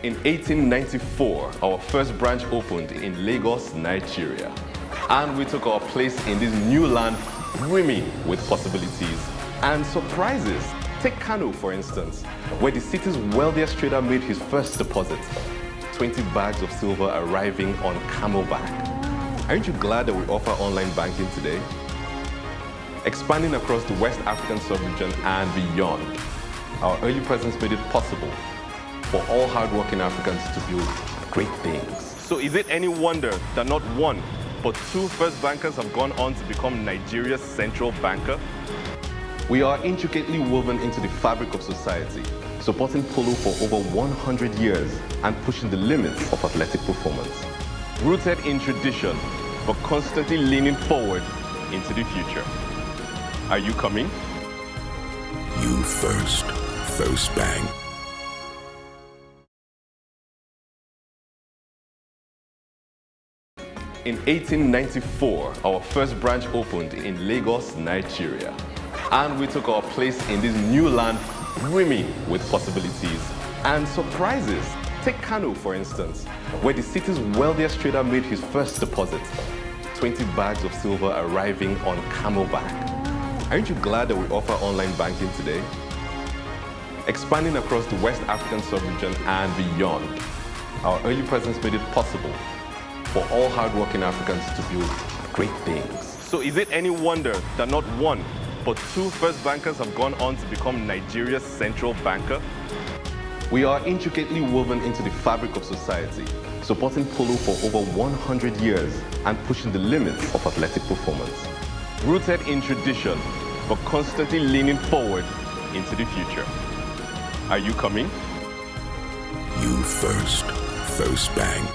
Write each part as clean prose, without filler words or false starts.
In 1894, our first branch opened in Lagos, Nigeria. And we took our place in this new land brimming with possibilities and surprises. Take Kano, for instance, where the city's wealthiest trader made his first deposit. 20 bags of silver arriving on camelback. Aren't you glad that we offer online banking today? Expanding across the West African sub-region and beyond, our early presence made it possible for all hard-working Africans to build great things. So is it any wonder that not one, but two first bankers have gone on to become Nigeria's central banker? We are intricately woven into the fabric of society, supporting polo for over 100 years and pushing the limits of athletic performance. Rooted in tradition, but constantly leaning forward into the future. Are you coming? You first. First Bank. In 1894, our first branch opened in Lagos, Nigeria. And we took our place in this new land brimming with possibilities and surprises. Take Kano, for instance, where the city's wealthiest trader made his first deposit. 20 bags of silver arriving on camelback. Aren't you glad that we offer online banking today? Expanding across the West African sub-region and beyond, our early presence made it possible for all hard-working Africans to build great things. So is it any wonder that not one, but two first bankers have gone on to become Nigeria's central banker? We are intricately woven into the fabric of society, supporting polo for over 100 years and pushing the limits of athletic performance. Rooted in tradition, but constantly leaning forward into the future. Are you coming? You first. First Bank.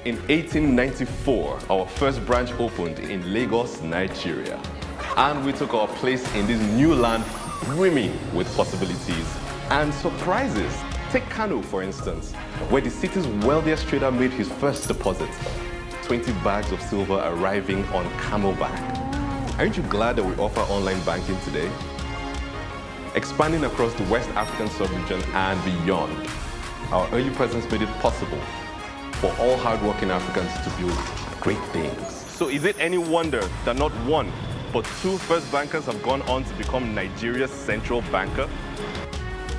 In 1894, our first branch opened in Lagos, Nigeria. And we took our place in this new land brimming with possibilities and surprises. Take Kano, for instance, where the city's wealthiest trader made his first deposit. 20 bags of silver arriving on camelback. Aren't you glad that we offer online banking today? Expanding across the West African sub-region and beyond, our early presence made it possible for all hard-working Africans to build great things. So is it any wonder that not one, but two first bankers have gone on to become Nigeria's central banker?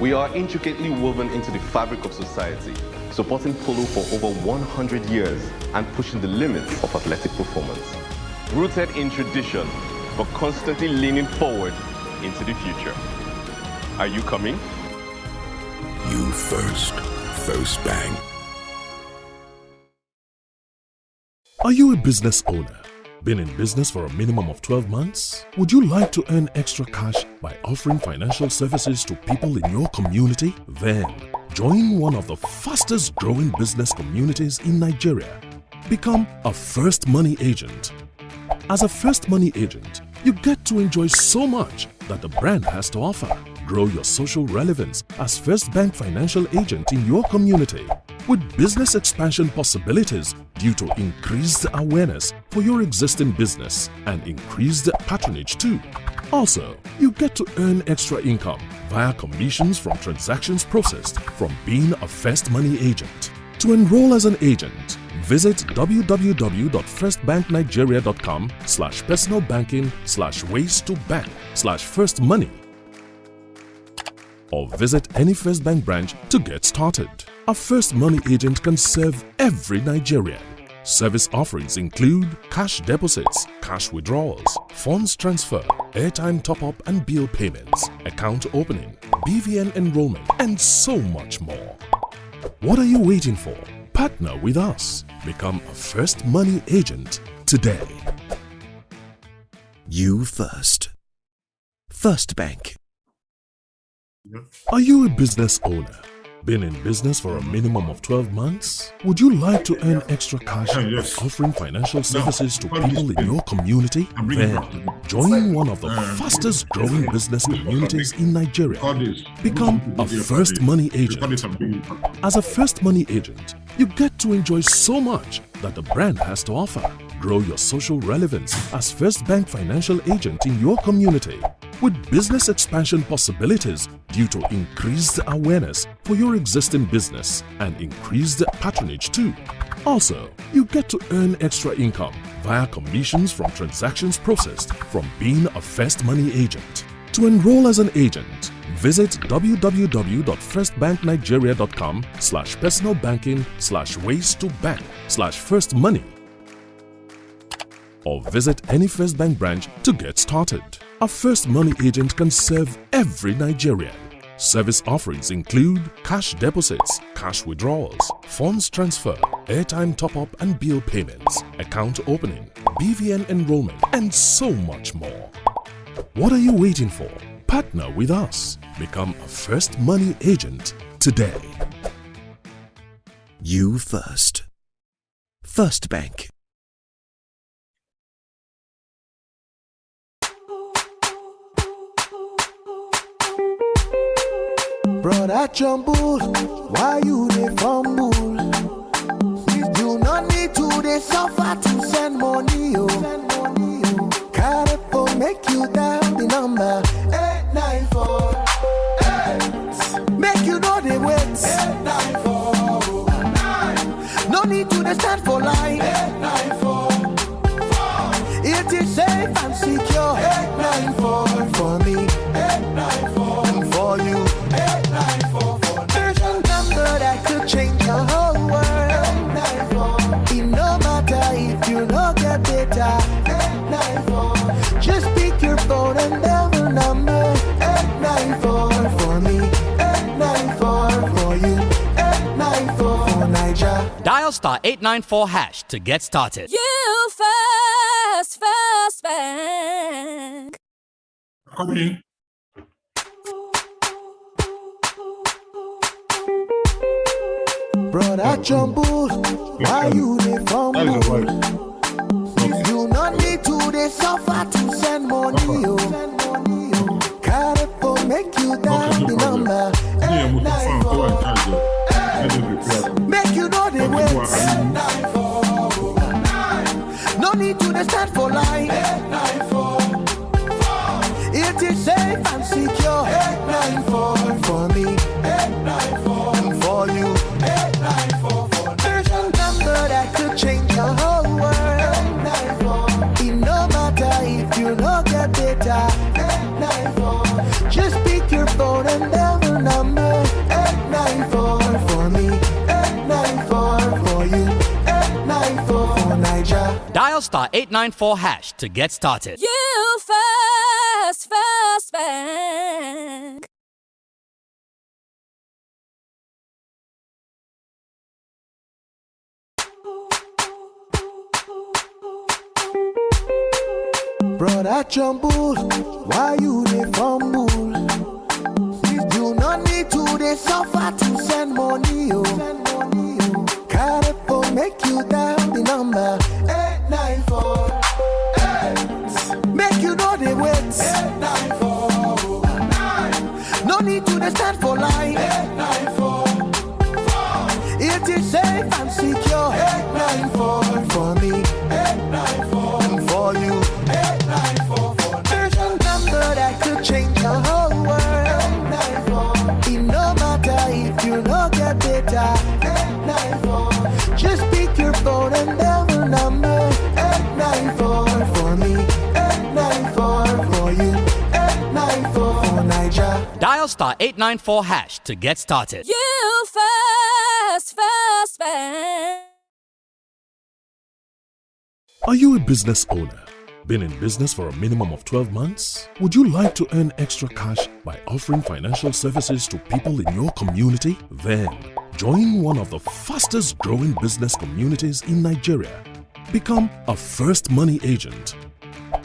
We are intricately woven into the fabric of society, supporting polo for over 100 years and pushing the limits of athletic performance. Rooted in tradition, but constantly leaning forward into the future. Are you coming? You first. First Bank. Are you a business owner? Been in business for a minimum of 12 months? Would you like to earn extra cash by offering financial services to people in your community? Then, join one of the fastest growing business communities in Nigeria. Become a First Money Agent. As a First Money Agent, you get to enjoy so much that the brand has to offer. Grow your social relevance as First Bank Financial Agent in your community, with business expansion possibilities due to increased awareness for your existing business and increased patronage too. Also, you get to earn extra income via commissions from transactions processed from being a First Money Agent. To enroll as an agent, visit www.firstbanknigeria.com/personalbanking/ways-to-bank/firstmoney or visit any First Bank branch to get started. A First Money Agent can serve every Nigerian. Service offerings include cash deposits, cash withdrawals, funds transfer, airtime top-up and bill payments, account opening, BVN enrollment, and so much more. What are you waiting for? Partner with us. Become a First Money Agent today. You first. First Bank. Are you a business owner? Been in business for a minimum of 12 months? Would you like to earn extra cash by offering financial services to people in your community? Then, join one of the fastest growing business communities in Nigeria. Become a First Money Agent. As a First Money Agent, you get to enjoy so much that the brand has to offer. Grow your social relevance as First Bank Financial Agent in your community, with business expansion possibilities due to increased awareness for your existing business and increased patronage too. Also, you get to earn extra income via commissions from transactions processed from being a First Money agent. To enroll as an agent, visit www.firstbanknigeria.com/personalbanking/ways-to-bank/first-money or visit any First Bank branch to get started. A First Money agent can serve every Nigerian. Service offerings include cash deposits, cash withdrawals, funds transfer, airtime top-up and bill payments, account opening, BVN enrollment, and so much more. What are you waiting for? Partner with us. Become a First Money agent today. You first. First Bank. Brother Jumble, why you dey fumble? You do not need to dey suffer to send money, oh. Carry phone, make you dial the number 8948. Make you know they wait. 8948. No need to dey stand for line. 8944. It is safe and secure. 894 for me. 894 for you. Change your whole world. It no matter if you don't get data. Just pick your phone and dial the number 894 for me, 894 for you, 894 for Niger. Dial *894# to get started. You First Bank. Come in. Brother Jumble, why you dey fumble? You no need to dey suffer to send money, oh. Carry phone, make you dial the number 894. Make you know they wait. 894. No need to dey stand for line. 894. It is safe and secure. 894 for me. 894 for you. Change your whole world. It no matter if you don't get data. Just pick your phone and dial the number 894 for me, 894 for you, 894 for Niger. Dial *894# to get started. You First Bank. Brother Jumble, why you dey fumble? You do not need to dey suffer to send money, oh. Carry phone, make you dial the number 894. Make you know they wait. 894. No need to dey stand for line. 894. It is safe and secure. 894 for me. 894 for you. Change your whole world. It no matter if you don't get data. Just pick your phone and dial the number 894 for me, 894 for you, 894 for Niger. Dial *894# to get started. You First Bank. Are you a business owner? Been in business for a minimum of 12 months? Would you like to earn extra cash by offering financial services to people in your community? Then join one of the fastest growing business communities in Nigeria. Become a First Money agent.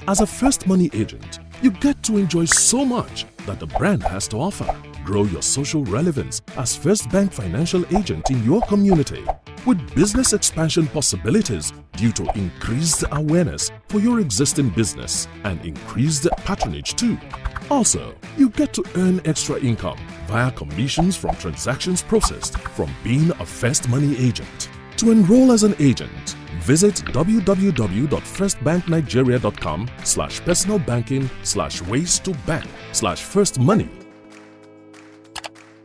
As a First Money agent, you get to enjoy so much that the brand has to offer. Grow your social relevance as First Bank financial agent in your community, with business expansion possibilities due to increased awareness for your existing business and increased patronage too. Also, you get to earn extra income via commissions from transactions processed from being a First Money agent. To enroll as an agent, Visit www.firstbanknigeria.com/personalbanking/ways-to-bank/first money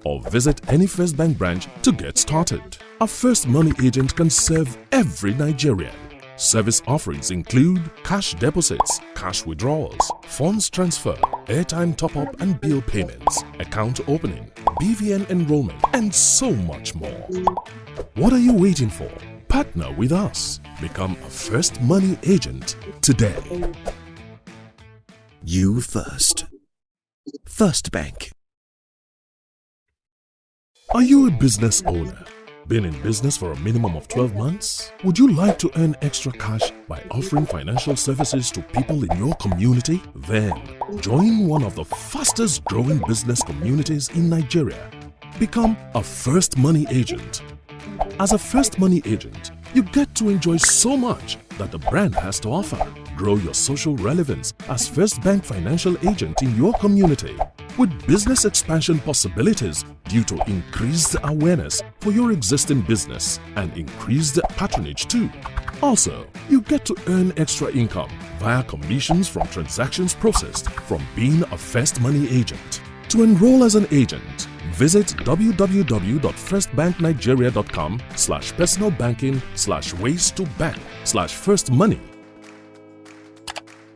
or visit any First Bank branch to get started. A First Money agent can serve every Nigerian. Service offerings include cash deposits, cash withdrawals, funds transfer, airtime top-up and bill payments, account opening, BVN enrollment, and so much more. What are you waiting for? Partner with us. Become a First Money agent today. You first. First Bank. Are you a business owner? Been in business for a minimum of 12 months? Would you like to earn extra cash by offering financial services to people in your community? Then join one of the fastest growing business communities in Nigeria. Become a First Money agent. As a First Money agent, you get to enjoy so much that the brand has to offer. Grow your social relevance as First Bank financial agent in your community with business expansion possibilities due to increased awareness for your existing business and increased patronage too. Also, you get to earn extra income via commissions from transactions processed from being a First Money agent. To enroll as an agent, visit www.firstbanknigeria.com/personalbanking/ways-to-bank/first money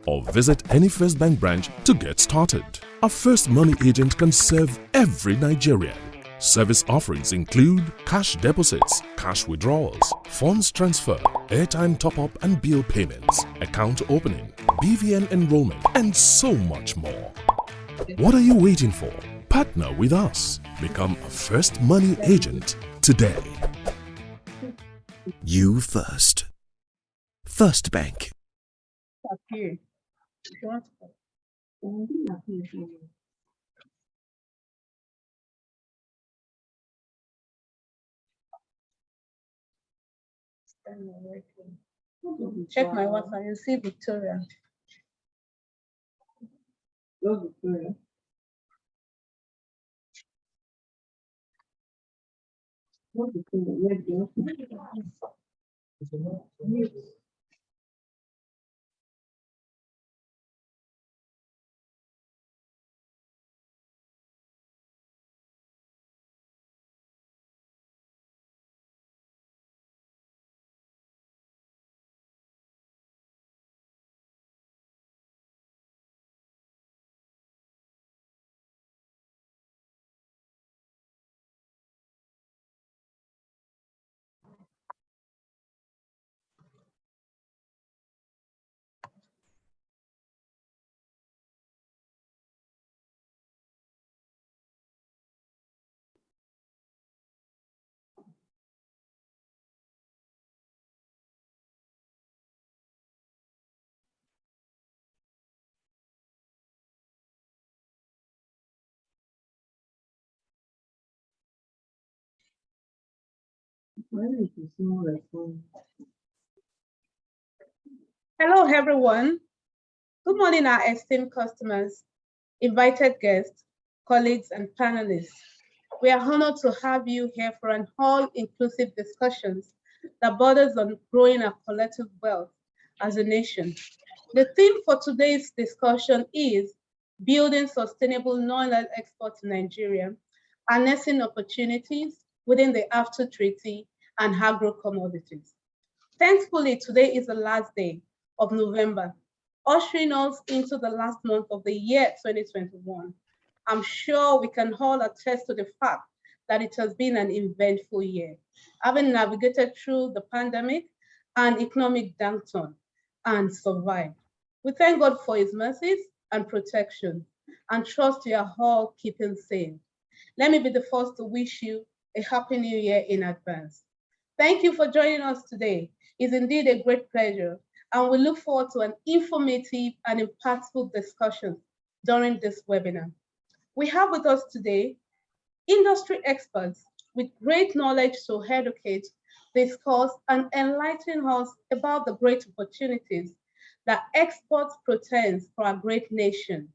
or visit any First Bank branch to get started. A First Money agent can serve every Nigerian. Service offerings include cash deposits, cash withdrawals, funds transfer, airtime top-up and bill payments, account opening, BVN enrollment, and so much more. What are you waiting for? Partner with us. Become a First Money agent today. You first. First Bank. Check my WhatsApp. You see Victoria. Victoria. Hello, everyone. Good morning, our esteemed customers, invited guests, colleagues, and panelists. We are honored to have you here for an all-inclusive discussions that borders on growing our collective wealth as a nation. The theme for today's discussion is building sustainable non-oil exports in Nigeria, harnessing opportunities within the AFTA Treaty and agro-commodities. Thankfully, today is the last day of November, ushering us into the last month of the year 2021. I'm sure we can all attest to the fact that it has been an eventful year, having navigated through the pandemic and economic downturn and survived. We thank God for his mercies and protection and trust you are all keeping safe. Let me be the first to wish you a happy new year in advance. Thank you for joining us today. It's indeed a great pleasure, and we look forward to an informative and impactful discussion during this webinar. We have with us today industry experts with great knowledge to educate, discuss, and enlighten us about the great opportunities that exports portends for our great nation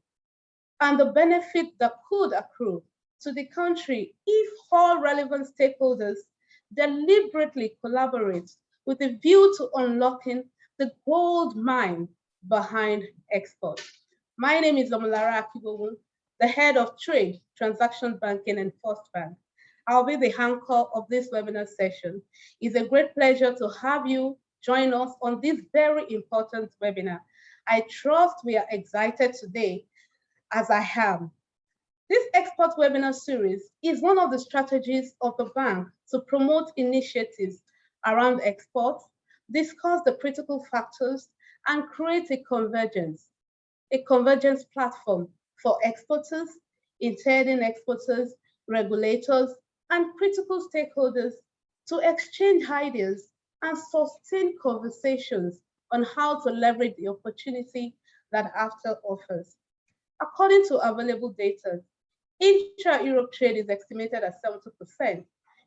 and the benefit that could accrue to the country if all relevant stakeholders deliberately collaborate with a view to unlocking the gold mine behind export. My name is Omolara Akibogun, the head of Trade, Transaction Banking and First Bank. I'll be the anchor of this webinar session. It's a great pleasure to have you join us on this very important webinar. I trust we are excited today, as I am. This export webinar series is one of the strategies of the bank to promote initiatives around exports, discuss the critical factors, and create a convergence platform for exporters, intending exporters, regulators, and critical stakeholders to exchange ideas and sustain conversations on how to leverage the opportunity that AFTA offers. According to available data, intra-Europe trade is estimated at 70%.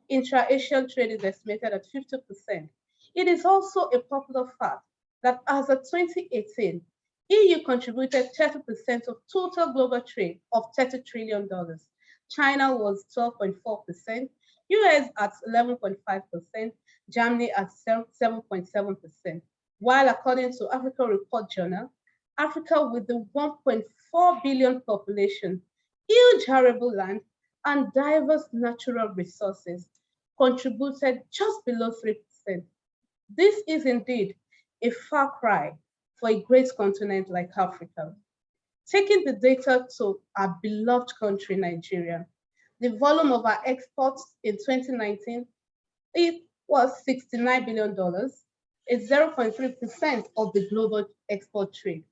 Intra-Asian trade is estimated at 50%. It is also a popular fact that as of 2018, EU contributed 30% of total global trade of $30 trillion. China was 12.4%, US at 11.5%, Germany at 7.7%. While according to Africa Report Journal, Africa with the 1.4 billion population, huge arable land, and diverse natural resources contributed just below 3%. This is indeed a far cry for a great continent like Africa. Taking the data to our beloved country, Nigeria, the volume of our exports in 2019, it was $69 billion, a 0.3% of the global export trade.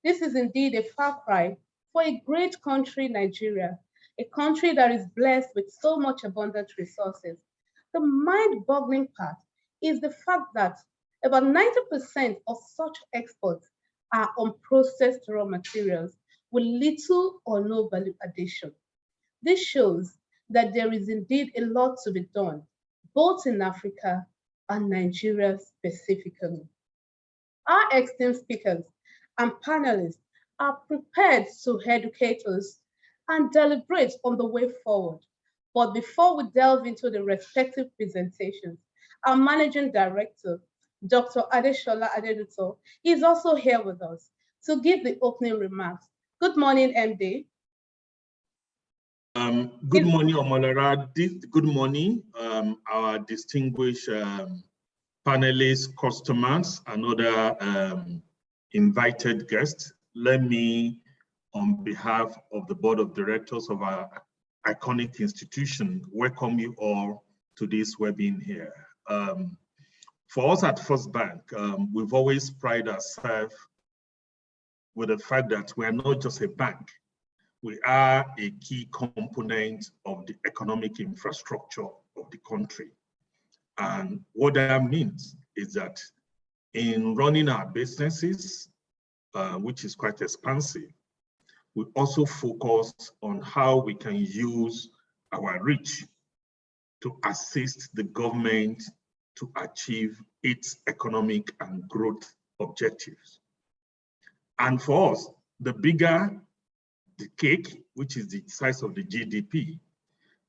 This is indeed a far cry for a great country, Nigeria, a country that is blessed with so much abundant resources. The mind-boggling part is the fact that about 90% of such exports are unprocessed raw materials with little or no value addition. This shows that there is indeed a lot to be done, both in Africa and Nigeria specifically. Our esteemed speakers and panelists are prepared to educate us and deliberate on the way forward. But before we delve into the respective presentations, our Managing Director, Dr. Adeshola Adeduto, is also here with us to give the opening remarks. Good morning, MD. Good morning, Omolara. Good morning, our distinguished panelists, customers, and other invited guests. Let me, on behalf of the Board of Directors of our iconic institution, welcome you all to this webinar here. For us at First Bank, we've always prided ourselves with the fact that we are not just a bank. We are a key component of the economic infrastructure of the country. And what that means is that in running our businesses, which is quite expansive, we also focus on how we can use our reach to assist the government to achieve its economic and growth objectives. And for us, the bigger the cake, which is the size of the GDP,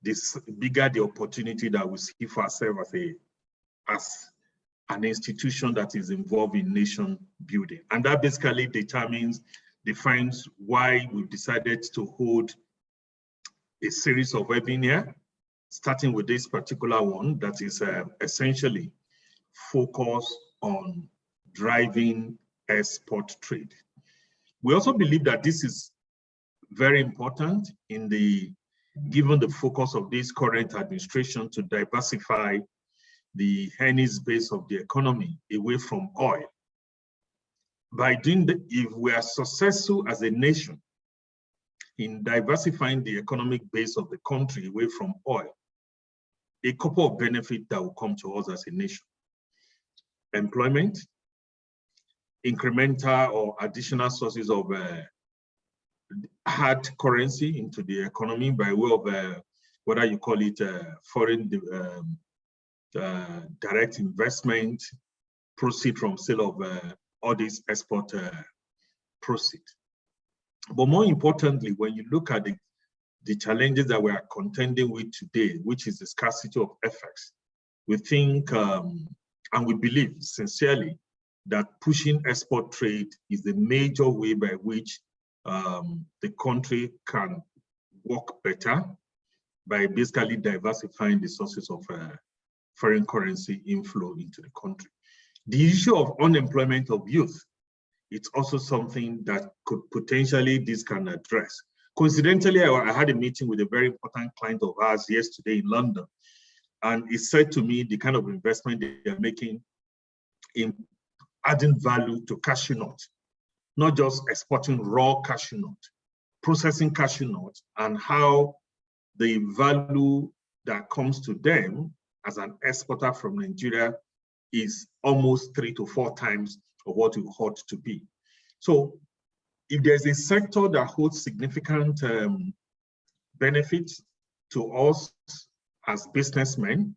the bigger the opportunity that we see for ourselves as an institution that is involved in nation building. And that basically defines why we've decided to hold a series of webinars, starting with this particular one that is essentially focused on driving export trade. We also believe that this is very important given the focus of this current administration to diversify the earnings base of the economy away from oil. By doing that, if we are successful as a nation in diversifying the economic base of the country away from oil, a couple of benefits that will come to us as a nation. Employment, incremental or additional sources of hard currency into the economy by way of whether you call it foreign direct investment, proceed from sale of all these export proceed. But more importantly, when you look at the challenges that we are contending with today, which is the scarcity of FX, we think And we believe sincerely that pushing export trade is the major way by which the country can work better by basically diversifying the sources of foreign currency inflow into the country. The issue of unemployment of youth, it's also something that could potentially this can address. Coincidentally, I had a meeting with a very important client of ours yesterday in London, and he said to me the kind of investment they are making in adding value to cashew nut, not just exporting raw cashew nut, processing cashew nut, and how the value that comes to them as an exporter from Nigeria is almost 3 to 4 times of what it ought to be. So if there's a sector that holds significant benefits to us as businessmen,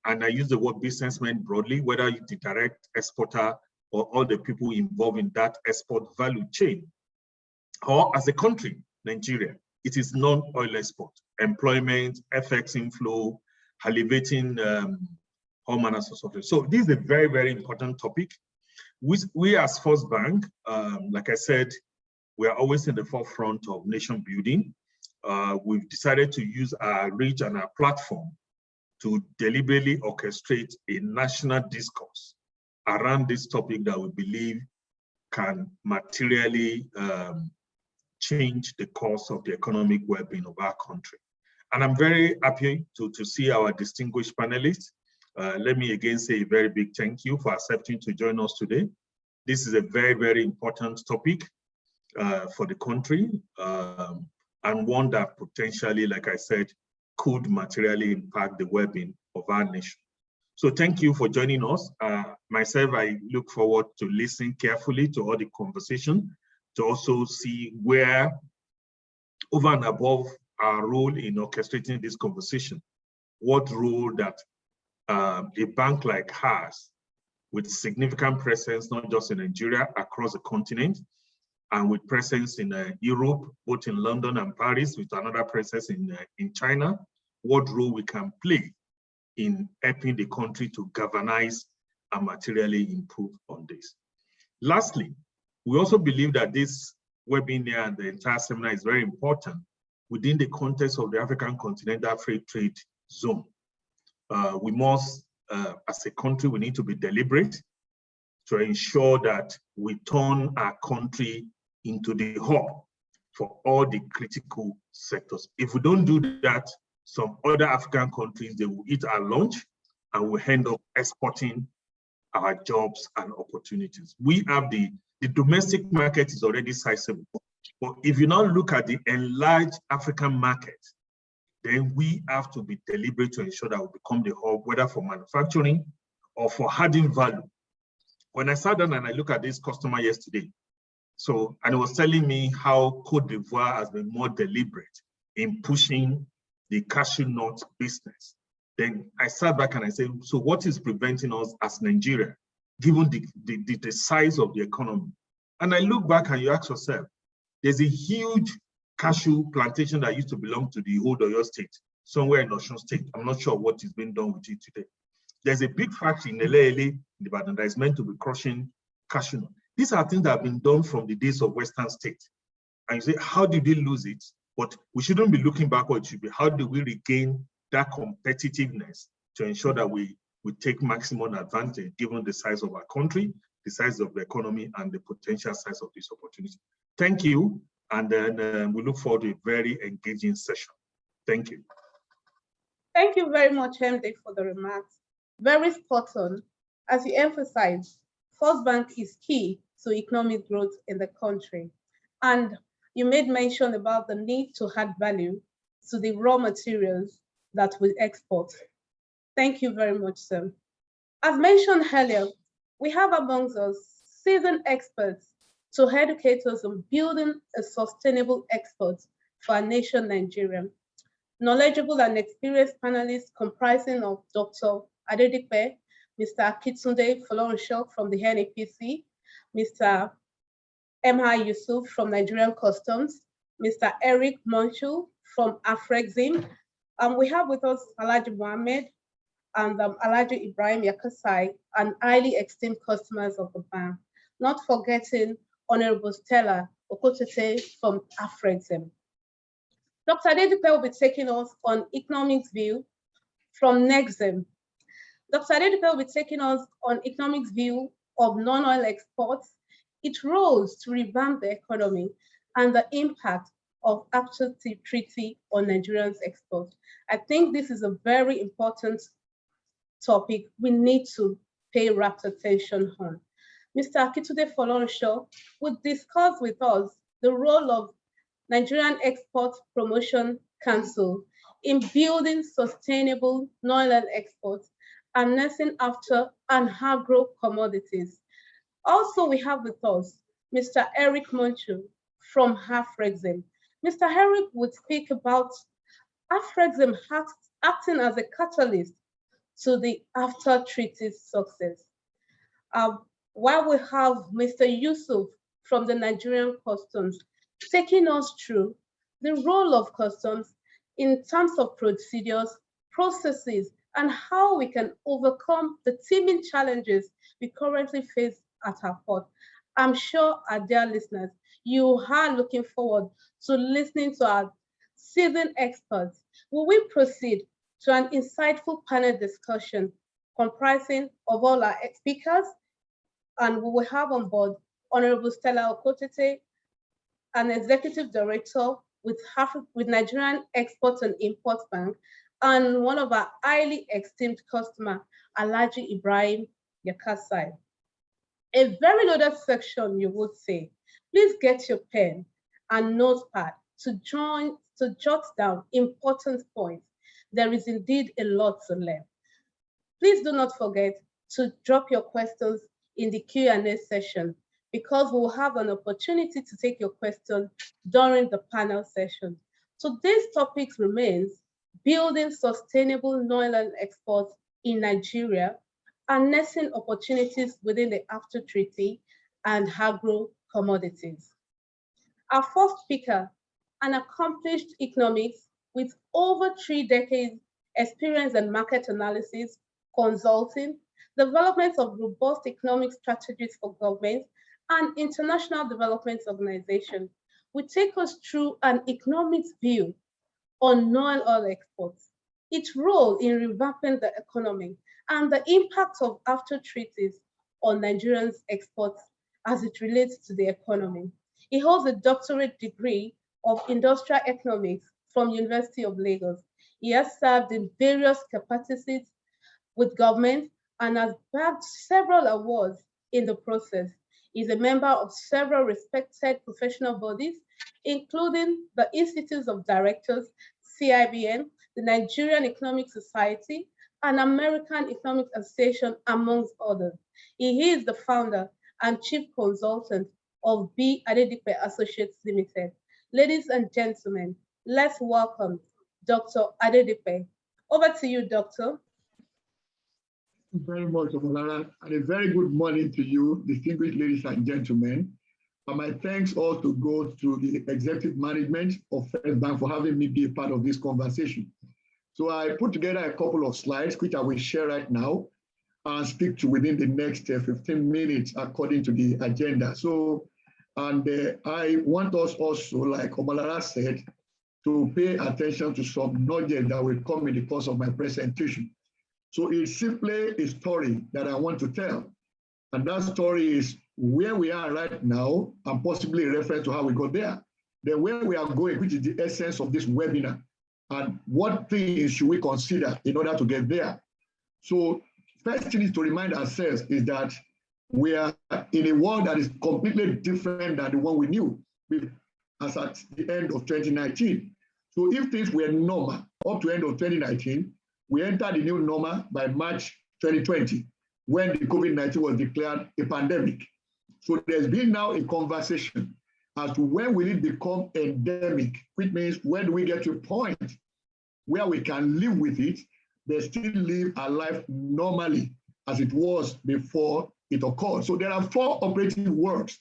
and I use the word businessmen broadly, whether it's the direct exporter or all the people involved in that export value chain, or as a country, Nigeria, it is non-oil export, employment, FX inflow, elevating all manners of stuff. So this is a very, very important topic. We as First Bank, like I said, we are always in the forefront of nation building. We've decided to use our reach and our platform to deliberately orchestrate a national discourse around this topic that we believe can materially change the course of the economic well-being of our country. And I'm very happy to see our distinguished panelists. Let me again say a very big thank you for accepting to join us today. This is a very, very important topic for the country, and one that potentially, like I said, could materially impact the well-being of our nation. So thank you for joining us. Myself, I look forward to listening carefully to all the conversation, to also see where, over and above our role in orchestrating this conversation, what role that a bank like ours, with significant presence, not just in Nigeria, across the continent, and with presence in Europe, both in London and Paris, with another presence in China, what role we can play in helping the country to galvanize and materially improve on this. Lastly, we also believe that this webinar and the entire seminar is very important within the context of the African Continental Free Trade Zone. We must, as a country, we need to be deliberate to ensure that we turn our country into the hub for all the critical sectors. If we don't do that, some other African countries, they will eat our lunch and will end up exporting our jobs and opportunities. We have the domestic market is already sizable. But if you now look at the enlarged African market, then we have to be deliberate to ensure that we become the hub, whether for manufacturing or for adding value. When I sat down and I looked at this customer yesterday, and it was telling me how Cote d'Ivoire has been more deliberate in pushing the cashew nut business. Then I sat back and I said, so what is preventing us as Nigeria, given the size of the economy? And I look back and you ask yourself, there's a huge cashew plantation that used to belong to the old Oyo state, somewhere in Osun State. I'm not sure what is being done with it today. There's a big factory in Elele, Ibadan, that is meant to be crushing cashew nut. These are things that have been done from the days of Western state. And you say, how did they lose it? But we shouldn't be looking backward. It should be, how do we regain that competitiveness to ensure that we take maximum advantage given the size of our country, the size of the economy, and the potential size of this opportunity. Thank you. And then we look forward to a very engaging session. Thank you. Thank you very much, MD, for the remarks. Very spot on. As you emphasized, First Bank is key to economic growth in the country. And you made mention about the need to add value to the raw materials that we export. Thank you very much, sir. As mentioned earlier, we have amongst us seasoned experts to educate us on building a sustainable export for our nation, Nigeria. Knowledgeable and experienced panelists comprising of Dr. Adedipe, Mr. Akitunde Folorunsho from the NAPC, Mr. M.I. Yusuf from Nigerian Customs, Mr. Eric Monchu from Afrexim, and we have with us Alhaji Mohammed, and Alhaji Ibrahim Yakasai, and highly esteemed customers of the bank. Not forgetting Honorable Stella Okotete from Afrexim. Dr. Adedipe will be taking us on economics view from Nexim. Dr. Adedipe will be taking us on economics view of non-oil exports, its roles to revamp the economy, and the impact of after treaty on Nigerians' exports. I think this is a very important topic we need to pay rapt attention on. Mr. Akitunde Folorunso will discuss with us the role of Nigerian Export Promotion Council in building sustainable non-oil exports and nursing after and agro commodities. Also, we have with us Mr. Eric Monchu from Afrexim. Mr. Eric would speak about Afrexim acting as a catalyst to the after treaty success. While we have Mr. Yusuf from the Nigerian Customs taking us through the role of customs in terms of procedures, processes, and how we can overcome the teeming challenges we currently face at our port. I'm sure, our dear listeners, you are looking forward to listening to our seasoned experts. We will proceed to an insightful panel discussion comprising of all our speakers, and we will have on board Honorable Stella Okotete, an Executive Director with Nigerian Export and Import Bank, and one of our highly esteemed customer, Alhaji Ibrahim Yakasai. A very loaded section, you would say. Please get your pen and notepad to jot down important points. There is indeed a lot to learn. Please do not forget to drop your questions in the Q&A session, because we will have an opportunity to take your questions during the panel session. Today's topic remains building sustainable non-oil exports in Nigeria and nursing opportunities within the after treaty and agro commodities. Our first speaker, an accomplished economist with over 3 decades experience in market analysis, consulting, development of robust economic strategies for governments and international development organizations, will take us through an economics view on non-oil exports, its role in revamping the economy, and the impact of after treaties on Nigerians' exports as it relates to the economy. He holds a doctorate degree of industrial economics from University of Lagos. He has served in various capacities with government and has bagged several awards in the process. He's a member of several respected professional bodies, including the Institute of Directors, CIBN, the Nigerian Economic Society, and American Economic Association, amongst others. He is the founder and chief consultant of B. Adedipe Associates Limited. Ladies and gentlemen, let's welcome Dr. Adedipe. Over to you, Doctor. Thank you very much, Omolara, and a very good morning to you, distinguished ladies and gentlemen. And my thanks also go to the executive management of First Bank for having me be a part of this conversation. So I put together a couple of slides, which I will share right now and speak to within the next 15 minutes according to the agenda. So, and I want us also, like Omolara said, to pay attention to some knowledge that will come in the course of my presentation. So it's simply a story that I want to tell. And that story is where we are right now and possibly a reference to how we got there. Then where we are going, which is the essence of this webinar, and what things should we consider in order to get there. So first thing is to remind ourselves is that we are in a world that is completely different than the one we knew as at the end of 2019. So if things were normal up to end of 2019, we entered the new normal by March 2020, when the COVID-19 was declared a pandemic. So there's been now a conversation as to when will it become endemic, which means when do we get to a point where we can live with it, but still live our life normally as it was before it occurred. So there are 4 operative words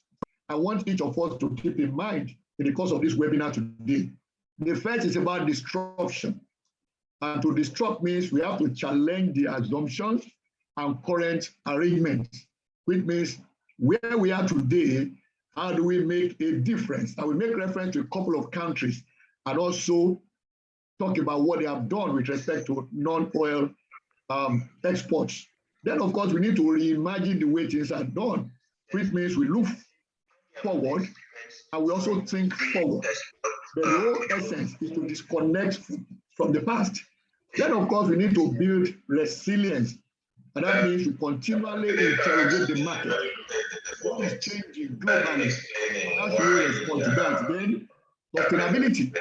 I want each of us to keep in mind in the course of this webinar today. The first is about disruption. And to disrupt means we have to challenge the assumptions and current arrangements, which means where we are today, how do we make a difference? I will make reference to a couple of countries and also talk about what they have done with respect to non-oil exports. Then, of course, we need to reimagine the way things are done, which means we look forward and we also think forward. But the whole essence is to disconnect from the past. Then, of course, we need to build resilience. And that means we continually interrogate the market. What is changing globally? How do we respond to that? Then, sustainability.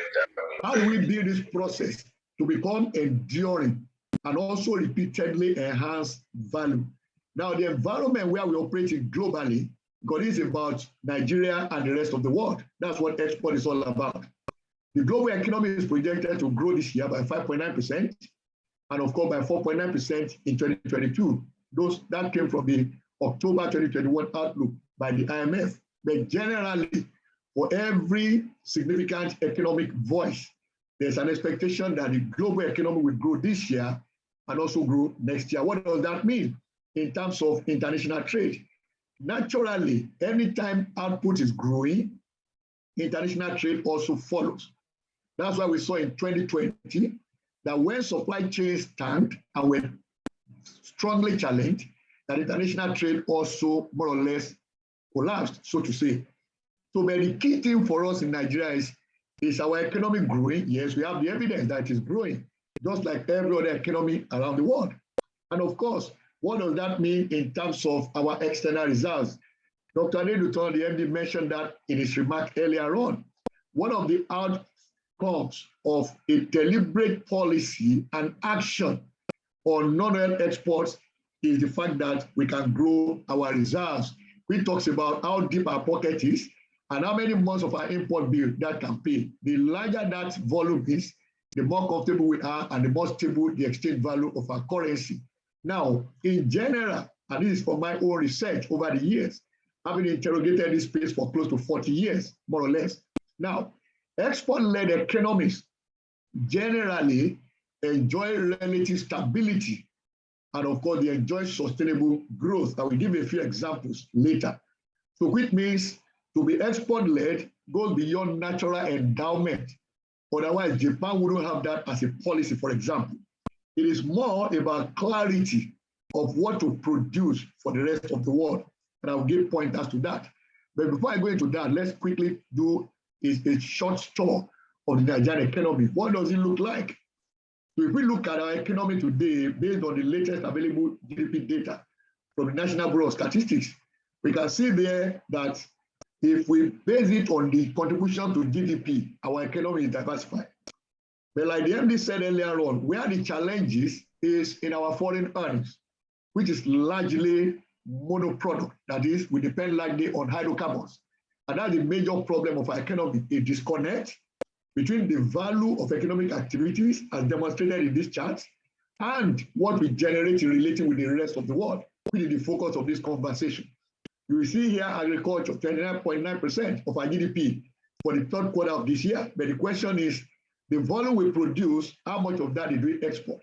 How do we build this process to become enduring and also repeatedly enhance value? Now, the environment where we operate in globally, because it's about Nigeria and the rest of the world. That's what export is all about. The global economy is projected to grow this year by 5.9%, and of course by 4.9% in 2022. That came from the October 2021 outlook by the IMF. But generally, for every significant economic voice, there's an expectation that the global economy will grow this year and also grow next year. What does that mean in terms of international trade? Naturally, anytime output is growing, international trade also follows. That's why we saw in 2020 that when supply chains tanked and were strongly challenged, that international trade also more or less collapsed, so to say. So, but the key thing for us in Nigeria is our economy growing? Yes, we have the evidence that it is growing, just like every other economy around the world. And of course, what does that mean in terms of our external reserves? Dr. Adeduton, the MD, mentioned that in his remark earlier on. One of the outcomes of a deliberate policy and action on non-oil exports is the fact that we can grow our reserves. We talks about how deep our pocket is and how many months of our import bill that can pay. The larger that volume is, the more comfortable we are and the more stable the exchange value of our currency. Now, in general, and this is from my own research over the years, having interrogated this space for close to 40 years, more or less. Now, export-led economies generally enjoy relative stability, and of course, they enjoy sustainable growth. I will give a few examples later. So which means to be export-led goes beyond natural endowment. Otherwise, Japan wouldn't have that as a policy, for example. It is more about clarity of what to produce for the rest of the world. And I'll give pointers to that. But before I go into that, let's quickly do a short tour of the Nigerian economy. What does it look like? So if we look at our economy today, based on the latest available GDP data from the National Bureau of Statistics, we can see there that if we base it on the contribution to GDP, our economy is diversified. But like the MD said earlier on, where the challenge is in our foreign earnings, which is largely monoproduct. That is, we depend largely on hydrocarbons. And that's the major problem of our economy, a disconnect between the value of economic activities as demonstrated in this chart and what we generate in relating with the rest of the world, which is the focus of this conversation. You will see here agriculture, 29.9% of our GDP for the third quarter of this year. But the question is, the volume we produce, how much of that did we export?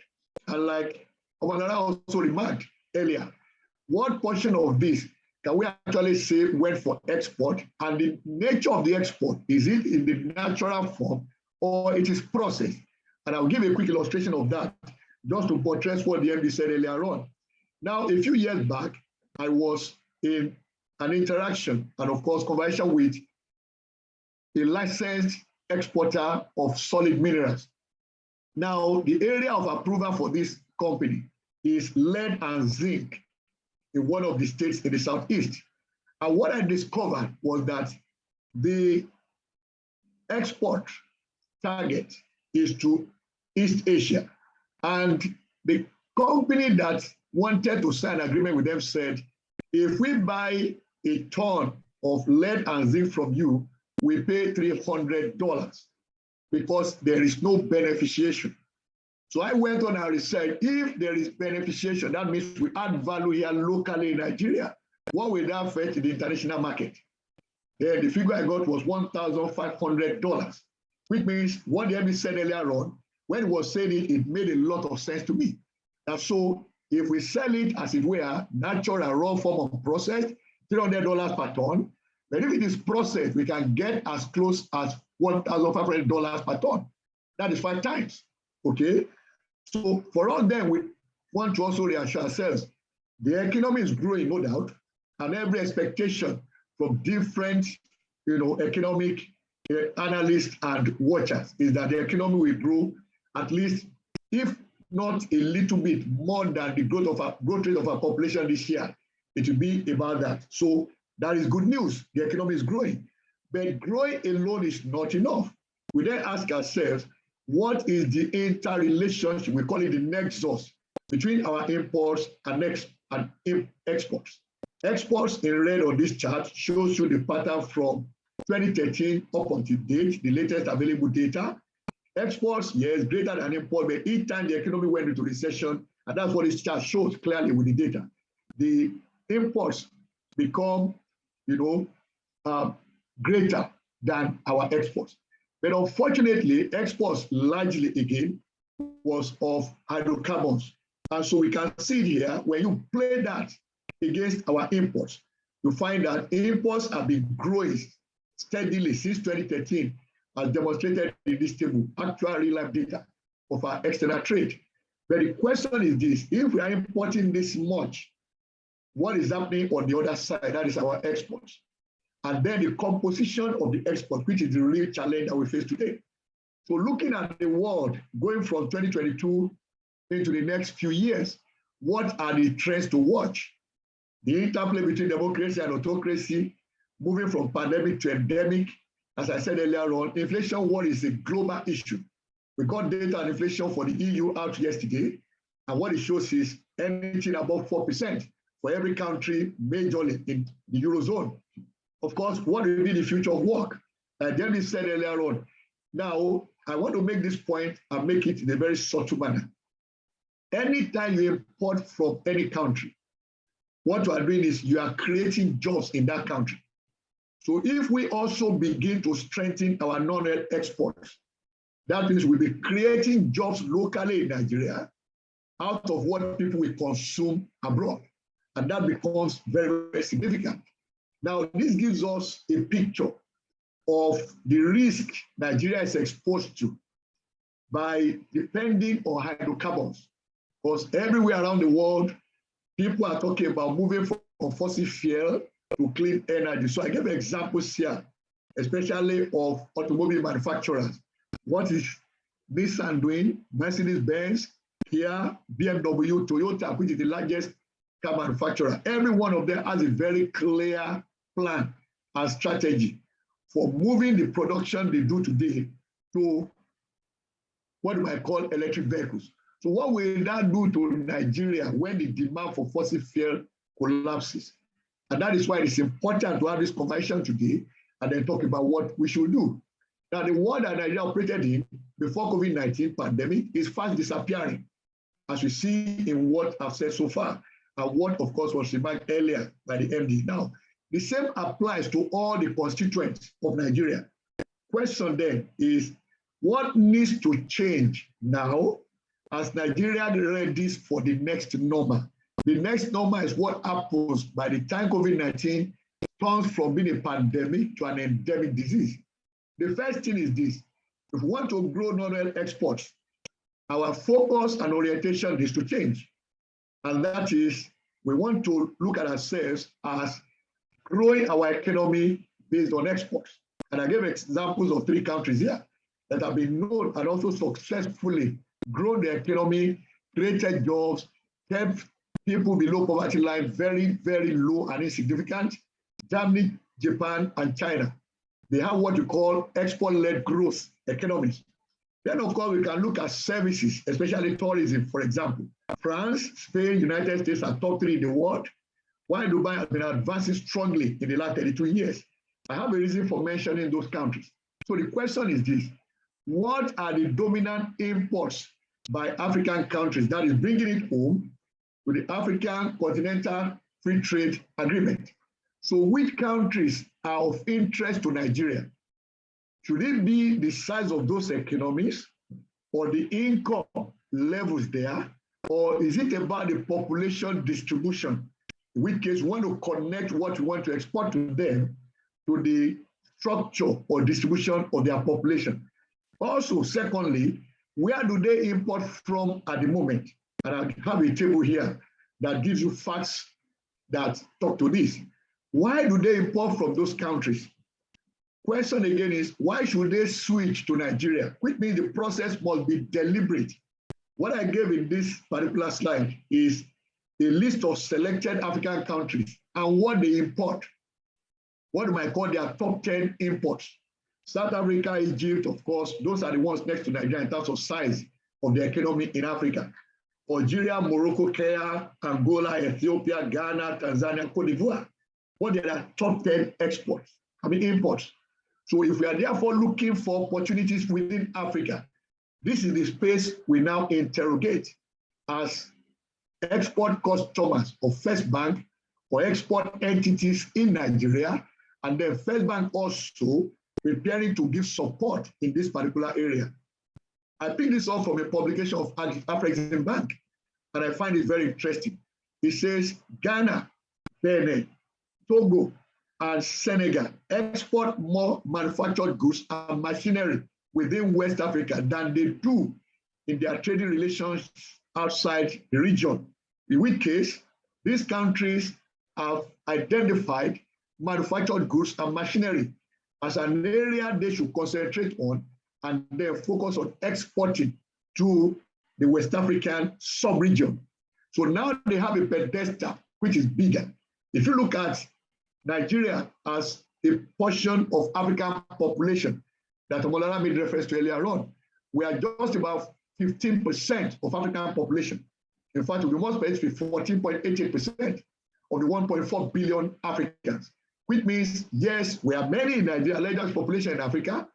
And like Omanara also remarked earlier, what portion of this can we actually say went for export? And the nature of the export, is it in the natural form or it is processed? And I'll give a quick illustration of that just to buttress what the MD said earlier on. Now, a few years back, I was in an interaction and of course conversation with a licensed exporter of solid minerals. Now, the area of approval for this company is lead and zinc in one of the states in the southeast. And what I discovered was that the export target is to East Asia. And the company that wanted to sign an agreement with them said, if we buy a ton of lead and zinc from you, we pay $300 because there is no beneficiation. So I went on and researched, if there is beneficiation, that means we add value here locally in Nigeria. What will that fetch in the international market? Then the figure I got was $1,500, which means what the MD said earlier on, when he was saying it, it made a lot of sense to me. And so if we sell it as it were, natural raw form of processed, $300 per ton, but if it is processed, we can get as close as $1,500 per ton. That is 5 times, okay? So for us then, we want to also reassure ourselves, the economy is growing, no doubt, and every expectation from different, economic analysts and watchers is that the economy will grow at least, if not a little bit more than the growth rate of our population this year. It will be about that. So that is good news. The economy is growing. But growing alone is not enough. We then ask ourselves, what is the interrelationship, we call it the nexus, between our imports and exports? Exports in red on this chart shows you the pattern from 2013 up until date, the latest available data. Exports, yes, greater than import, but each time the economy went into recession, and that's what this chart shows clearly with the data. The imports become, greater than our exports. But unfortunately, exports largely, again, was of hydrocarbons. And so we can see here, when you play that against our imports, you find that imports have been growing steadily since 2013, as demonstrated in this table, actual real-life data of our external trade. But the question is this: if we are importing this much, what is happening on the other side? That is our exports. And then the composition of the export, which is the real challenge that we face today. So looking at the world, going from 2022 into the next few years, what are the trends to watch? The interplay between democracy and autocracy, moving from pandemic to endemic. As I said earlier on, inflation war is a global issue. We got data on inflation for the EU out yesterday, and what it shows is anything above 4% for every country majorly in the Eurozone. Of course, what will be the future of work? Jeremy said earlier on. Now, I want to make this point and make it in a very subtle manner. Anytime you import from any country, what you are doing is you are creating jobs in that country. So if we also begin to strengthen our non-oil exports, that means we'll be creating jobs locally in Nigeria out of what people will consume abroad. And that becomes very, very significant. Now, this gives us a picture of the risk Nigeria is exposed to by depending on hydrocarbons. Because everywhere around the world, people are talking about moving from fossil fuel to clean energy. So I gave examples here, especially of automobile manufacturers. What is Nissan doing? Mercedes-Benz, Kia, BMW, Toyota, which is the largest car manufacturer. Every one of them has a very clear plan and strategy for moving the production they do today to what we might call electric vehicles. So what will that do to Nigeria when the demand for fossil fuel collapses? And that is why it's important to have this conversation today and then talk about what we should do. Now, the world that Nigeria operated in before COVID-19 pandemic is fast disappearing, as we see in what I've said so far, and what, of course, was remarked earlier by the MD. Now, the same applies to all the constituents of Nigeria. Question then is, what needs to change now as Nigeria readies for the next normal? The next normal is what happens by the time COVID-19 turns from being a pandemic to an endemic disease. The first thing is this: if we want to grow non-oil exports, our focus and orientation is to change. And that is, we want to look at ourselves as growing our economy based on exports. And I gave examples of 3 countries here that have been known and also successfully grown the economy, created jobs, kept people below poverty line very, very low and insignificant. Germany, Japan, and China. They have what you call export-led growth economies. Then, of course, we can look at services, especially tourism, for example. France, Spain, United States are top 3 in the world, while Dubai has been advancing strongly in the last 32 years. I have a reason for mentioning those countries. So the question is this: what are the dominant imports by African countries that is bringing it home to the African Continental Free Trade Agreement? So which countries are of interest to Nigeria? Should it be the size of those economies, or the income levels there, or is it about the population distribution? In which case, we want to connect what we want to export to them to the structure or distribution of their population. Also, secondly, where do they import from at the moment? And I have a table here that gives you facts that talk to this. Why do they import from those countries? Question again is, why should they switch to Nigeria? Which means the process must be deliberate. What I gave in this particular slide is a list of selected African countries and what they import. What you might call their top 10 imports. South Africa, Egypt, of course, those are the ones next to Nigeria in terms of size of the economy in Africa. Algeria, Morocco, Kenya, Angola, Ethiopia, Ghana, Tanzania, Cote d'Ivoire. What are their top 10 imports? So if we are therefore looking for opportunities within Africa, this is the space we now interrogate as export customers of First Bank or export entities in Nigeria, and then First Bank also preparing to give support in this particular area. I picked this up from a publication of Afrexim Bank, and I find it very interesting. It says Ghana, Benin, Togo, and Senegal export more manufactured goods and machinery within West Africa than they do in their trading relations outside the region. In which case, these countries have identified manufactured goods and machinery as an area they should concentrate on and then focus on exporting to the West African sub-region. So now they have a pedestal which is bigger. If you look at Nigeria as a portion of African population that Omolara made reference to earlier on, we are just about 15% of African population. In fact, we must be 14.88% of the 1.4 billion Africans, which means, yes, we are many in Nigeria, largest population in Africa,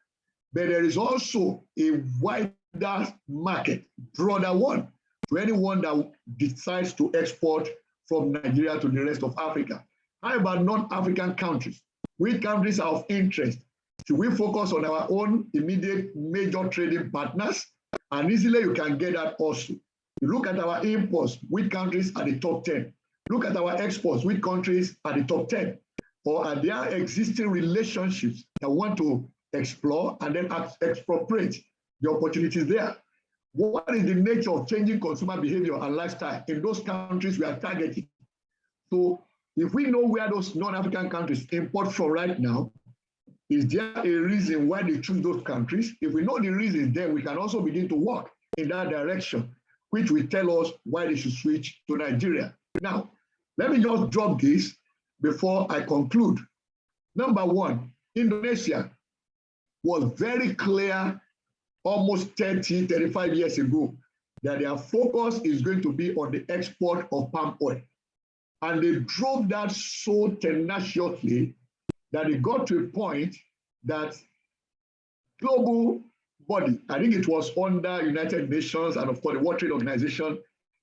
but there is also a wider market, broader one, to anyone that decides to export from Nigeria to the rest of Africa. How about non-African countries? Which countries are of interest? Should we focus on our own immediate major trading partners? And easily you can get that also. You look at our imports, which countries are the top 10? Look at our exports, which countries are the top 10? Or are there existing relationships that want to explore and then expropriate the opportunities there? What is the nature of changing consumer behavior and lifestyle in those countries we are targeting? So if we know where those non-African countries import from right now, is there a reason why they choose those countries? If we know the reasons, then we can also begin to work in that direction, which will tell us why they should switch to Nigeria. Now, let me just drop this before I conclude. Number one, Indonesia was very clear almost 30, 35 years ago that their focus is going to be on the export of palm oil. And they drove that so tenaciously that it got to a point that global body, I think it was under United Nations and of course the World Trade Organization,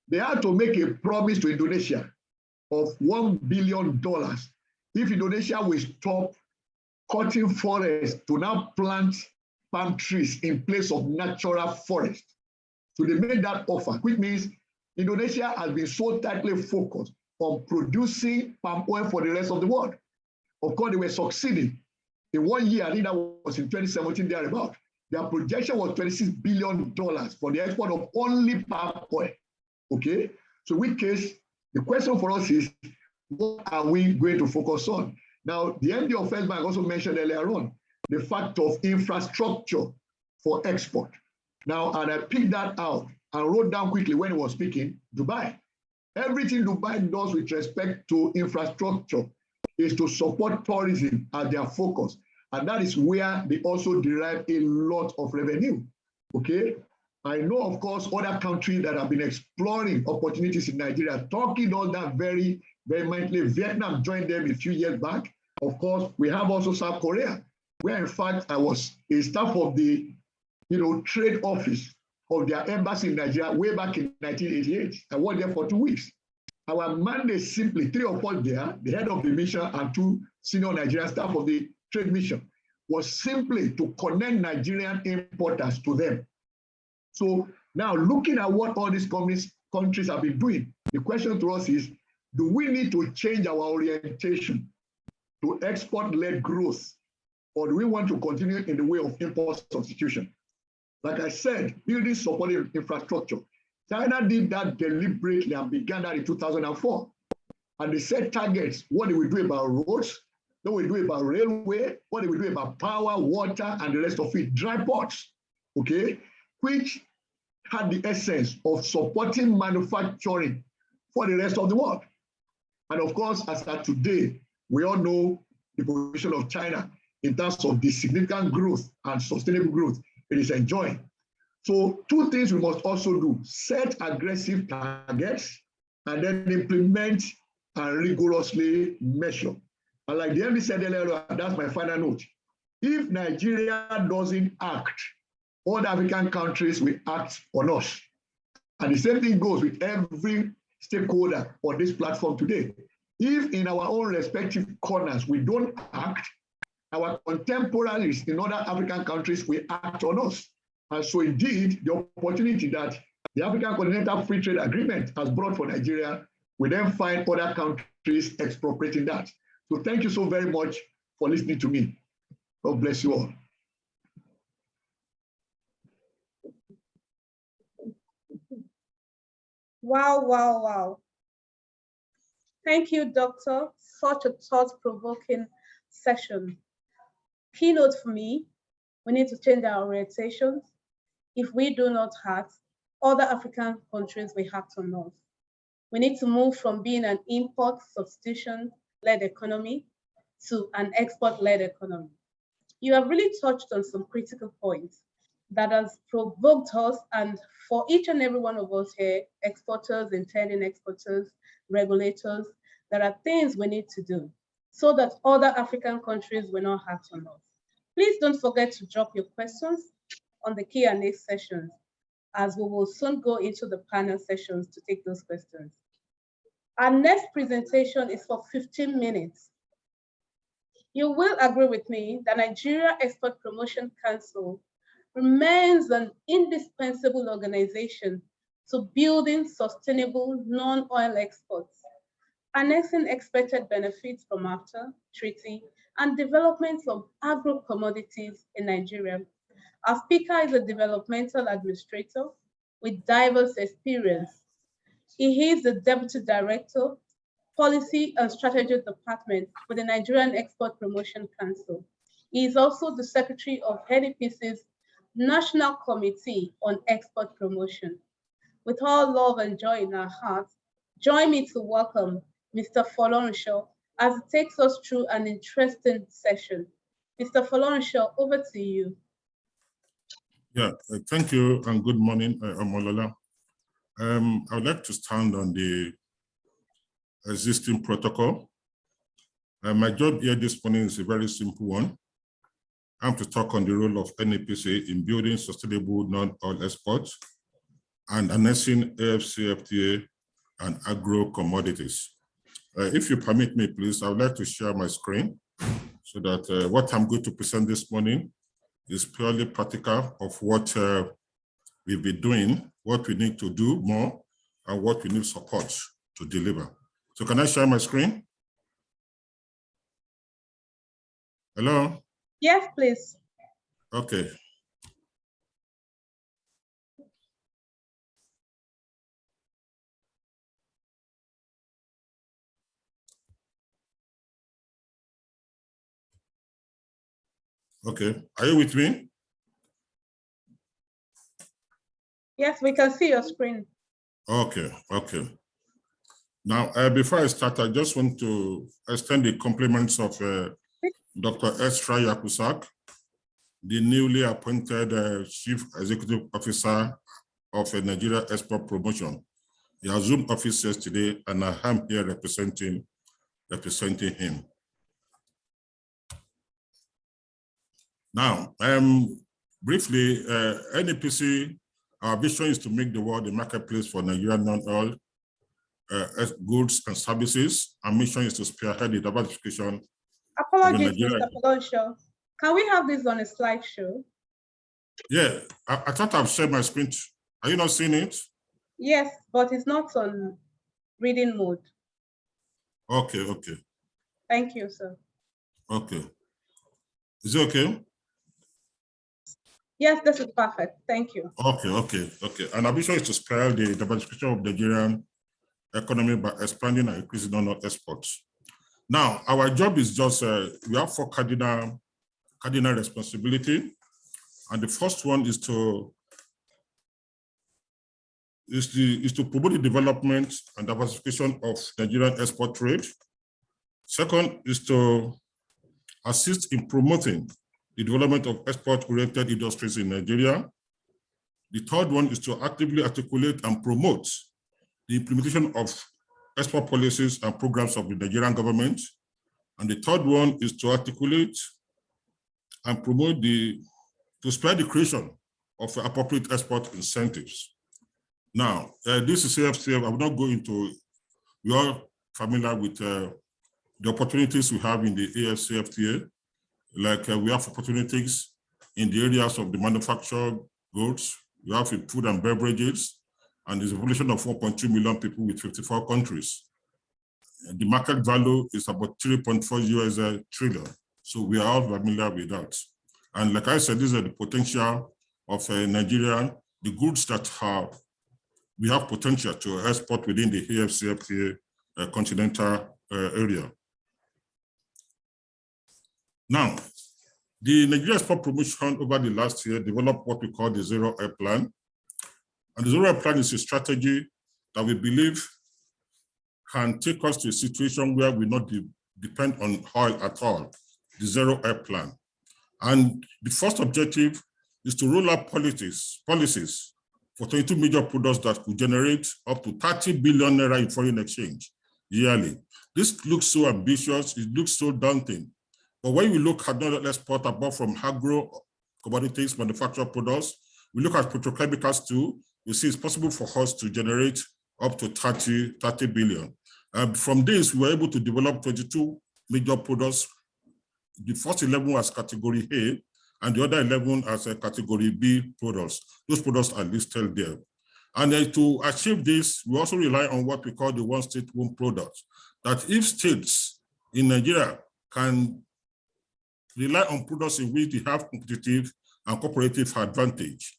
they had to make a promise to Indonesia of $1 billion if Indonesia will stop cutting forests to now plant palm trees in place of natural forest. So they made that offer, which means Indonesia has been so tightly focused on producing palm oil for the rest of the world. Of course, they were succeeding. In 1 year, I think that was in 2017, thereabout, their projection was $26 billion for the export of only palm oil. Okay? So in which case, the question for us is, what are we going to focus on? Now, the MD of First Bank also mentioned earlier on the fact of infrastructure for export. Now, and I picked that out and wrote down quickly when he was speaking, Dubai. Everything Dubai does with respect to infrastructure is to support tourism as their focus. And that is where they also derive a lot of revenue, okay? I know, of course, other countries that have been exploring opportunities in Nigeria. Turkey does that very vehemently. Vietnam joined them a few years back. Of course, we have also South Korea, where in fact I was a staff of the trade office of their embassy in Nigeria way back in 1988. I worked there for 2 weeks. Our mandate simply, 3 of us there, the head of the mission and 2 senior Nigerian staff of the trade mission, was simply to connect Nigerian importers to them. So now looking at what all these countries have been doing, the question to us is, do we need to change our orientation to export-led growth, or do we want to continue in the way of import substitution? Like I said, building supporting infrastructure. China did that deliberately and began that in 2004. And they set targets, what they will do about roads, what they will do about railway, what they will do about power, water, and the rest of it, dry ports, okay, which had the essence of supporting manufacturing for the rest of the world. And of course, as of today, we all know the position of China in terms of the significant growth and sustainable growth it is enjoying. So two things we must also do: set aggressive targets and then implement and rigorously measure. And like the MD said earlier, that's my final note. If Nigeria doesn't act, all the African countries will act on us. And the same thing goes with every stakeholder on this platform today. If in our own respective corners we don't act, our contemporaries in other African countries will act on us. And so indeed, the opportunity that the African Continental Free Trade Agreement has brought for Nigeria, we then find other countries expropriating that. So thank you so very much for listening to me. God bless you all. Wow, wow, wow. Thank you, Doctor. Such a thought-provoking session. Keynote for me, we need to change our orientations. If we do not act, other African countries will act on us. We need to move from being an import substitution-led economy to an export-led economy. You have really touched on some critical points that has provoked us, and for each and every one of us here, exporters, intending exporters, regulators, there are things we need to do so that other African countries will not act on us. Please don't forget to drop your questions on the Q&A sessions, as we will soon go into the panel sessions to take those questions. Our next presentation is for 15 minutes. You will agree with me that Nigeria Export Promotion Council remains an indispensable organization to building sustainable non-oil exports, annexing expected benefits from AFTA treaty, and development of agro-commodities in Nigeria. Our speaker is a developmental administrator with diverse experience. He is the Deputy Director, Policy and Strategy Department for the Nigerian Export Promotion Council. He is also the Secretary of NEPC's National Committee on Export Promotion. With all love and joy in our hearts, join me to welcome Mr. Folorunsho as he takes us through an interesting session. Mr. Folorunsho, over to you. Yeah, thank you and good morning, Omolola. I would like to stand on the existing protocol. My job here this morning is a very simple one. I'm to talk on the role of NEPC in building sustainable non-oil exports and annexing AfCFTA and agro-commodities. If you permit me, please, I would like to share my screen so that what I'm going to present this morning is purely practical of what we've been doing, what we need to do more, and what we need support to deliver. So can I share my screen? Hello? Yes, please. Okay. Okay, are you with me? Yes, we can see your screen. Okay, okay. Now, before I start, I just want to extend the compliments of Dr. Estra Yakusak, the newly appointed Chief Executive Officer of Nigeria Export Promotion. He assumed office yesterday, and I am here representing him. Now, briefly, NEPC, our vision is to make the world a marketplace for Nigerian non-oil goods and services. Our mission is to spearhead the diversification. Apologies, Mr. Folorunsho. Can we have this on a slideshow? Yeah, I thought I've shared my screen. Are you not seeing it? Yes, but it's not on reading mode. Okay, okay. Thank you, sir. Okay. Is it okay? Yes, this is perfect. Thank you. Okay, okay, okay. And our vision is to spur the diversification of the Nigerian economy by expanding and increasing non exports. Now, our job is just, we have 4 cardinal responsibility. And the first one is to promote the development and diversification of Nigerian export trade. Second is to assist in promoting the development of export-oriented industries in Nigeria. The third one is to actively articulate and promote the implementation of export policies and programs of the Nigerian government. And the third one is to articulate and promote to spread the creation of appropriate export incentives. Now, this is AFCF. I will not go into, we are familiar with the opportunities we have in the AFCFTA. Like we have opportunities in the areas of the manufactured goods, we have in food and beverages, and there's a population of 4.2 million people with 54 countries. And the market value is about 3.4 US trillion. So we are all familiar with that. And like I said, these are the potential of Nigeria, the goods that we have potential to export within the AFCFTA continental area. Now, the Nigeria Export Promotion over the last year developed what we call the Zero Air Plan. And the Zero Air Plan is a strategy that we believe can take us to a situation where we not depend on oil at all, the Zero Air Plan. And the first objective is to roll out policies for 22 major products that could generate up to 30 billion naira in foreign exchange yearly. This looks so ambitious, it looks so daunting. But when we look at not export apart from agro commodities, manufactured products, we look at petrochemicals too, we see it's possible for us to generate up to 30 billion. From this, we were able to develop 22 major products. The first 11 as category A, and the other 11 as a category B products. Those products are listed there. And to achieve this, we also rely on what we call the one state, one product. That if states in Nigeria can rely on products in which they have competitive and cooperative advantage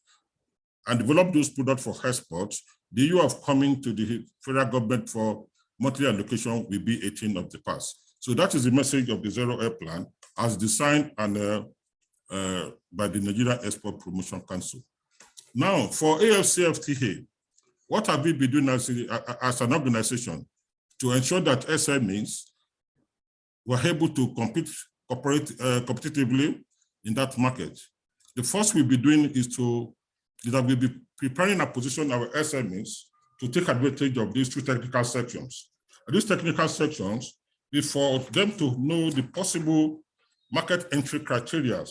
and develop those products for export, the issue of coming to the federal government for monthly allocation will be 18 of the past. So that is the message of the Zero Air Plan as designed and by the Nigeria Export Promotion Council. Now, for AFCFTA, what have we been doing as an organization to ensure that SMEs were able to cooperate competitively in that market? The first we'll be doing is that we'll be preparing a position our SMEs to take advantage of these 2 technical sections. And these technical sections is for them to know the possible market entry criteria,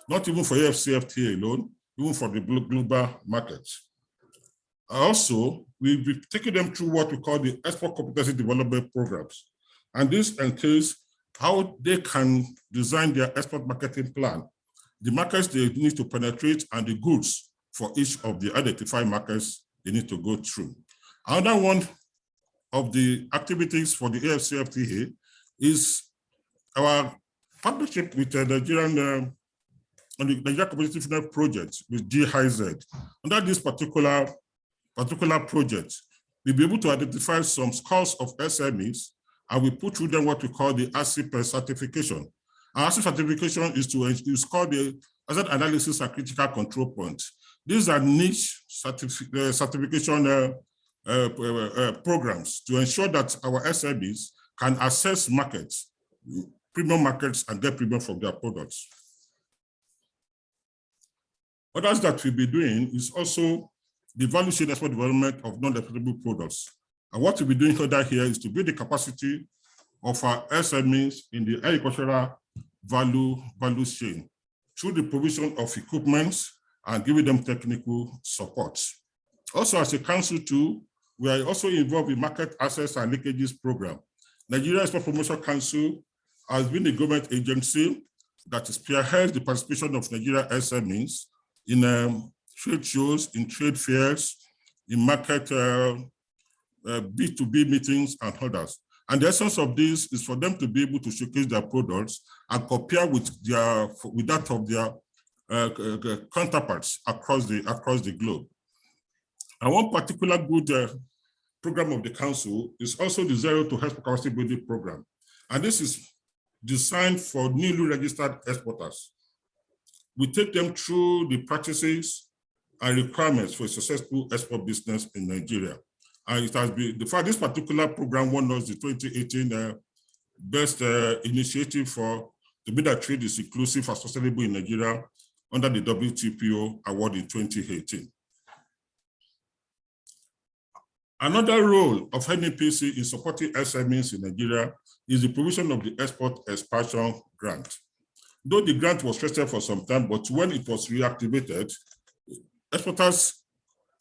not even for AFCFTA alone, even for the global markets. Also, we'll be taking them through what we call the export competency development programs. And this entails how they can design their export marketing plan, the markets they need to penetrate, and the goods for each of the identified markets they need to go through. Another one of the activities for the AFCFTA is our partnership with the Nigerian Competitiveness Project with GIZ. Under this particular project, we'll be able to identify some scores of SMEs, and we put through them what we call the ASIP certification. Our ASIP certification is called the Asset Analysis and Critical Control Points. These are niche certification programs to ensure that our SMEs can assess markets, premium markets, and get premium from their products. Others that we'll be doing is also the value chain export development of non-exportable products. And what we'll be doing further here is to build the capacity of our SMEs in the agricultural value chain through the provision of equipment and giving them technical support. Also, as a council too, we are also involved in market access and linkages program. Nigeria Export Promotion Council has been a government agency that spearheads the participation of Nigeria SMEs in trade shows, in trade fairs, in market B2B meetings and others. And the essence of this is for them to be able to showcase their products and compare with that of their counterparts across the globe. And one particular good program of the council is also the Zero to Export Capacity Building program. And this is designed for newly registered exporters. We take them through the practices and requirements for a successful export business in Nigeria. And it has been, this particular program won us the 2018 Best Initiative for to be that trade is inclusive and sustainable in Nigeria under the WTPO award in 2018. Another role of NEPC in supporting SMEs in Nigeria is the provision of the Export Expansion Grant. Though the grant was tested for some time, but when it was reactivated, a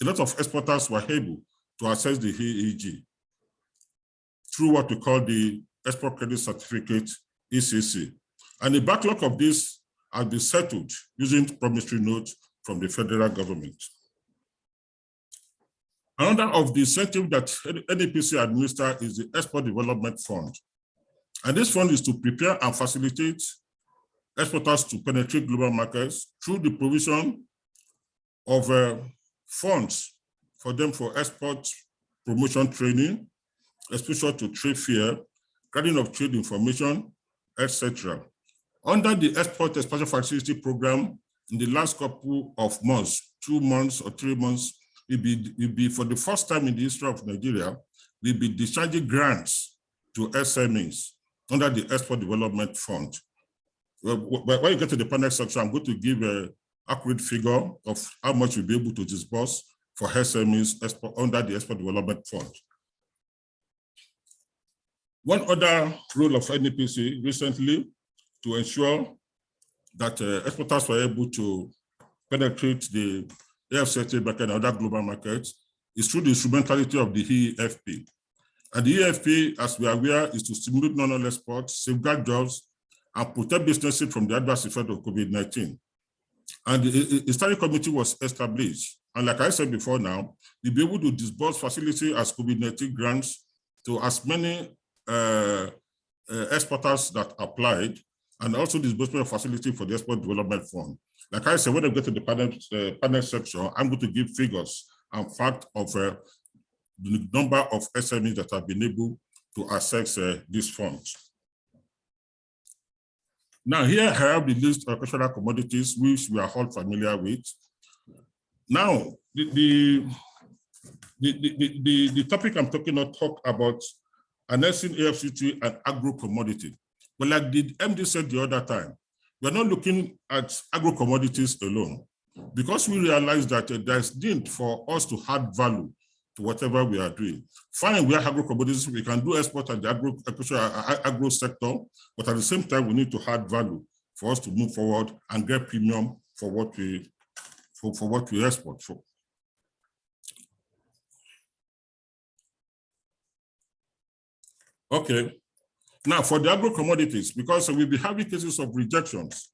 lot of exporters were able to access the EEG through what we call the Export Credit Certificate, ECC. And the backlog of this has been settled using promissory notes from the federal government. Another of the incentives that NEPC administers is the Export Development Fund. And this fund is to prepare and facilitate exporters to penetrate global markets through the provision of funds for them for export promotion training, exposure to trade fair, gathering of trade information, etc. Under the Export Expansion Facility Program, in the last couple of months, 2 months or 3 months, we'll be for the first time in the history of Nigeria, we'll be discharging grants to SMEs under the Export Development Fund. When you get to the panel section, I'm going to give an accurate figure of how much we'll be able to disburse for SMEs under the Export Development Fund. One other role of NEPC recently to ensure that exporters were able to penetrate the AFCFTA market and other global markets is through the instrumentality of the EFP. And the EFP, as we are aware, is to stimulate non-oil exports, safeguard jobs, and protect businesses from the adverse effect of COVID-19. And a study committee was established. And like I said before now, we'll be able to disburse facility as COVID-19 grants to as many exporters that applied, and also disbursement of facility for the Export Development Fund. Like I said, when I get to the panel section, I'm going to give figures and facts of the number of SMEs that have been able to access these funds. Now here I have the list of agricultural commodities which we are all familiar with. Now the topic I'm talking about talk about annexing AFCT and agro-commodity. But like the MD said the other time, we're not looking at agro-commodities alone, because we realize that there's need for us to add value to whatever we are doing. Fine, we are agro-commodities, we can do export at the agro sector, but at the same time, we need to add value for us to move forward and get premium for what we export for. Okay, now for the agro-commodities, because we'll be having cases of rejections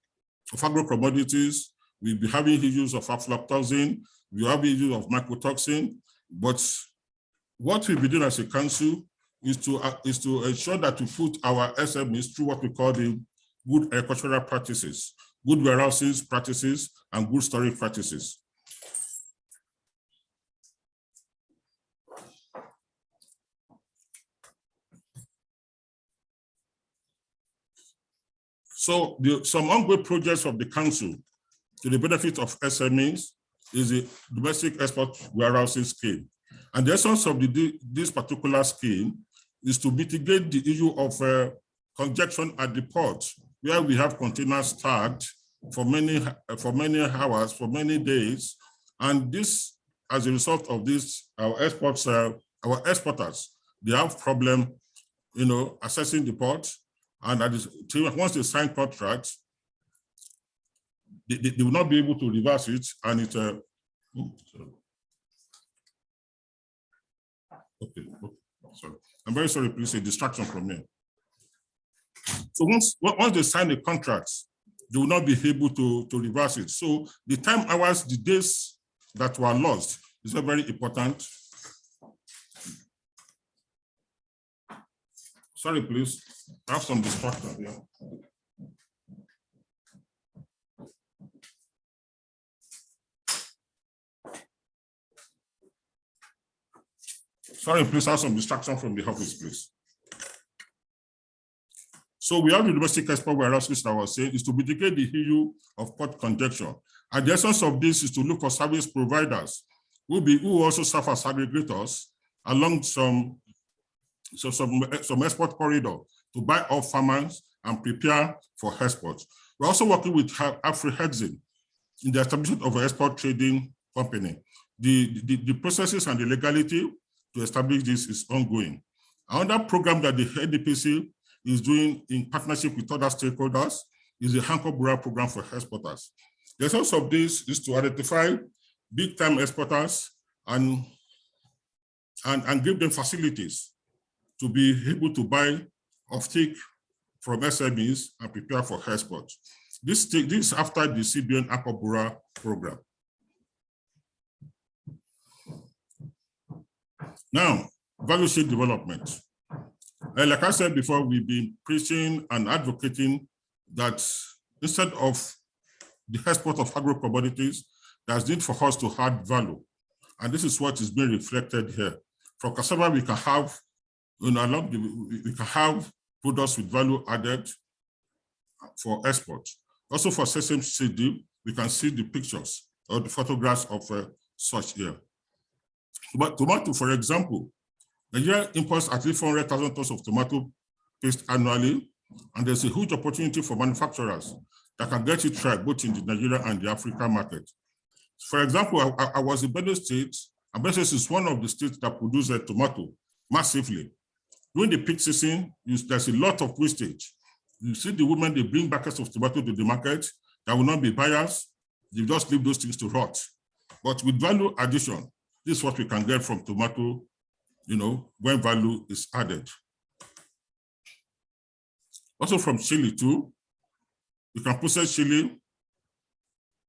of agro-commodities, we'll be having issues of aflatoxin, we'll have issues of mycotoxin, but what we'll be doing as a council is to ensure that we put our SMEs through what we call the good agricultural practices, good warehousing practices, and good storage practices. So some ongoing projects of the council to the benefit of SMEs is the domestic export warehousing scheme. And the essence of this particular scheme is to mitigate the issue of congestion at the port, where we have containers tagged for many hours, for many days. And this, as a result of this, our exporters, they have problem, accessing the port. And once they sign contracts, they will not be able to reverse it, and it. Okay, sorry. I'm very sorry, please, a distraction from me. So once they sign the contracts, they will not be able to reverse it. So the time hours, the days that were lost is very important. Sorry, please, I have some distraction here. Sorry, please, I have some distraction from the office, please. So we have the domestic export warehouse, which I was saying, is to mitigate the issue of port congestion. And the essence of this is to look for service providers who also serve as aggregators along some export corridor to buy off farmers and prepare for export. We're also working with Afri-Hexin in the establishment of an export trading company. The processes and the legality to establish this is ongoing. Another program that the NDPC is doing in partnership with other stakeholders is the Hanko Bura program for exporters. The essence of this is to identify big-time exporters and give them facilities to be able to buy offtake from SMEs and prepare for export. This is after the CBN Hanko Bura program. Now, value chain development. Like I said before, we've been preaching and advocating that instead of the export of agro-commodities, there's need for us to add value. And this is what is being reflected here. From cassava, we can have, we can have products with value added for export. Also for sesame seed, we can see the pictures or the photographs of such here. But tomato, for example, Nigeria imports at least 400,000 tons of tomato paste annually, and there's a huge opportunity for manufacturers that can get it right both in the Nigeria and the African market. For example, I was in Benue State, and Benue State is one of the states that produces tomato massively. During the peak season, there's a lot of wastage. You see the women, they bring buckets of tomato to the market, there will not be buyers, they just leave those things to rot. But with value addition, this is what we can get from tomato, when value is added. Also from chili too, we can process chili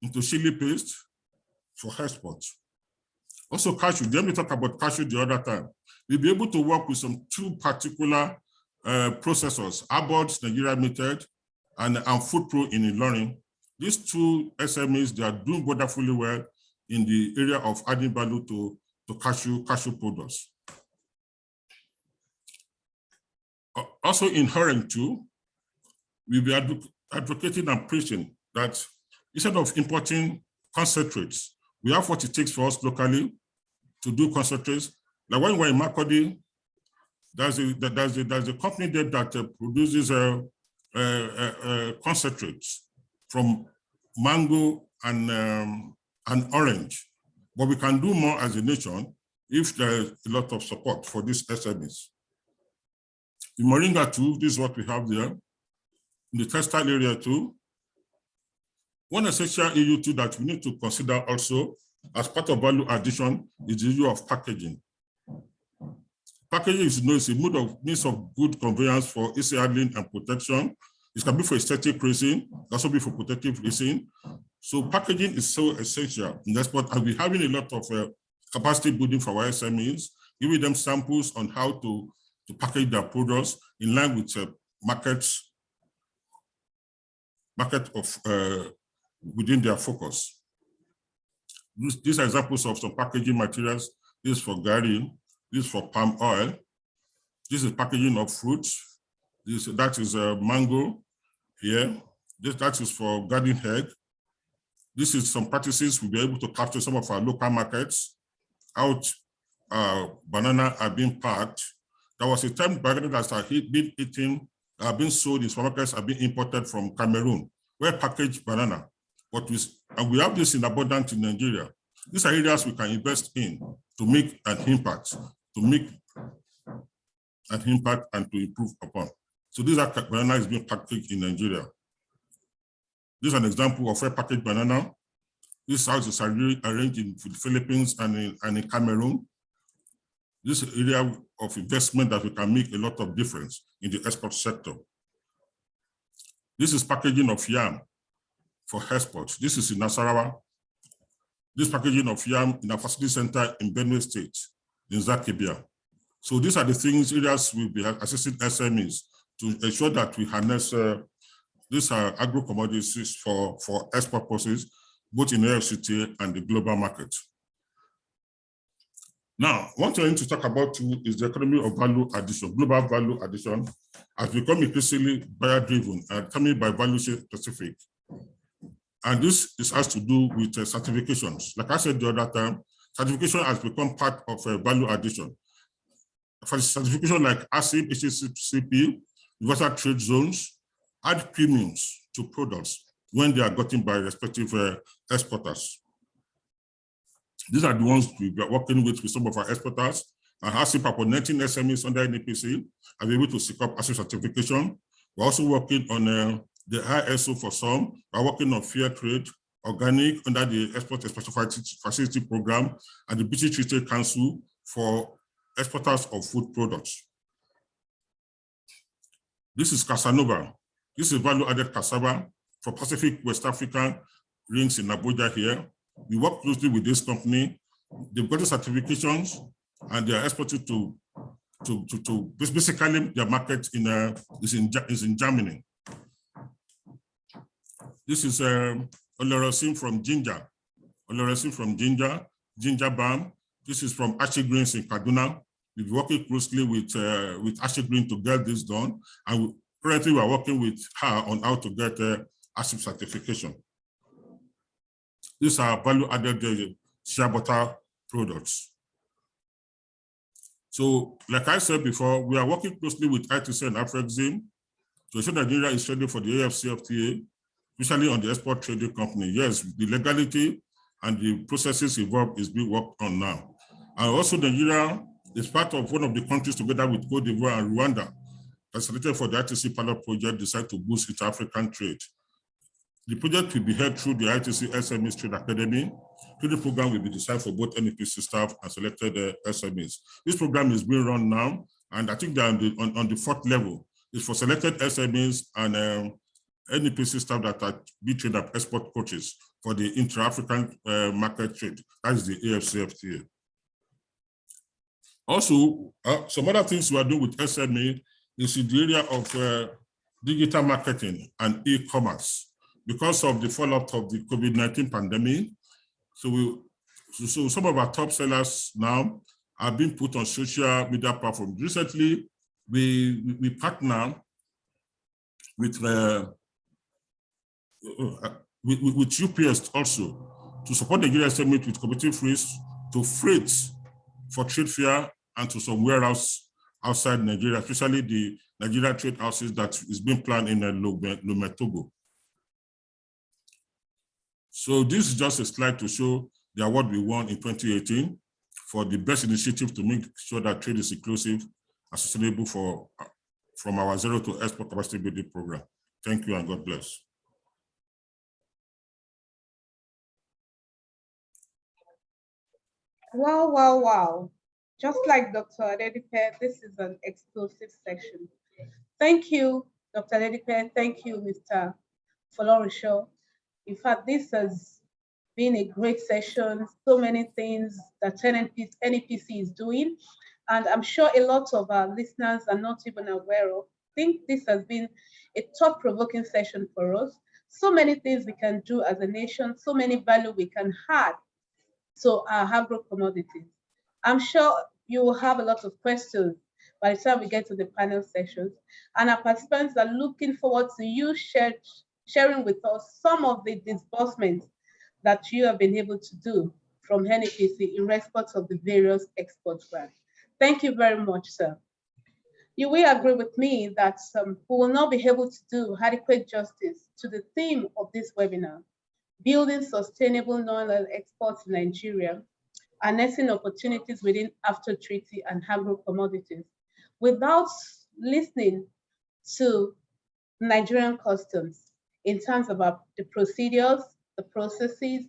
into chili paste for export. Also cashew, let me talk about cashew the other time. We'll be able to work with two particular processors, Abbott, Nigeria Limited, and Food Pro in Ilorin. These two SMEs, they are doing wonderfully well in the area of adding value to cashew products. Also in Horeng too, we'll be advocating and preaching that instead of importing concentrates, we have what it takes for us locally to do concentrates. Like when we're in Makurdi, there's a company there that produces concentrates from mango and orange. But we can do more as a nation if there's a lot of support for these SMEs. In Moringa too, this is what we have there. In the textile area too, one essential issue too that we need to consider also as part of value addition is the issue of packaging. Packaging is a means of good conveyance for easy handling and protection. It can be for aesthetic reason, it can also be for protective reason. So packaging is so essential in export, and we're having a lot of capacity building for our SMEs, giving them samples on how to package their products in line with market of within their focus. These are examples of some packaging materials. This is for garri, this is for palm oil. This is packaging of fruits. That is mango here. That is for garden egg. This is some practices we'll be able to capture some of our local markets. Out banana are being packed. There was a time bananas that had been eaten, been sold in supermarkets, have been imported from Cameroon, where packaged banana. And we have this in abundance in Nigeria. These are areas we can invest in to make an impact, and to improve upon. So these are bananas being packaged in Nigeria. This is an example of a packaged banana. This house is arranged in the Philippines and in Cameroon. This is an area of investment that we can make a lot of difference in the export sector. This is packaging of yam. for export. This is in Nasarawa. This packaging of yam in a facility center in Benue State, in Zakibia. So these are the areas we'll be assisting SMEs to ensure that we harness these agro commodities for export purposes, both in AFCTA and the global market. Now, what I need to talk about too is the economy of value addition. Global value addition has become increasingly buyer-driven and coming by value specific. And this has to do with certifications. Like I said the other time, certification has become part of value addition. For certification like ASIP, HACCP, universal trade zones, add premiums to products when they are gotten by respective exporters. These are the ones we are working with some of our exporters, and ASIP upon 19 SMEs under NEPC are able to seek up ASIP certification. We're also working on the ISO for some. We're working on fair trade, organic under the Export Facility Program, and the British Retail Council for exporters of food products. This is Casanova. This is value-added cassava for Pacific West African rings in Abuja here. We work closely with this company. They've got the certifications and they are exported to basically their market is in Germany. This is oleoresin from ginger. Oleoresin from ginger balm. This is from Ashi Greens in Kaduna. We've been working closely with Ashi Green to get this done. And currently we are working with her on how to get ASIP certification. These are value-added shea butter products. So, like I said before, we are working closely with ITC and Afrexim to ensure that Nigeria is ready for the AFCFTA, especially on the export trading company. Yes, the legality and the processes involved is being worked on now. And also Nigeria is part of one of the countries together with Cote d'Ivoire and Rwanda that's selected for the ITC pilot project designed to boost inter-African trade. The project will be held through the ITC SMEs Trade Academy. The program will be designed for both NEPC staff and selected SMEs. This program is being run now, and I think they're on the fourth level. It's for selected SMEs and NEPC staff that are being trained as export coaches for the intra-African market trade. That is the AFCFTA. Also, some other things we are doing with SME is in the area of digital marketing and e-commerce. Because of the fallout of the COVID-19 pandemic, so some of our top sellers now are being put on social media platforms. Recently, we partner with UPS also to support the Nigeria SME with competitive rates to freight for trade fair and to some warehouse outside Nigeria, especially the Nigeria trade houses that is being planned in Lomé, Togo. So this is just a slide to show the award we won in 2018 for the best initiative to make sure that trade is inclusive and sustainable from our Zero to Export Capacity Building program. Thank you and God bless. Wow, wow, wow. Just like Dr. Adedipe, this is an explosive section. Thank you, Dr. Adedipe. Thank you, Mr. Folorunsho. In fact, this has been a great session. So many things that NEPC is doing. And I'm sure a lot of our listeners are not even aware of. I think this has been a thought-provoking session for us. So many things we can do as a nation, so many value we can add to our agro commodities. I'm sure you will have a lot of questions by the time we get to the panel sessions. And our participants are looking forward to you sharing with us some of the disbursements that you have been able to do from NEPC in response of the various export grants. Thank you very much, sir. You will agree with me that we will not be able to do adequate justice to the theme of this webinar, building sustainable non-oil exports in Nigeria, harnessing opportunities within after treaty and agro commodities, without listening to Nigerian customs in terms of the procedures, the processes,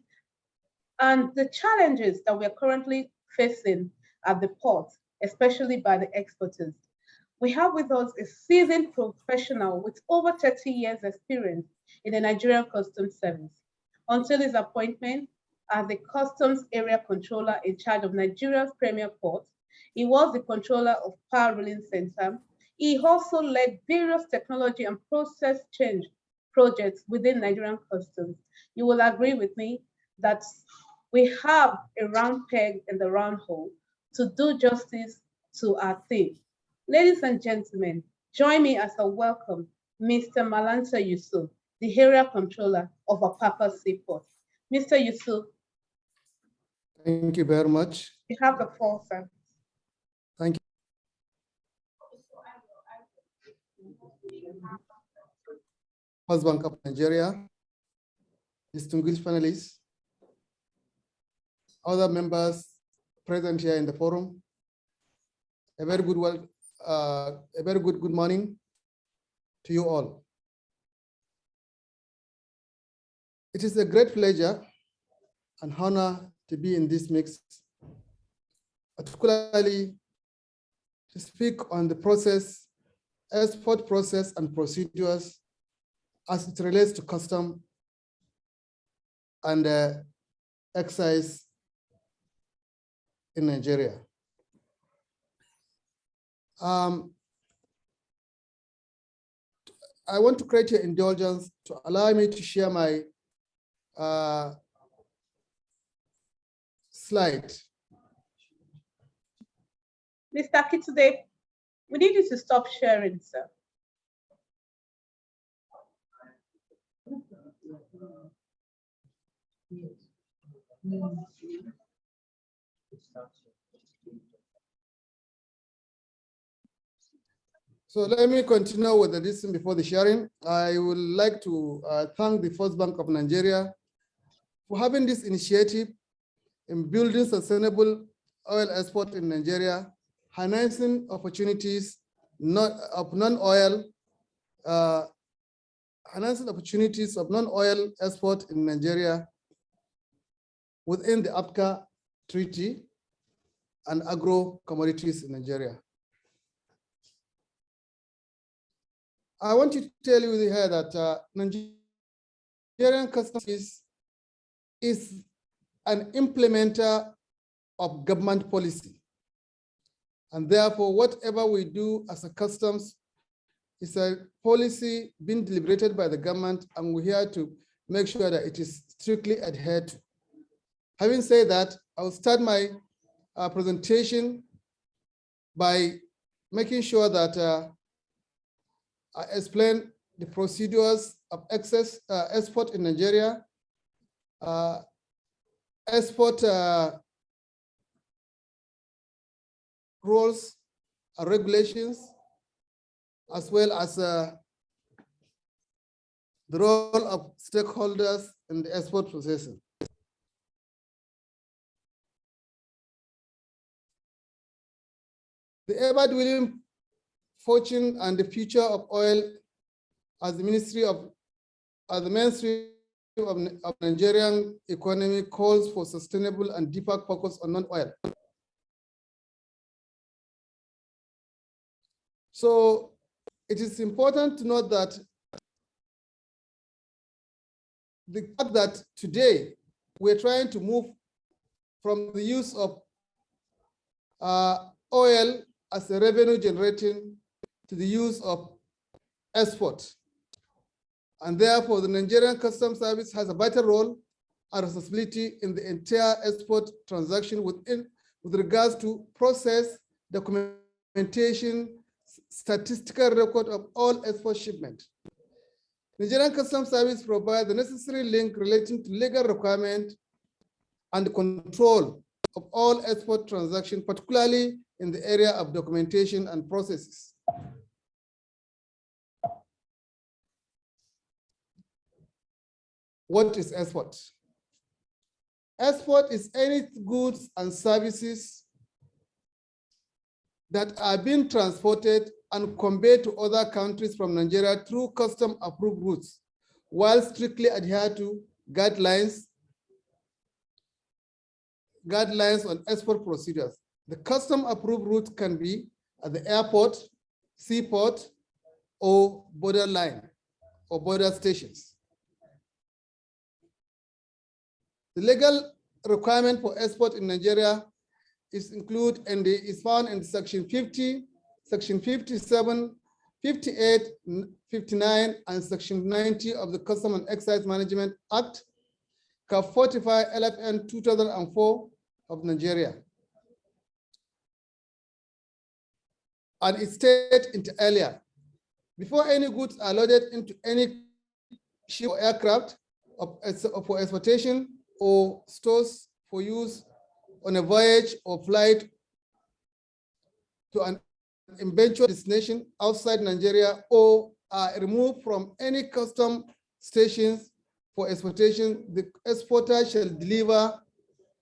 and the challenges that we're currently facing at the port, especially by the exporters. We have with us a seasoned professional with over 30 years experience in the Nigerian Customs Service. Until his appointment as the Customs Area Controller in charge of Nigeria's Premier Port, he was the controller of Power Ruling Center. He also led various technology and process change projects within Nigerian Customs. You will agree with me that we have a round peg in the round hole to do justice to our theme. Ladies and gentlemen, join me as I welcome Mr. Malanta Yusuf, the Area Controller of Apapa Seaport. Mr. Yusuf. Thank you very much. You have the floor, sir. Thank you. First Bank of Nigeria, distinguished panelists, other members present here in the forum, a very good good morning to you all. It is a great pleasure and honor to be in this mix, particularly to speak on the process, export process and procedures as it relates to custom and excise in Nigeria. I want to create your indulgence to allow me to share my slide. Mr. Kitude, we need you to stop sharing, sir. So let me continue with the listen before the sharing. I would like to thank the First Bank of Nigeria for having this initiative in building sustainable oil export in Nigeria, harnessing opportunities of non-oil export in Nigeria within the APCA Treaty and agro commodities in Nigeria. I want to tell you here that Nigerian Customs is an implementer of government policy. And therefore, whatever we do as a customs is a policy being deliberated by the government, and we're here to make sure that it is strictly adhered to. Having said that, I'll start my presentation by making sure that I explain the procedures of export in Nigeria, export rules and regulations, as well as the role of stakeholders in the export processing. The ever-dwelling fortune and the future of oil as the mainstream of Nigerian economy calls for sustainable and deeper focus on non-oil. So it is important to note that the fact that today we're trying to move from the use of oil as a revenue generating to the use of export. And therefore, the Nigerian Customs Service has a vital role and responsibility in the entire export transaction with regards to process, documentation, statistical record of all export shipment. Nigerian Customs Service provides the necessary link relating to legal requirement and control of all export transactions, particularly in the area of documentation and processes. What is export? Export is any goods and services that are being transported and conveyed to other countries from Nigeria through custom approved routes, while strictly adhere to guidelines on export procedures. The custom approved route can be at the airport, seaport, or borderline or border stations. The legal requirement for export in Nigeria is found in Section 50, Section 57, 58, 59, and Section 90 of the Custom and Excise Management Act, Cap 45 LFN 2004 of Nigeria. And it stated inter alia, before any goods are loaded into any ship or aircraft for exportation or stores for use on a voyage or flight to an eventual destination outside Nigeria, or are removed from any custom stations for exportation, the exporter shall deliver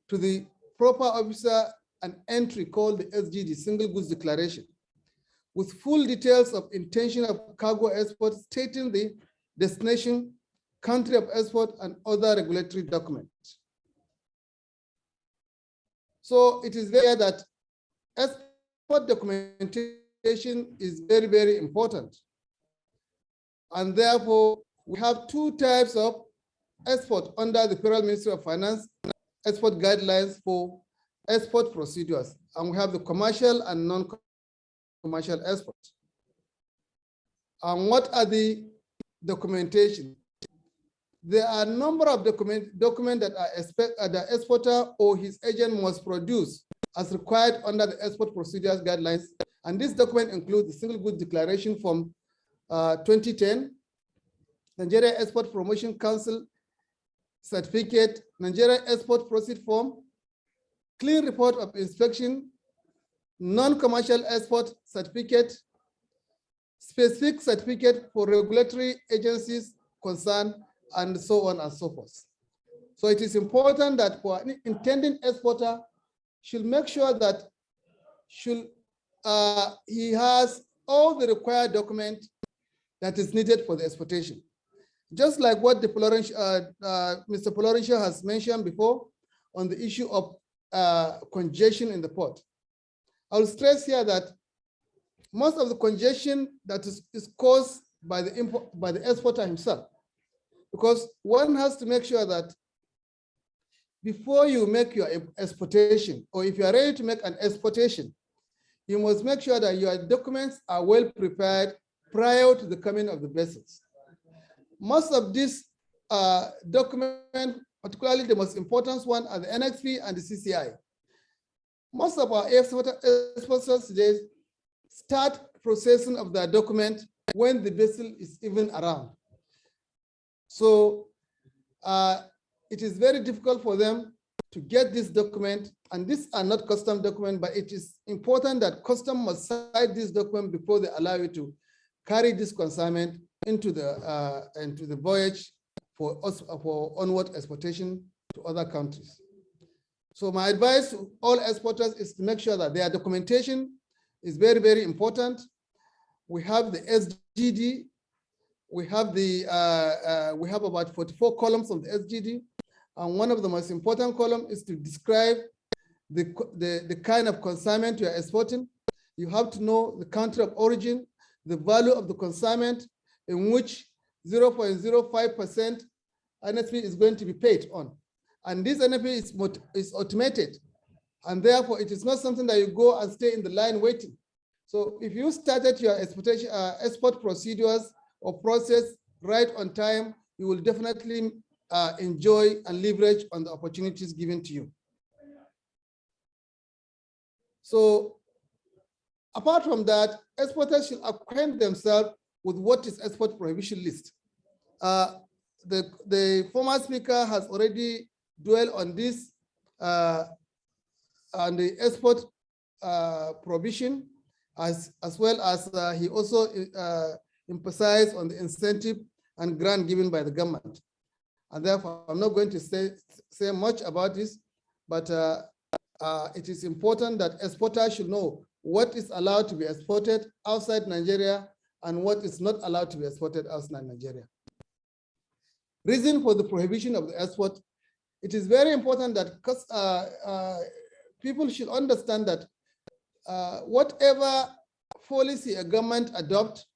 to the proper officer an entry called the SGD, Single Goods Declaration, with full details of intention of cargo export, stating the destination, country of export, and other regulatory documents. So it is there that export documentation is very, very important. And therefore, we have two types of export under the Federal Ministry of Finance export guidelines for export procedures. And we have the commercial and non-commercial export. And what are the documentation? There are a number of documents that the exporter or his agent must produce as required under the export procedures guidelines. And this document includes the Single Goods Declaration from 2010, Nigeria Export Promotion Council certificate, Nigeria Export Proceed Form, clean report of inspection, non-commercial export certificate, specific certificate for regulatory agencies concerned, and so on and so forth. So it is important that for an intending exporter should make sure that he has all the required document that is needed for the exportation. Just like what the Mr. Polorisha has mentioned before on the issue of congestion in the port. I will stress here that most of the congestion that is caused by the exporter himself, because one has to make sure that before you make your exportation, or if you are ready to make an exportation, you must make sure that your documents are well prepared prior to the coming of the vessels. Most of these documents, particularly the most important one, are the NXP and the CCI. Most of our exporters today start processing of their document when the vessel is even around. So it is very difficult for them to get this document, and these are not custom documents, but it is important that custom must cite this document before they allow you to carry this consignment into the voyage for onward exportation to other countries. So my advice to all exporters is to make sure that their documentation is very, very important. We have the SGD. We have about 44 columns of the SGD, and one of the most important columns is to describe the kind of consignment you are exporting. You have to know the country of origin, the value of the consignment, in which 0.05% NSP is going to be paid on. And this NFP is automated, and therefore it is not something that you go and stay in the line waiting. So if you started your export procedures or process right on time, you will definitely enjoy and leverage on the opportunities given to you. So apart from that, exporters should acquaint themselves with what is export prohibition list. The former speaker has already dwelled on this, on the export prohibition, as well as he also emphasized on the incentive and grant given by the government. And therefore, I'm not going to say much about this, but it is important that exporters should know what is allowed to be exported outside Nigeria and what is not allowed to be exported outside Nigeria. Reason for the prohibition of the export, it is very important that people should understand that whatever policy a government adopts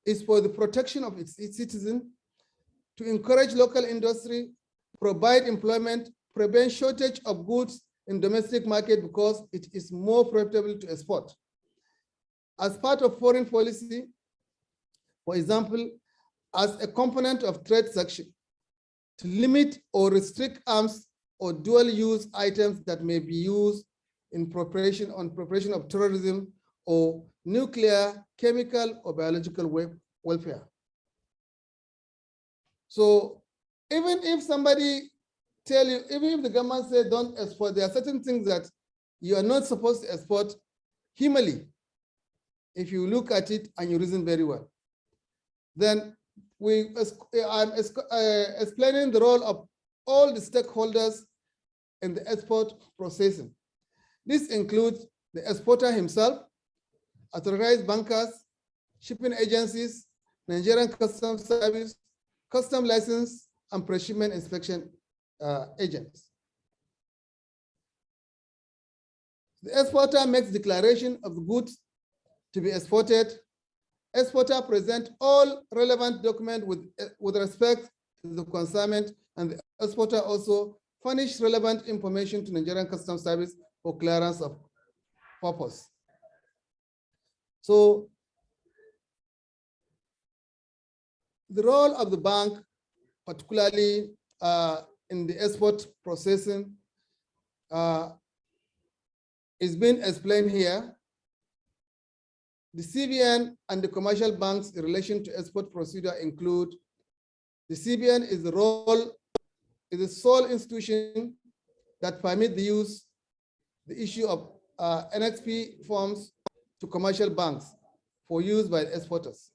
is for the protection of its citizens, to encourage local industry, provide employment, prevent shortage of goods in domestic market because it is more profitable to export. As part of foreign policy, for example, as a component of trade section, to limit or restrict arms or dual-use items that may be used in preparation of terrorism or nuclear, chemical, or biological welfare. So even if somebody tell you, even if the government says don't export, there are certain things that you are not supposed to export humanly, if you look at it and you reason very well. Then I'm explaining the role of all the stakeholders in the export processing. This includes the exporter himself, authorized bankers, shipping agencies, Nigerian Customs Service, custom license, and pre-shipment inspection agents. The exporter makes declaration of the goods to be exported. Exporter present all relevant documents with respect to the consignment, and the exporter also furnish relevant information to Nigerian Customs Service for clearance of purpose. So the role of the bank, particularly in the export processing, is being explained here. The CBN and the commercial banks in relation to export procedure include: the CBN is the sole institution that permits the issue of NXP forms to commercial banks for use by exporters.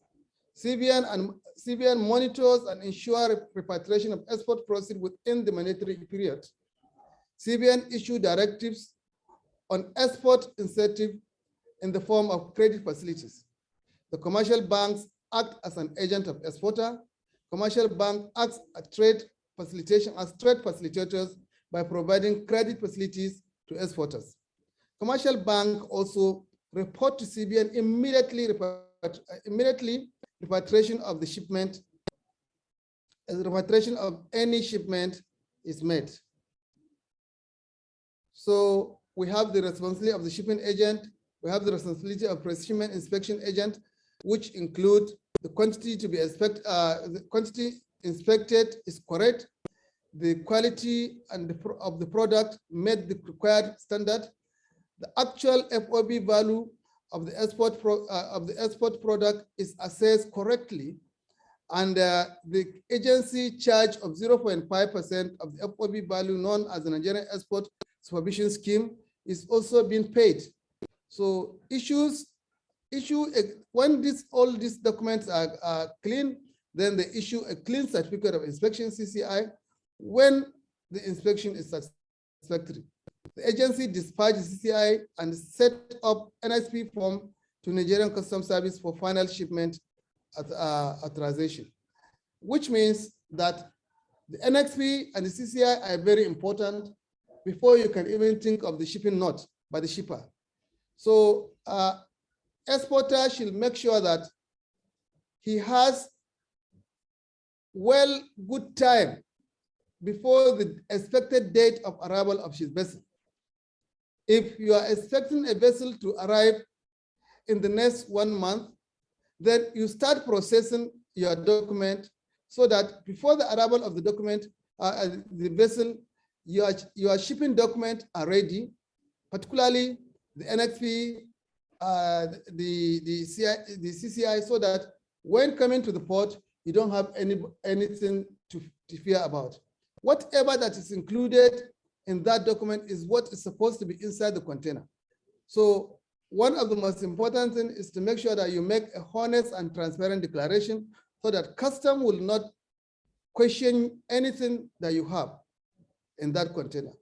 CBN monitors and ensures repatriation of export proceeds within the mandatory period. CBN issue directives on export incentive in the form of credit facilities. The commercial banks act as an agent of exporter. Commercial bank acts as trade facilitators by providing credit facilities to exporters. Commercial bank also report to CBN immediately repatriation of the shipment, as repatriation of any shipment is made. So we have the responsibility of the shipping agent. We have the responsibility of pre-shipment inspection agent, which include the quantity to be inspected is correct, the quality and of the product met the required standard, the actual FOB value of the export product is assessed correctly, and the agency charge of 0.5% of the FOB value known as the Nigerian Export Supervision Scheme is also being paid. So when all these documents are clean, then they issue a clean certificate of inspection, CCI, when the inspection is satisfactory. The agency dispatches CCI and set up NSP form to Nigerian Customs Service for final shipment authorization, which means that the NXP and the CCI are very important before you can even think of the shipping note by the shipper. So exporter should make sure that he has good time before the expected date of arrival of his vessel. If you are expecting a vessel to arrive in the next 1 month, then you start processing your document so that before the arrival of the document, the vessel, your shipping document are ready, particularly the NXP, the CCI, so that when coming to the port, you don't have anything to fear about. Whatever that is included in that document is what is supposed to be inside the container. So one of the most important things is to make sure that you make a honest and transparent declaration so that custom will not question anything that you have in that container.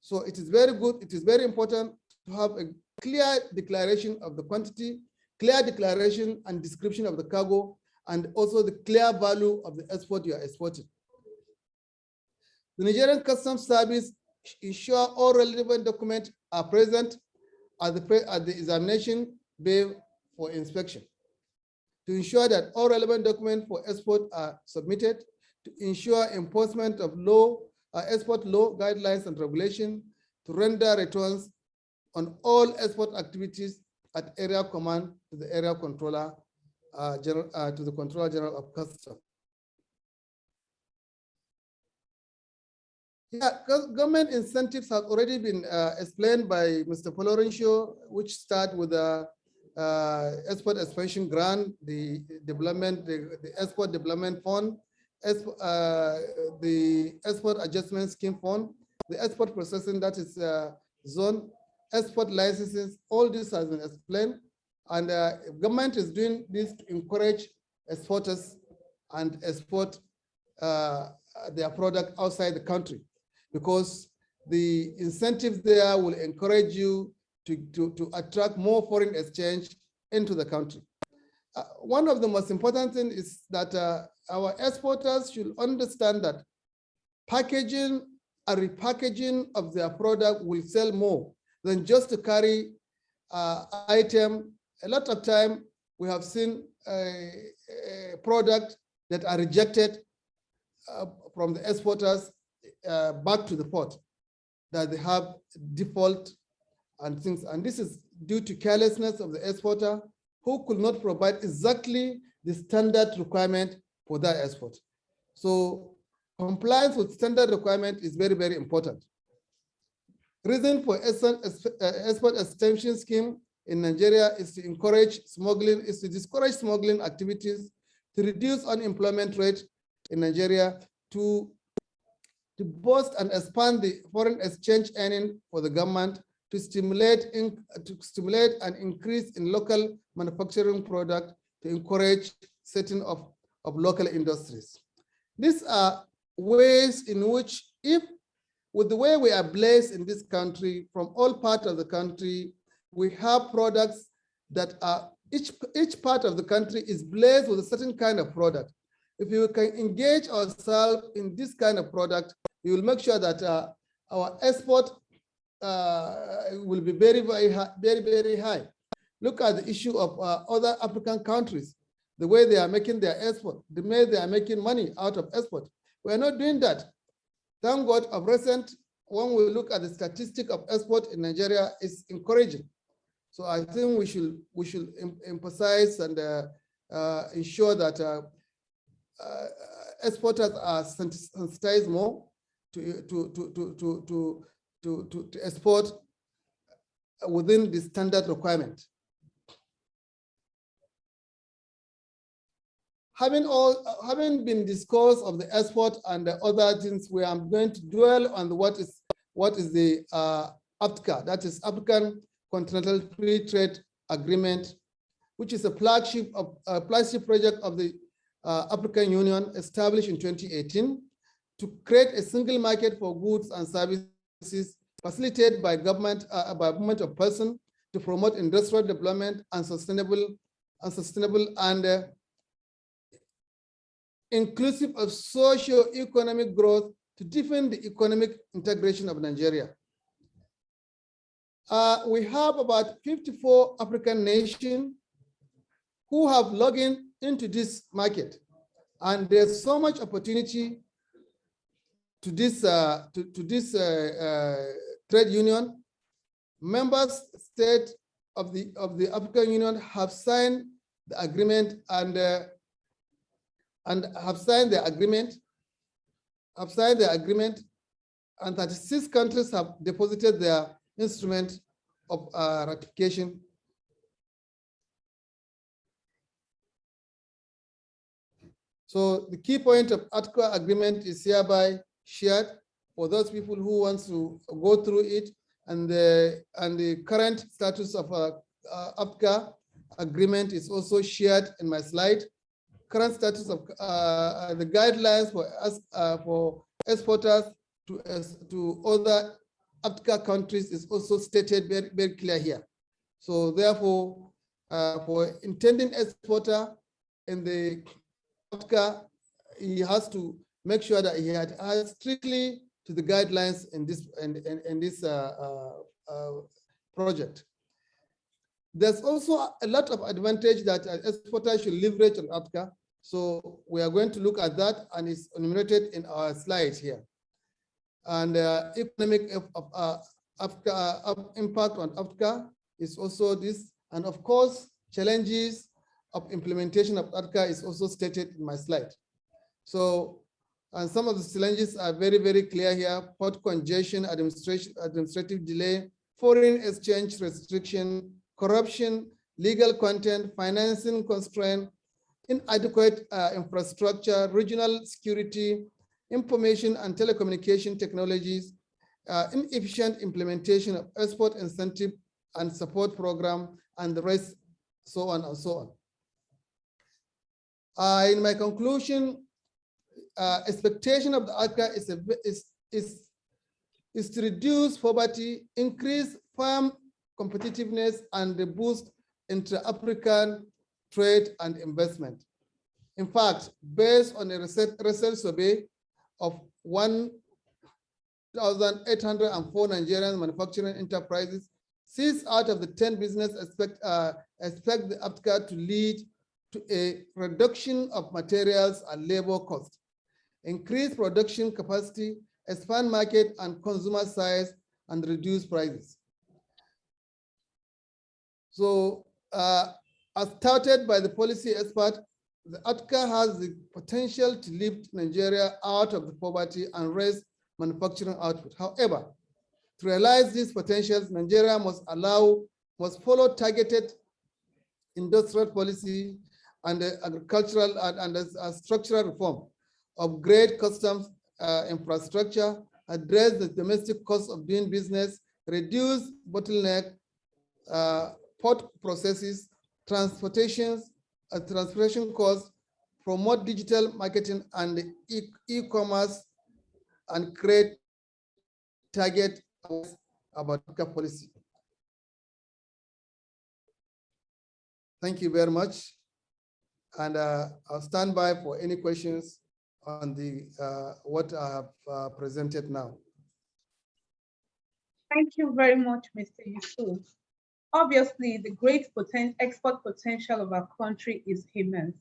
So it is very good, it is very important to have a clear declaration of the quantity, clear declaration and description of the cargo, and also the clear value of the export you are exporting. The Nigerian Customs Service ensure all relevant documents are present at the examination bay for inspection, to ensure that all relevant documents for export are submitted, to ensure enforcement of export law guidelines and regulation, to render returns on all export activities at area command to the area controller, to the Controller General of Customs. Yeah, government incentives have already been explained by Mr. Polorencio, which start with the export expansion grant, the export development fund, the export adjustment scheme fund, the export processing, that is zone, export licenses. All this has been explained, and government is doing this to encourage exporters and export their product outside the country, because the incentives there will encourage you to attract more foreign exchange into the country. One of the most important things is that our exporters should understand that packaging and repackaging of their product will sell more than just to carry item. A lot of time we have seen a product that are rejected from the exporters back to the port, that they have default and things. And this is due to carelessness of the exporter, who could not provide exactly the standard requirement for that export. So compliance with standard requirement is very, very important. Reason for export exemption scheme in Nigeria is to encourage smuggling, is to discourage smuggling activities, to reduce unemployment rate in Nigeria, to boost and expand the foreign exchange earning for the government, to stimulate an increase in local manufacturing product, to encourage setting of local industries. These are ways in which, if with the way we are blessed in this country, from all parts of the country, we have products that are, each part of the country is blessed with a certain kind of product. If we can engage ourselves in this kind of product, we will make sure that our export will be very, very high. Look at the issue of other African countries, the way they are making their export, the way they are making money out of export. We are not doing that. Thank God, of recent, when we look at the statistic of export in Nigeria, is encouraging. So I think we should emphasize and ensure that exporters are sensitized more to export within the standard requirement. Having been discussed of the export and the other things, we are going to dwell on what is the AFCA, that is African Continental Free Trade Agreement, which is a flagship project of the African Union, established in 2018 to create a single market for goods and services, facilitated by government of person, to promote industrial development and sustainable and inclusive of socio-economic growth to deepen the economic integration of Nigeria. We have about 54 African nations who have logged into this market, and there's so much opportunity to this trade union. Members states of the African Union have signed the agreement and have signed the agreement, and 36 countries have deposited their instrument of ratification. So the key point of AFCA agreement is hereby shared for those people who want to go through it, and the current status of AFCA agreement is also shared in my slide. Current status of the guidelines for exporters to other AFCA countries is also stated very, very clear here. So therefore, for intending exporter in the AFCA, he has to make sure that he adheres strictly to the guidelines in this project. There's also a lot of advantage that exporters should leverage on AFCA. So we are going to look at that, and it's enumerated in our slides here. And economic impact on AFCA is also this. And of course, challenges of implementation of AFCA is also stated in my slide. So, and some of the challenges are very, very clear here: port congestion, administrative delay, foreign exchange restriction, corruption, legal content, financing constraint, inadequate infrastructure, regional security, information and telecommunication technologies, inefficient implementation of export incentive and support program, and the rest, so on and so on. In my conclusion, expectation of the AFCA is to reduce poverty, increase farm competitiveness, and boost intra-African trade and investment. In fact, based on a recent survey of 1,804 Nigerian manufacturing enterprises, 6 out of the 10 businesses expect the AFCA to lead to a reduction of materials and labor costs, increase production capacity, expand market and consumer size, and reduce prices. So, as touted by the policy expert, the AFCA has the potential to lift Nigeria out of the poverty and raise manufacturing output. However, to realize these potentials, Nigeria must follow targeted industrial policy and agricultural and structural reform, upgrade customs infrastructure, address the domestic cost of doing business, reduce bottleneck, port processes, transportation costs, promote digital marketing and e-commerce, and create target about policy. Thank you very much. And I'll stand by for any questions on the what I have presented now. Thank you very much, Mr. Yusuf. Obviously, the great export potential of our country is immense.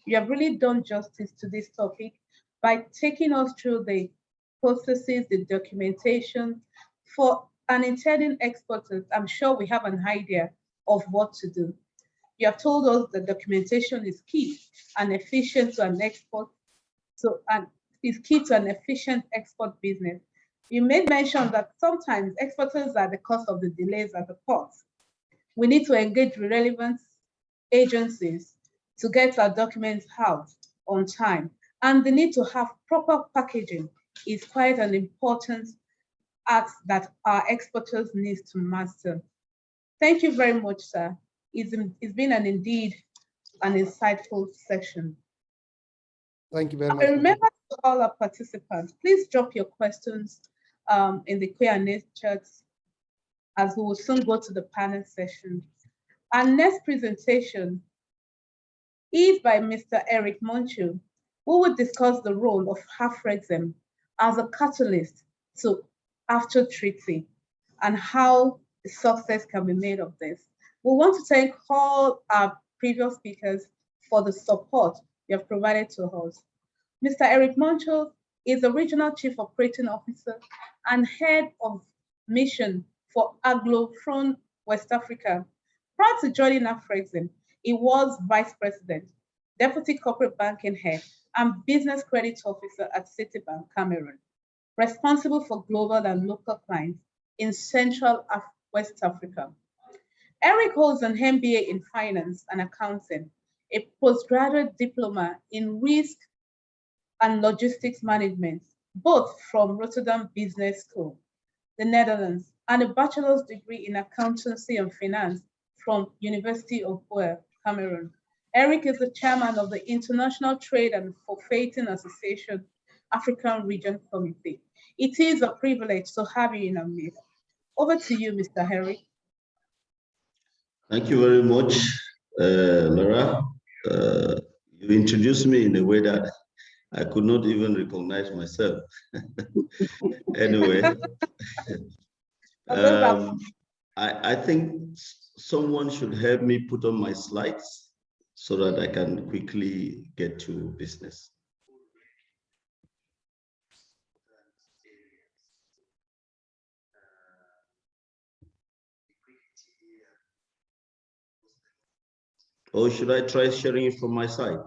You have really done justice to this topic by taking us through the processes, the documentation. For an intending exporters, I'm sure we have an idea of what to do. You have told us that documentation is key and efficient to an export, and is key to an efficient export business. You made mention that sometimes exporters are the cause of the delays at the ports. We need to engage with relevant agencies to get our documents out on time. And the need to have proper packaging is quite an important act that our exporters need to master. Thank you very much, sir. It's been indeed an insightful session. Thank you very much. Remember to all our participants, please drop your questions in the Q&A chat as we will soon go to the panel session. Our next presentation is by Mr. Eric Monchu, who will discuss the role of Afrexim as a catalyst to after treaty and how the success can be made of this. We want to thank all our previous speakers for the support you have provided to us. Mr. Eric Moncho is the Regional Chief Operating Officer and Head of Mission for Anglophone West Africa. Prior to joining Afrexim, he was Vice President, Deputy Corporate Banking Head, and Business Credit Officer at Citibank Cameroon, responsible for global and local clients in Central West Africa. Eric holds an MBA in Finance and Accounting, a postgraduate diploma in Risk and Logistics Management, both from Rotterdam Business School, the Netherlands, and a bachelor's degree in Accountancy and Finance from University of Buea, Cameroon. Eric is the chairman of the International Trade and Forfeiting Association African Region Committee. It is a privilege to have you in our midst. Over to you, Mr. Eric. Thank you very much, Laura. You introduced me in a way that I could not even recognize myself. Anyway, I think someone should help me put on my slides so that I can quickly get to business. Or should I try sharing it from my side?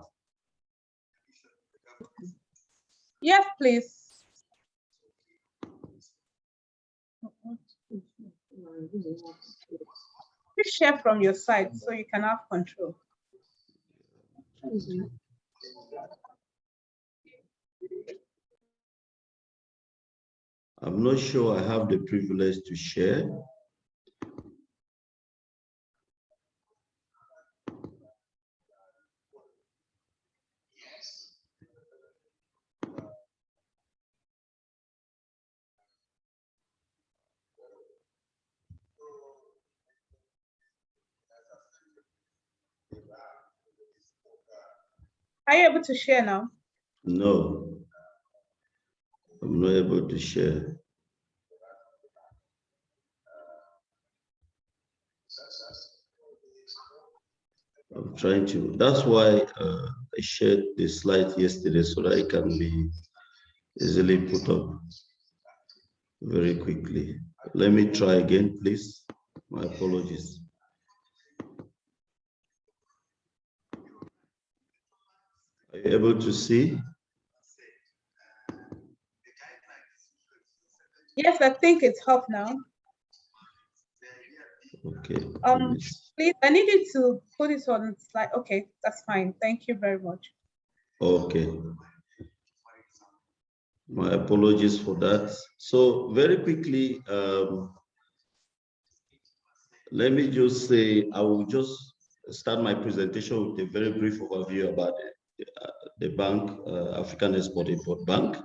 Yes, please. Please share from your side so you can have control. I'm not sure I have the privilege to share. Are you able to share now? No, I'm not able to share. I'm trying to, that's why I shared the slide yesterday so that it can be easily put up very quickly. Let me try again, please. My apologies. Are you able to see? Yes, I think it's up now. Okay. Please, I need you to put it on slide. Okay, that's fine. Thank you very much. Okay. My apologies for that. So very quickly, let me just say, I will just start my presentation with a very brief overview about the bank, African Export-Import Bank.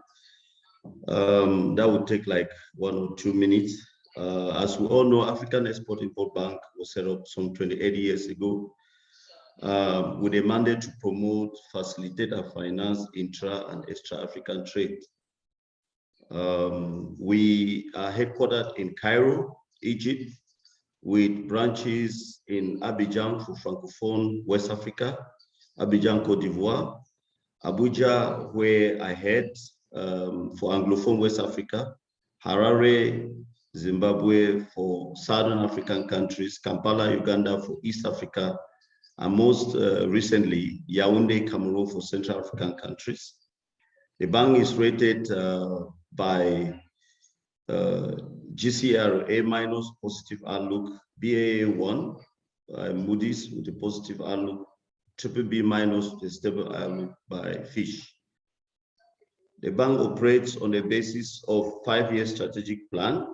That would take like 1 or 2 minutes. As we all know, African Export-Import Bank was set up some 28 years ago with a mandate to promote, facilitate, and finance intra and extra-African trade. We are headquartered in Cairo, Egypt, with branches in Abidjan for Francophone West Africa, Abidjan, Cote d'Ivoire, Abuja, where I head for Anglophone West Africa, Harare, Zimbabwe for Southern African countries, Kampala, Uganda for East Africa, and most recently, Yaoundé, Cameroon for Central African countries. The bank is rated by GCR A- positive outlook, BAA1, Moody's with a positive outlook, BBB- with a stable outlook by Fitch. The bank operates on the basis of 5-year strategic plan,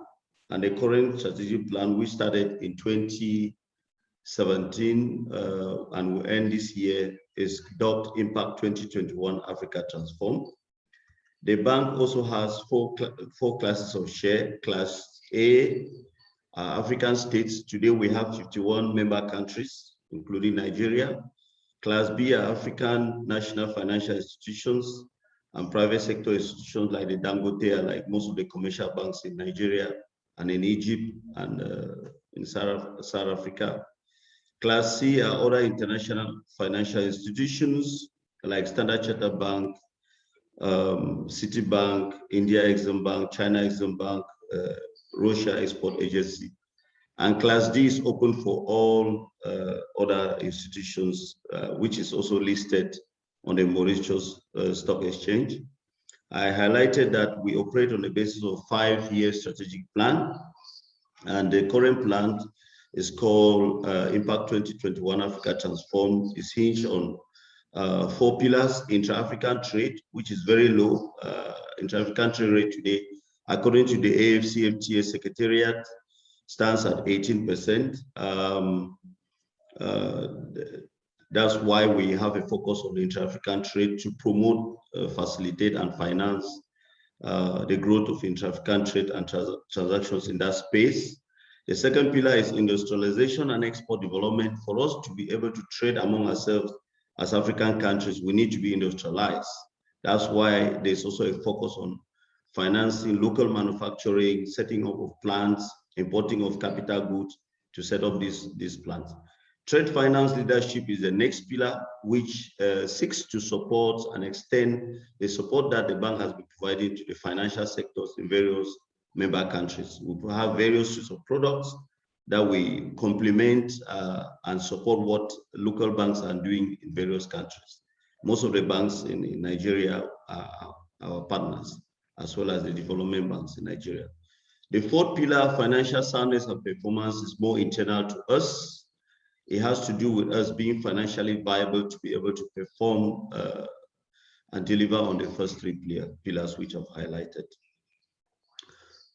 and the current strategic plan, which started in 2017 and will end this year, is dubbed Impact 2021 Africa Transform. The bank also has four classes of share. Class A, African states. Today we have 51 member countries, including Nigeria. Class B are African national financial institutions and private sector institutions like the Dangote, like most of the commercial banks in Nigeria and in Egypt and in South Africa. Class C are other international financial institutions like Standard Chartered Bank, Citibank, India Exim Bank, China Exim Bank, Russia Export Agency. And Class D is open for all other institutions, which is also listed on the Mauritius Stock Exchange. I highlighted that we operate on the basis of 5-year strategic plan, and the current plan is called Impact 2021 Africa Transform. It's hinged on 4 pillars: intra-African trade, which is very low. Intra-African trade rate today, according to the AFCFTA Secretariat, stands at 18%. That's why we have a focus on the intra-African trade to promote, facilitate, and finance the growth of intra-African trade and transactions in that space. The second pillar is industrialization and export development. For us to be able to trade among ourselves as African countries, we need to be industrialized. That's why there's also a focus on financing local manufacturing, setting up of plants, importing of capital goods to set up these plans. Trade finance leadership is the next pillar, which seeks to support and extend the support that the bank has been providing to the financial sectors in various member countries. We have various suites of products that we complement and support what local banks are doing in various countries. Most of the banks in Nigeria are our partners, as well as the development banks in Nigeria. The fourth pillar, financial soundness and performance, is more internal to us. It has to do with us being financially viable to be able to perform and deliver on the first three pillars which I've highlighted.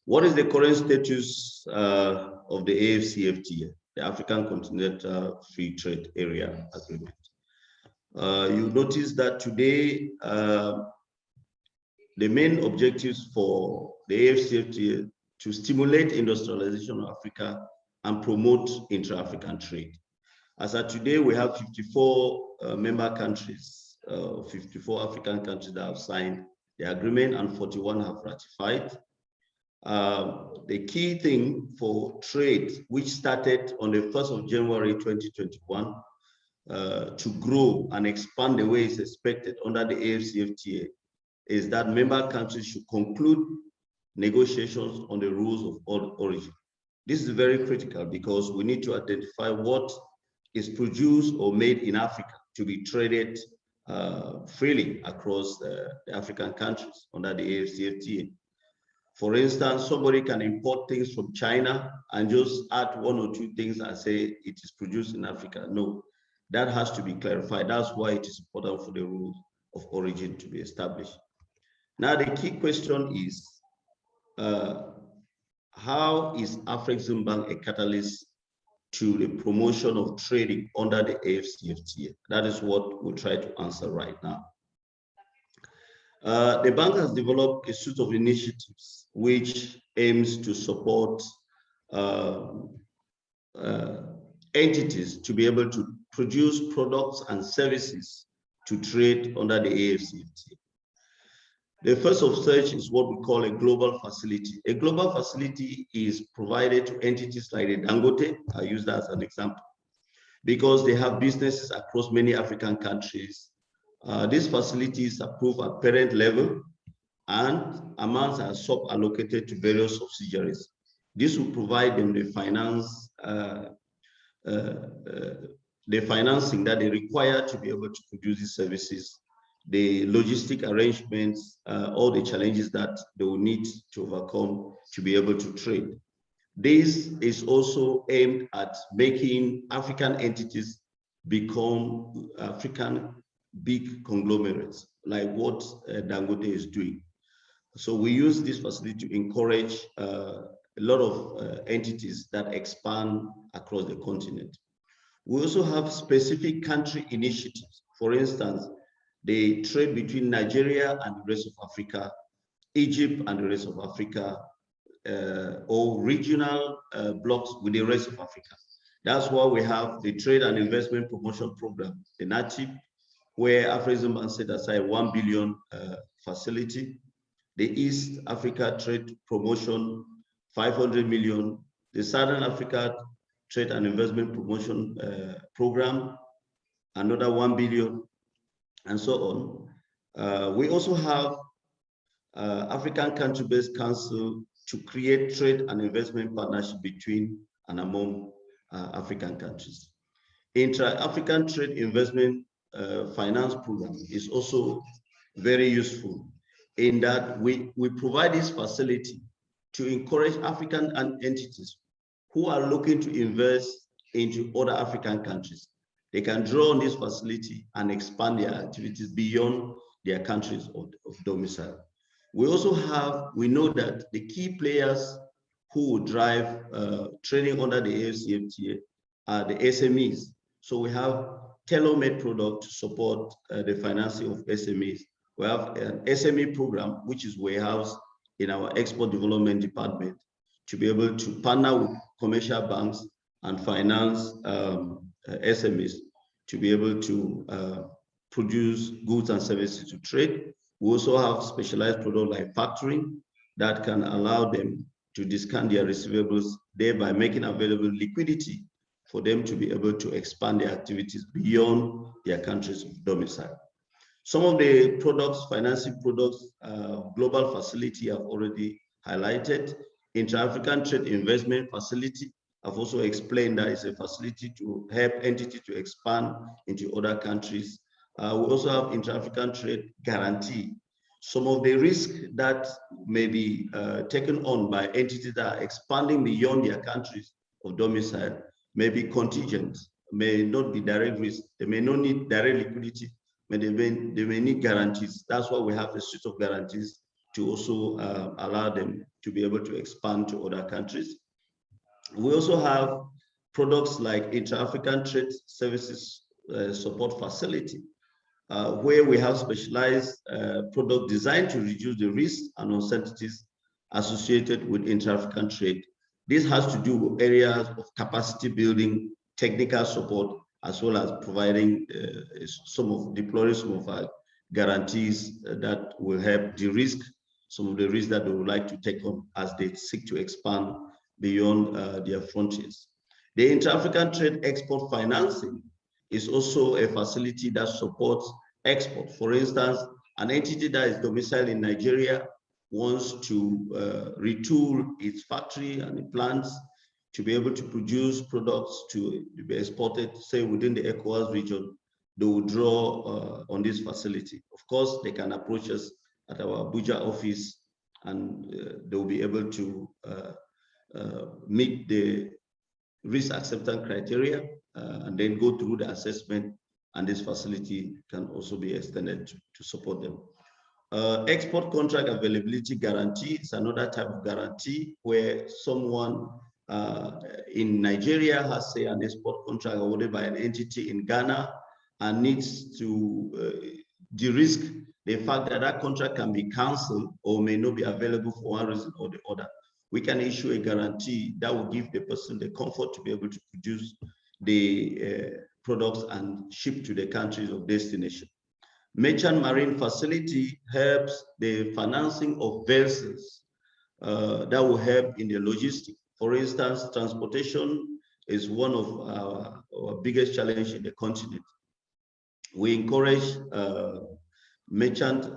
What is the current status of the AfCFTA, the African Continental Free Trade Area Agreement? You notice that today, the main objectives for the AfCFTA to stimulate industrialization of Africa and promote intra-African trade. As of today, we have 54 member countries, 54 African countries that have signed the agreement, and 41 have ratified. The key thing for trade, which started on the 1st of January 2021, to grow and expand the way it's expected under the AfCFTA, is that member countries should conclude negotiations on the rules of origin. This is very critical because we need to identify what is produced or made in Africa to be traded freely across the African countries under the AfCFTA. For instance, somebody can import things from China and just add one or two things and say it is produced in Africa. No, that has to be clarified. That's why it is important for the rules of origin to be established. Now, the key question is, how is Afreximbank a catalyst to the promotion of trading under the AfCFTA? That is what we'll try to answer right now. The bank has developed a suite of initiatives which aims to support entities to be able to produce products and services to trade under the AfCFTA. The first of such is what we call a global facility. A global facility is provided to entities like the Dangote. I use that as an example, because they have businesses across many African countries. These facilities are approved at parent level, and amounts are sub-allocated to various subsidiaries. This will provide them the financing that they require to be able to produce these services, the logistic arrangements, all the challenges that they will need to overcome to be able to trade. This is also aimed at making African entities become African big conglomerates, like what Dangote is doing. So we use this facility to encourage a lot of entities that expand across the continent. We also have specific country initiatives. For instance, the trade between Nigeria and the rest of Africa, Egypt and the rest of Africa, or regional blocks with the rest of Africa. That's why we have the Trade and Investment Promotion Program, the NATIP, where Afreximbank set aside 1 billion facility. The East Africa Trade Promotion, 500 million. The Southern Africa Trade and Investment Promotion Program, another 1 billion, and so on. We also have African Country-Based Council to create trade and investment partnership between and among African countries. Intra-African Trade Investment Finance Program is also very useful in that we provide this facility to encourage African entities who are looking to invest into other African countries. They can draw on this facility and expand their activities beyond their countries of domicile. We also have, we know that the key players who will drive trading under the AfCFTA are the SMEs. So we have tailor-made product to support the financing of SMEs. We have an SME program, which is warehoused in our Export Development Department, to be able to partner with commercial banks and finance SMEs to be able to produce goods and services to trade. We also have specialized products like factoring that can allow them to discount their receivables, thereby making available liquidity for them to be able to expand their activities beyond their countries of domicile. Some of the products, financing products, global facility I've already highlighted. Intra-African Trade Investment Facility, I've also explained that it's a facility to help entities to expand into other countries. We also have Intra-African Trade Guarantee. Some of the risk that may be taken on by entities that are expanding beyond their countries of domicile may be contingent, may not be direct risk. They may not need direct liquidity, but they may need guarantees. That's why we have a suite of guarantees to also allow them to be able to expand to other countries. We also have products like Intra-African Trade Services Support Facility, where we have specialized products designed to reduce the risks and uncertainties associated with intra-African trade. This has to do with areas of capacity building, technical support, as well as providing deploying some of our guarantees that will help de-risk some of the risks that they would like to take on as they seek to expand beyond their frontiers. The Intra-African Trade Export Financing is also a facility that supports export. For instance, an entity that is domiciled in Nigeria wants to retool its factory and the plants to be able to produce products to be exported, say within the ECOWAS region. They will draw on this facility. Of course, they can approach us at our Abuja office, and they will be able to meet the risk acceptance criteria and then go through the assessment, and this facility can also be extended to support them. Export contract availability guarantee is another type of guarantee where someone in Nigeria has, say, an export contract awarded by an entity in Ghana and needs to de-risk the fact that that contract can be canceled or may not be available for one reason or the other. We can issue a guarantee that will give the person the comfort to be able to produce the products and ship to the countries of destination. Merchant Marine Facility helps the financing of vessels that will help in the logistics. For instance, transportation is one of our biggest challenges in the continent. We encourage merchants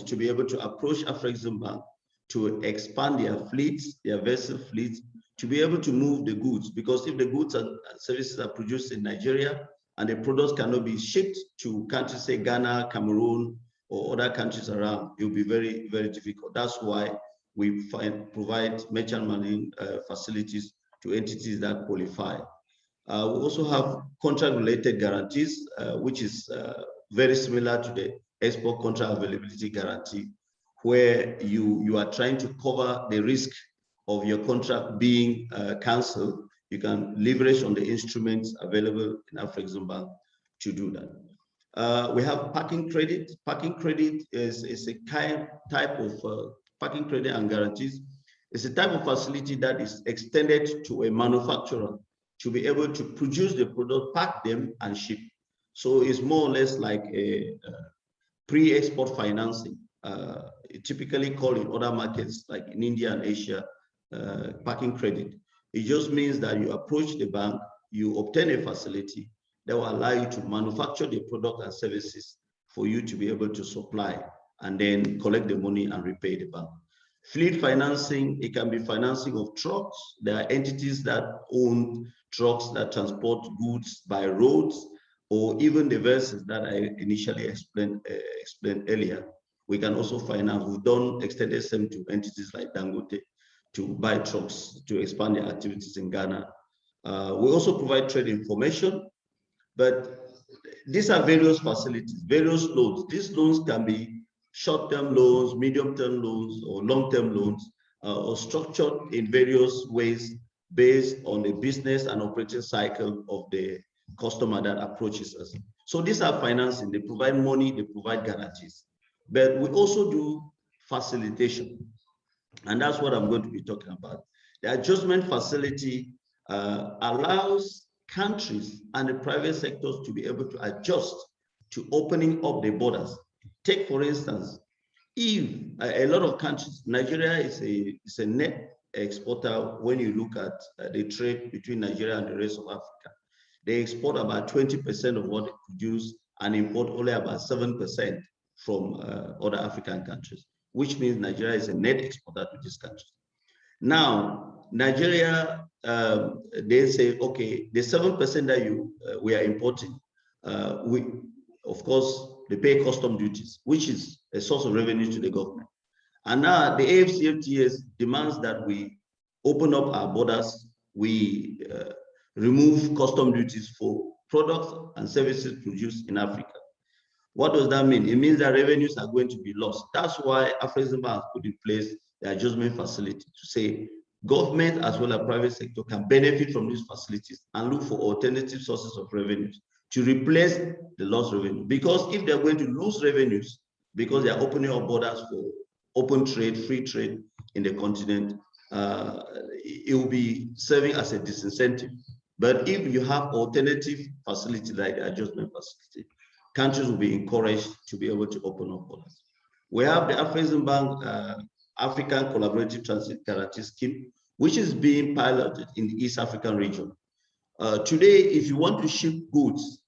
to be able to approach Afreximbank to expand their fleets, their vessel fleets, to be able to move the goods. Because if the goods and services are produced in Nigeria and the products cannot be shipped to countries, say Ghana, Cameroon, or other countries around, it will be very, very difficult. That's why we provide merchant marine facilities to entities that qualify. We also have contract-related guarantees, which is very similar to the export contract availability guarantee, where you are trying to cover the risk of your contract being canceled. You can leverage on the instruments available in Afreximbank to do that. We have parking credit. Parking credit is a type of parking credit and guarantees. It's a type of facility that is extended to a manufacturer to be able to produce the product, pack them, and ship. So it's more or less like a pre-export financing, typically called in other markets like in India and Asia, parking credit. It just means that you approach the bank, you obtain a facility that will allow you to manufacture the product and services for you to be able to supply and then collect the money and repay the bank. Fleet financing, it can be financing of trucks. There are entities that own trucks that transport goods by roads, or even the vessels that I initially explained earlier. We can also finance. We've done extended same to entities like Dangote to buy trucks to expand their activities in Ghana. We also provide trade information, but these are various facilities, various loans. These loans can be short-term loans, medium-term loans, or long-term loans, or structured in various ways based on the business and operating cycle of the customer that approaches us. So these are financing. They provide money, they provide guarantees. But we also do facilitation. And that's what I'm going to be talking about. The adjustment facility allows countries and the private sectors to be able to adjust to opening up the borders. Take, for instance, if a lot of countries, Nigeria is a net exporter when you look at the trade between Nigeria and the rest of Africa. They export about 20% of what they produce and import only about 7% from other African countries, which means Nigeria is a net exporter to these countries. Now, Nigeria, they say, okay, the 7% that we are importing, of course, they pay custom duties, which is a source of revenue to the government. And now the AfCFTA demands that we open up our borders, we remove custom duties for products and services produced in Africa. What does that mean? It means that revenues are going to be lost. That's why Afreximbank put in place the adjustment facility to say government as well as private sector can benefit from these facilities and look for alternative sources of revenues to replace the lost revenue. Because if they're going to lose revenues because they are opening up borders for open trade, free trade in the continent, it will be serving as a disincentive. But if you have alternative facility like the adjustment facility, countries will be encouraged to be able to open up borders. We have the Afreximbank African Collaborative Transit Guarantee Scheme, which is being piloted in the East African region. Today, if you want to ship goods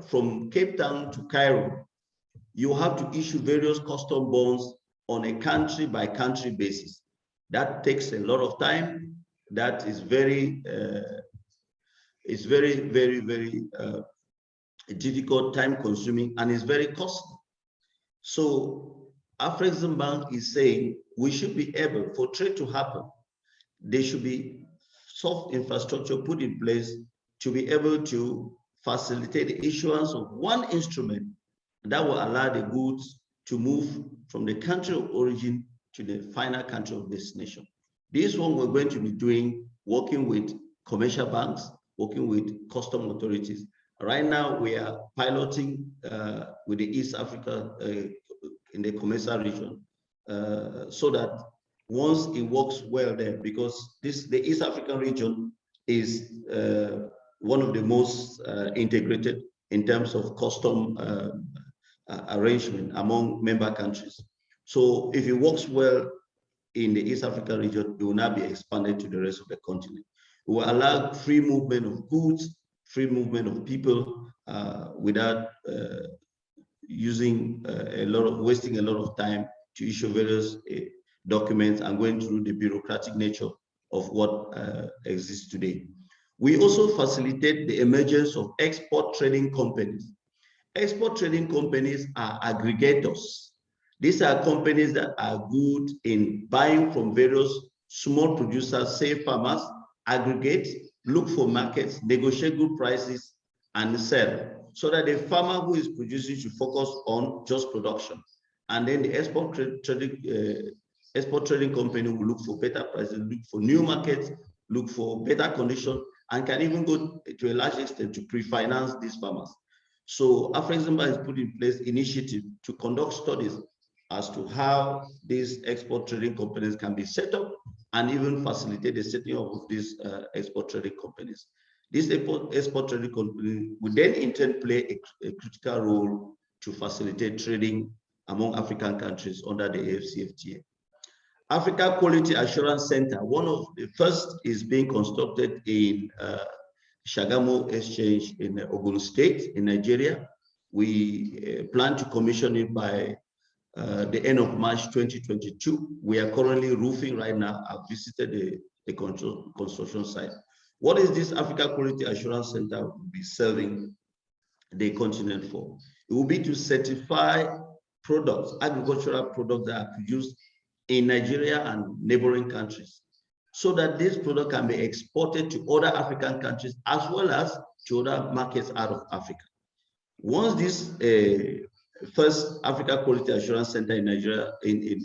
from Cape Town to Cairo, you have to issue various custom bonds on a country-by-country basis. That takes a lot of time. That is very difficult, time-consuming, and is very costly. So Afreximbank is saying we should be able, for trade to happen, there should be soft infrastructure put in place to be able to facilitate the issuance of one instrument that will allow the goods to move from the country of origin to the final country of destination. This one we're going to be doing, working with commercial banks, working with custom authorities. Right now, we are piloting with the East Africa in the commercial region, so that once it works well there, because the East African region is one of the most integrated in terms of custom arrangement among member countries. So if it works well in the East African region, it will now be expanded to the rest of the continent. It will allow free movement of goods, free movement of people without wasting a lot of time to issue various documents and going through the bureaucratic nature of what exists today. We also facilitate the emergence of export trading companies. Export trading companies are aggregators. These are companies that are good in buying from various small producers, say farmers, aggregate, look for markets, negotiate good prices, and sell, so that the farmer who is producing should focus on just production. And then the export trading company will look for better prices, look for new markets, look for better conditions, and can even go to a large extent to pre-finance these farmers. So Afreximbank has put in place initiative to conduct studies as to how these export trading companies can be set up and even facilitate the setting up of these export trading companies. This export trading company will then in turn play a critical role to facilitate trading among African countries under the AfCFTA. Africa Quality Assurance Center, one of the first is being constructed in Shagamu Exchange in Ogun State in Nigeria. We plan to commission it by the end of March 2022. We are currently roofing right now. I've visited the construction site. What is this Africa Quality Assurance Center will be serving the continent for? It will be to certify products, agricultural products that are produced in Nigeria and neighboring countries, so that this product can be exported to other African countries as well as to other markets out of Africa. Once this first Africa Quality Assurance Center in Nigeria, in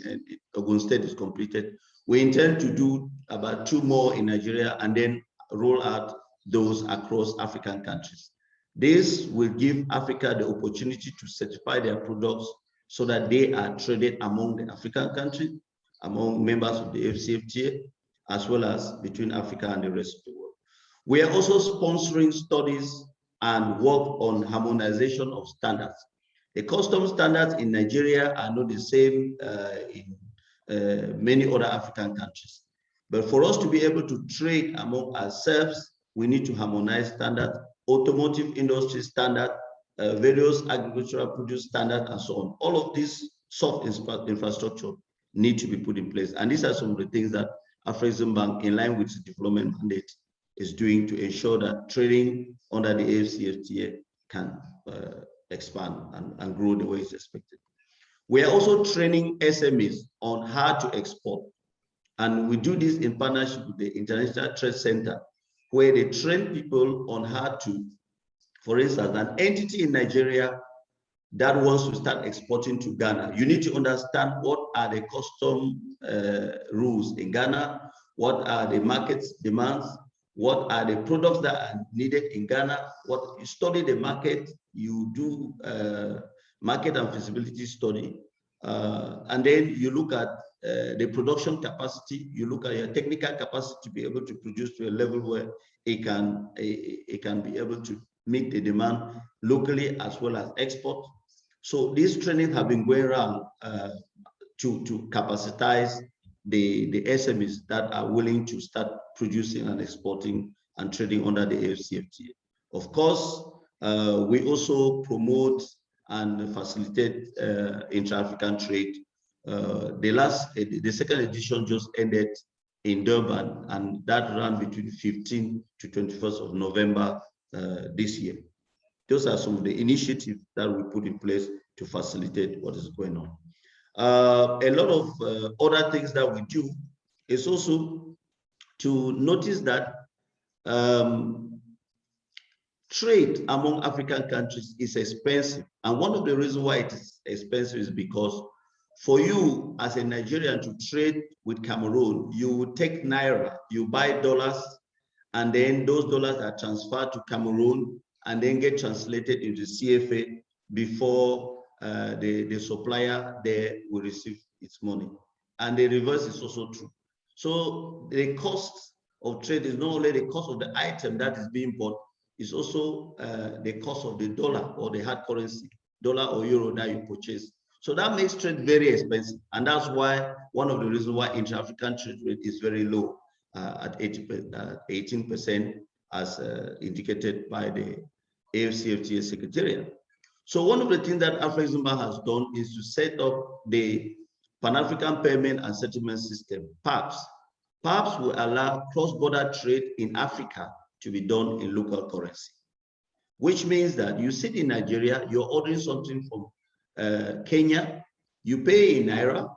Ogun State is completed, we intend to do about 2 more in Nigeria and then roll out those across African countries. This will give Africa the opportunity to certify their products so that they are traded among the African countries, among members of the AfCFTA, as well as between Africa and the rest of the world. We are also sponsoring studies and work on harmonization of standards. The customs standards in Nigeria are not the same in many other African countries. But for us to be able to trade among ourselves, we need to harmonize standards, automotive industry standard, various agricultural produce standards, and so on. All of these soft infrastructure need to be put in place. And these are some of the things that Afrexim Bank, in line with its development mandate, is doing to ensure that trading under the AFCFTA can expand and grow the way it's expected. We are also training SMEs on how to export. And we do this in partnership with the International Trade Center, where they train people on how to, for instance, an entity in Nigeria that wants to start exporting to Ghana, you need to understand what are the custom rules in Ghana, what are the market demands, what are the products that are needed in Ghana, what you study the market, you do market and feasibility study, and then you look at the production capacity, you look at your technical capacity to be able to produce to a level where it can be able to meet the demand locally as well as export. So these trainings have been going around to capacitize the SMEs that are willing to start producing and exporting and trading under the AFCFTA. Of course, we also promote and facilitate intra-African trade. The second edition just ended in Durban, and that ran between 15th to 21st of November this year. Those are some of the initiatives that we put in place to facilitate what is going on. A lot of other things that we do is also to notice that trade among African countries is expensive. And one of the reasons why it is expensive is because for you as a Nigerian to trade with Cameroon, you would take Naira, you buy dollars, and then those dollars are transferred to Cameroon and then get translated into CFA before the supplier there will receive its money. And the reverse is also true. So the cost of trade is not only the cost of the item that is being bought, it's also the cost of the dollar or the hard currency, dollar or euro that you purchase. So that makes trade very expensive. And that's why one of the reasons why intra-African trade rate is very low at 18% as indicated by the AFCFTA Secretariat. So one of the things that Afrexim Bank has done is to set up the Pan-African Payment and Settlement System, PAPS. PAPS will allow cross-border trade in Africa to be done in local currency, which means that you sit in Nigeria, you're ordering something from Kenya, you pay in Naira,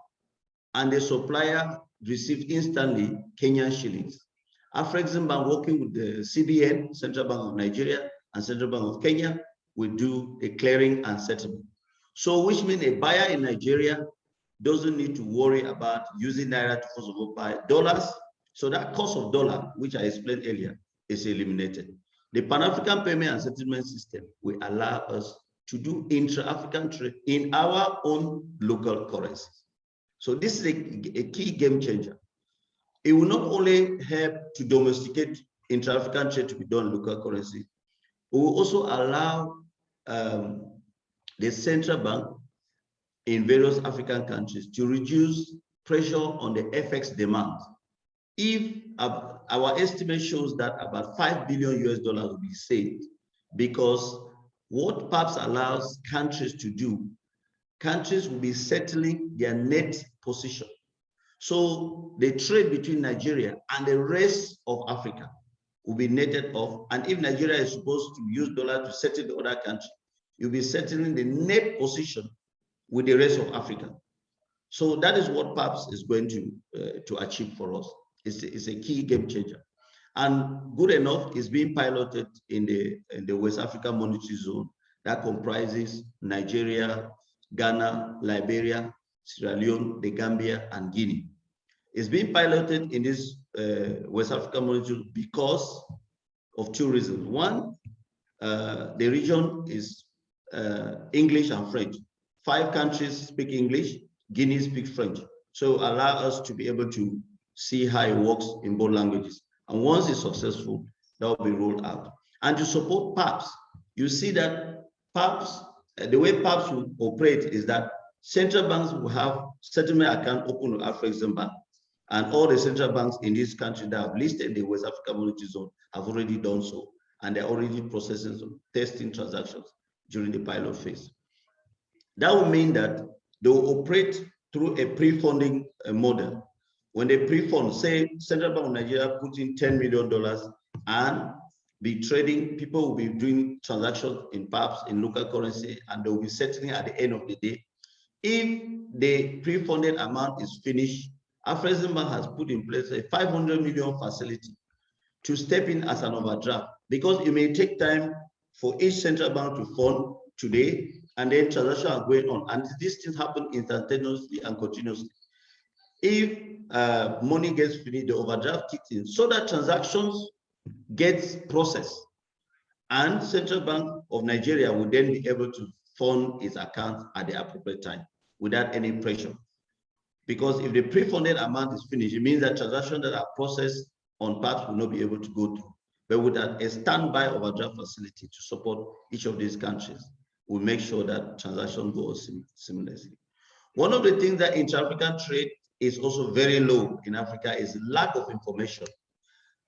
and the supplier receives instantly Kenyan shillings. Afrexim Bank, working with the CBN, Central Bank of Nigeria, and Central Bank of Kenya, will do the clearing and settlement. So which means a buyer in Nigeria doesn't need to worry about using Naira to first of all buy dollars. So that cost of dollar, which I explained earlier, is eliminated. The Pan-African Payment and Settlement System will allow us to do intra-African trade in our own local currency. So this is a key game changer. It will not only help to domesticate intra-African trade to be done in local currency, it will also allow the central bank in various African countries to reduce pressure on the FX demand. If our estimate shows that about $5 billion will be saved, because what PAPS allows countries to do, countries will be settling their net position. So the trade between Nigeria and the rest of Africa will be netted off. And if Nigeria is supposed to use dollar to settle the other country, you'll be settling the net position with the rest of Africa. So that is what PAPS is going to achieve for us. It's a key game changer. And good enough, is being piloted in the West Africa Monetary Zone that comprises Nigeria, Ghana, Liberia, Sierra Leone, the Gambia, and Guinea. It's being piloted in this West Africa Monetary Zone because of two reasons. One, the region is English and French. 5 countries speak English, Guinea speaks French. So allow us to be able to see how it works in both languages. And once it's successful, that will be rolled out. And to support PAPS, you see that PAPS the way PAPs will operate is that central banks will have settlement account open with Afrexim Bank, and all the central banks in this country that have listed the West African Monetary Zone have already done so, and they're already processing some testing transactions during the pilot phase. That will mean that they will operate through a pre-funding model. When they pre-fund, say Central Bank of Nigeria put in $10 million and be trading, people will be doing transactions in PAPs, in local currency, and they will be settling at the end of the day. If the pre-funded amount is finished, Afrexim Bank has put in place a 500 million facility to step in as an overdraft, because it may take time for each central bank to fund today, and then transactions are going on, and these things happen instantaneously and continuously. If money gets finished, the overdraft kicks in, so that transactions gets processed, and Central Bank of Nigeria will then be able to fund its account at the appropriate time without any pressure. Because if the pre-funded amount is finished, it means that transactions that are processed on PAPs will not be able to go through. But with a standby overdraft facility to support each of these countries, we'll make sure that transactions go seamlessly. One of the things that intra-African trade is also very low in Africa is lack of information.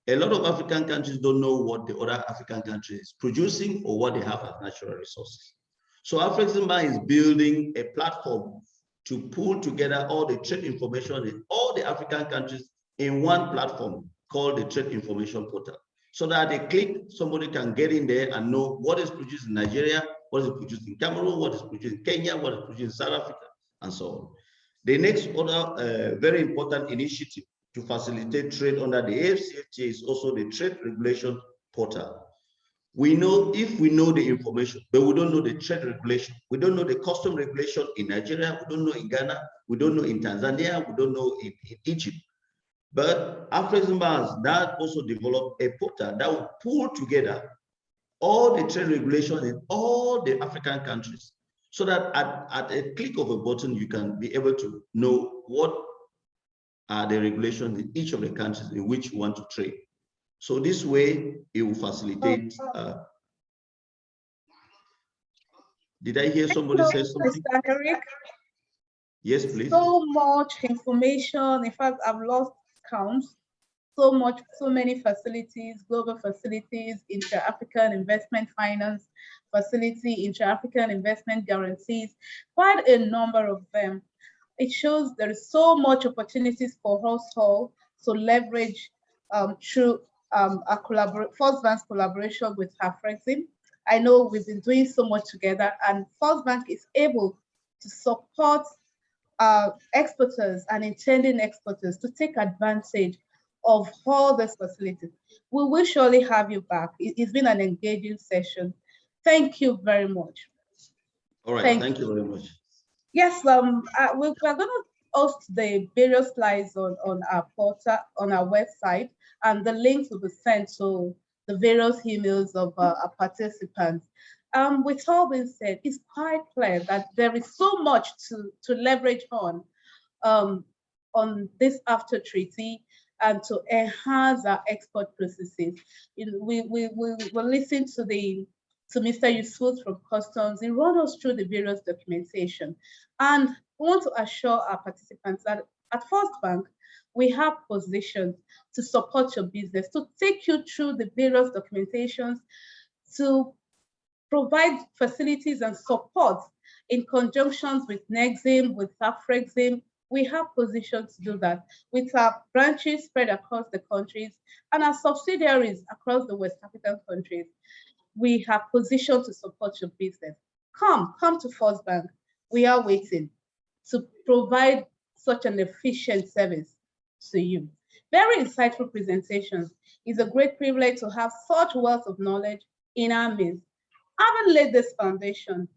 A lot of African countries don't know what the other African countries is producing or what they have as natural resources. So Afrexim Bank is building a platform to pull together all the trade information in all the African countries in one platform called the Trade Information Portal. So that at a click, somebody can get in there and know what is produced in Nigeria, what is produced in Cameroon, what is produced in Kenya, what is produced in South Africa, and so on. The next other very important initiative to facilitate trade under the AFCFTA is also the Trade Regulation Portal. We know, if we know the information, but we don't know the trade regulation, we don't know the custom regulation in Nigeria, we don't know in Ghana, we don't know in Tanzania, we don't know in Egypt. But Afrexim Bank has now also developed a portal that will pull together all the trade regulations in all the African countries, so that at a click of a button, you can be able to know what are the regulations in each of the countries in which you want to trade. So this way, it will facilitate. Did I hear somebody say something? Mr. Eric. Yes, please. So much information. In fact, I've lost count. So many facilities, global facilities, intra-African investment finance facility, intra-African investment guarantees, quite a number of them. It shows there is so much opportunities for us all to leverage through our First Bank's collaboration with Afrexim. I know we've been doing so much together, and First Bank is able to support exporters and intending exporters to take advantage of all these facilities. We will surely have you back. It's been an engaging session. Thank you very much. All right, thank you very much. Yes, we're going to post the various slides on our portal, on our website, and the links will be sent to the various emails of our participants. With all being said, it's quite clear that there is so much to leverage on this after treaty and to enhance our export processes. We listen to Mr. Yusuf from Customs. He ran us through the various documentation, and we want to assure our participants that at First Bank, we have positioned to support your business, to take you through the various documentations, to provide facilities and support in conjunction with NEXIM, with Afrexim. We have positioned to do that with our branches spread across the countries and our subsidiaries across the West African countries. We have positioned to support your business. Come to First Bank. We are waiting to provide such an efficient service to you. Very insightful presentations. It's a great privilege to have such wealth of knowledge in our midst. Having laid this foundation,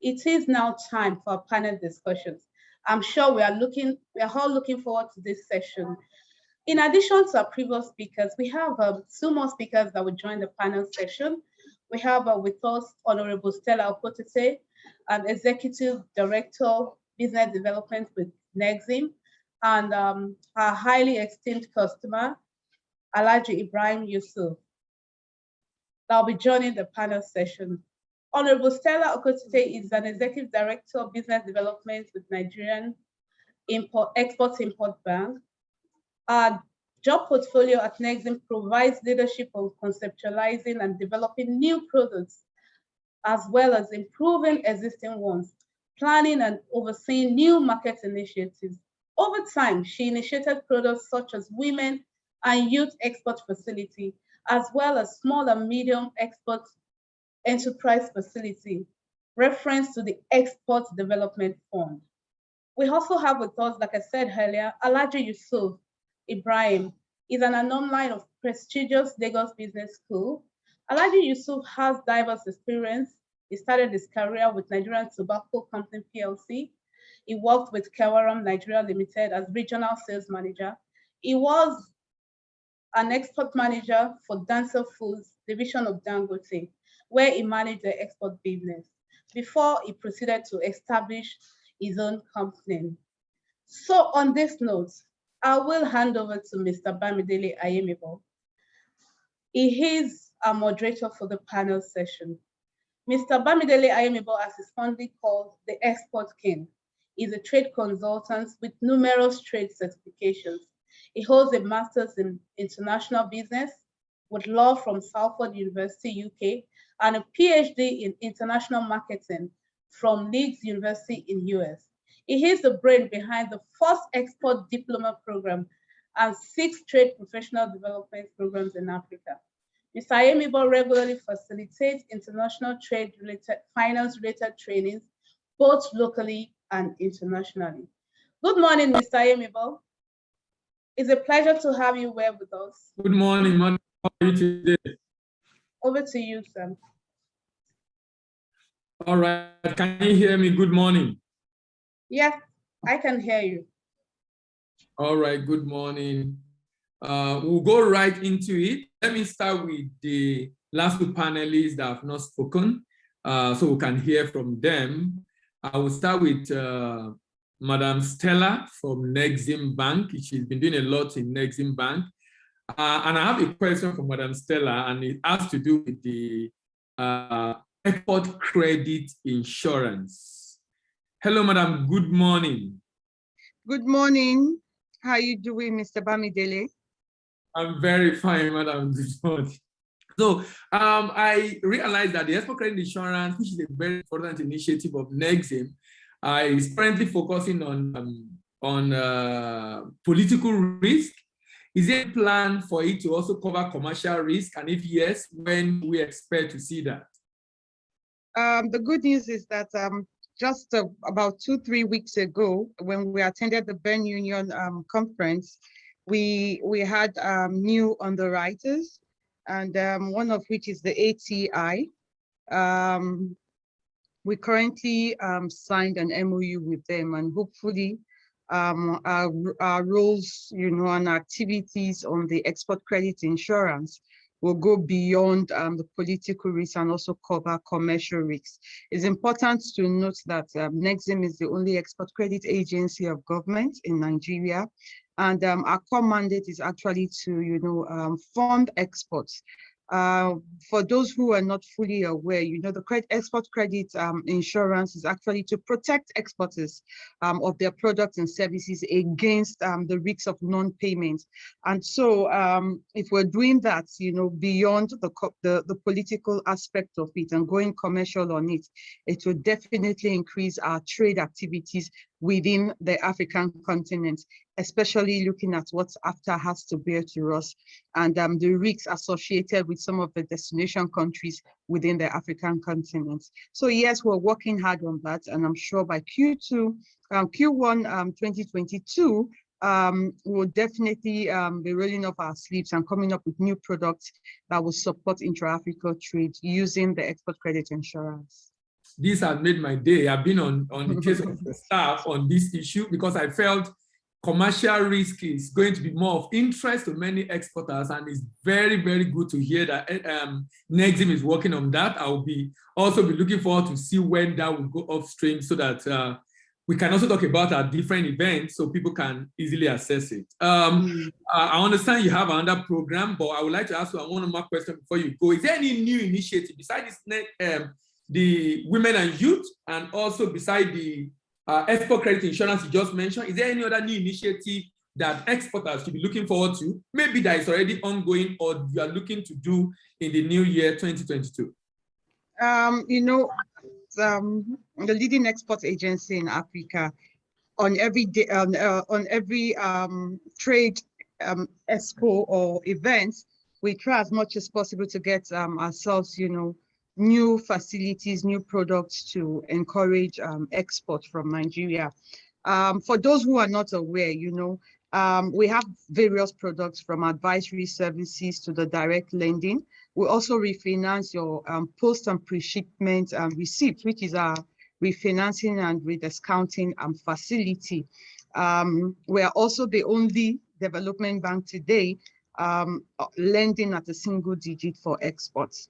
it is now time for panel discussions. I'm sure we are all looking forward to this session. In addition to our previous speakers, we have 2 more speakers that will join the panel session. We have with us Honorable Stella Opotete, an Executive Director, Business Development with NEXIM, and our highly esteemed customer, Alhaji Ibrahim Yusuf. They'll be joining the panel session. Honorable Stella Okotite is an Executive Director of Business Development with Nigerian Export-Import Bank. Our job portfolio at Nexim provides leadership on conceptualizing and developing new products, as well as improving existing ones, planning and overseeing new market initiatives. Over time, she initiated products such as Women and Youth Export Facility, as well as Small and Medium Export Enterprise Facility, reference to the Export Development Fund. We also have with us, like I said earlier, Alhaji Yusuf Ibrahim is an alumni of prestigious Lagos Business School. Alhaji Yusuf has diverse experience. He started his career with Nigerian Tobacco Company PLC. He worked with Kewaram Nigeria Limited as regional sales manager. He was an export manager for Dancer Foods division of Dangote, where he managed the export business before he proceeded to establish his own company. So on this note, I will hand over to Mr. Bamidele Ayemibo. He is our moderator for the panel session. Mr. Bamidele Ayemibo, as is fondly called, the Export King, is a trade consultant with numerous trade certifications. He holds a master's in international business with law from Salford University, UK, and a PhD in international marketing from Leeds University in US. He is the brain behind the first export diploma program and 6 trade professional development programs in Africa. Mr. Ayemibo regularly facilitates international trade-related, finance-related trainings, both locally and internationally. Good morning, Mr. Ayemibo. It's a pleasure to have you here with us. Good morning, madam. How are you today? Over to you, sir. All right, can you hear me? Good morning. Yes, I can hear you. All right, good morning. We'll go right into it. Let me start with the last 2 panelists that have not spoken, so we can hear from them. I will start with Madam Stella from Nexim Bank. She's been doing a lot in Nexim Bank. And I have a question for Madam Stella, and it has to do with the export credit insurance. Hello, Madam. Good morning. Good morning. How are you doing, Mr. Bamidele? I'm very fine, Madam. Good morning. So I realized that the export credit insurance, which is a very important initiative of Nexim, is currently focusing on political risk. Is there a plan for it to also cover commercial risk? And if yes, when do we expect to see that? The good news is that just about 2-3 weeks ago, when we attended the Ben Union conference, we had new underwriters, and one of which is the ATI. We currently signed an MOU with them, and hopefully our roles, and activities on the export credit insurance will go beyond the political risk and also cover commercial risks. It's important to note that Nexim is the only export credit agency of government in Nigeria, and our core mandate is actually to, fund exports. For those who are not fully aware, the export credit insurance is actually to protect exporters of their products and services against the risks of non-payment. And so if we're doing that, beyond the political aspect of it and going commercial on it, it will definitely increase our trade activities within the African continent, especially looking at what AFTA has to bear to us and the risks associated with some of the destination countries within the African continent. So yes, we're working hard on that, and I'm sure by Q1 2022, we'll definitely be rolling up our sleeves and coming up with new products that will support intra-African trade using the export credit insurance. This has made my day. I've been on the case of the staff on this issue because I felt commercial risk is going to be more of interest to many exporters, and it's very, very good to hear that Nexim is working on that. I will also be looking forward to see when that will go upstream so that we can also talk about our different events so people can easily assess it. I understand you have another program, but I would like to ask you one more question before you go. Is there any new initiative besides this the women and youth, and also beside the export credit insurance you just mentioned, is there any other new initiative that exporters should be looking forward to? Maybe that is already ongoing or you are looking to do in the new year 2022? The leading export agency in Africa, on every day, on every trade expo or event, we try as much as possible to get ourselves, new facilities, new products to encourage export from Nigeria. For those who are not aware, we have various products from advisory services to the direct lending. We also refinance your post and pre-shipment receipts, which is our refinancing and rediscounting facility. We are also the only development bank today lending at a single digit for exports.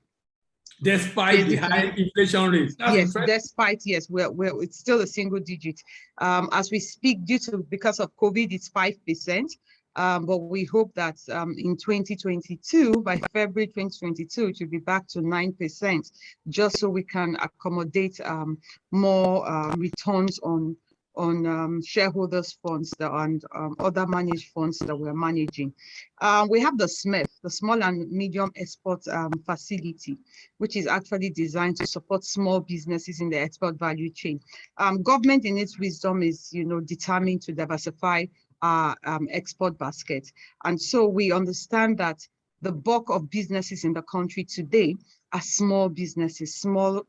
Despite the high inflation rate. Yes, despite, yes, it's still a single digit. As we speak, because of COVID, it's 5%. But we hope that in 2022, by February 2022, it will be back to 9%, just so we can accommodate more returns on shareholders' funds and other managed funds that we're managing. We have the SMEF, the Small and Medium Export Facility, which is actually designed to support small businesses in the export value chain. Government, in its wisdom, is determined to diversify our export basket. And so we understand that the bulk of businesses in the country today are small businesses, small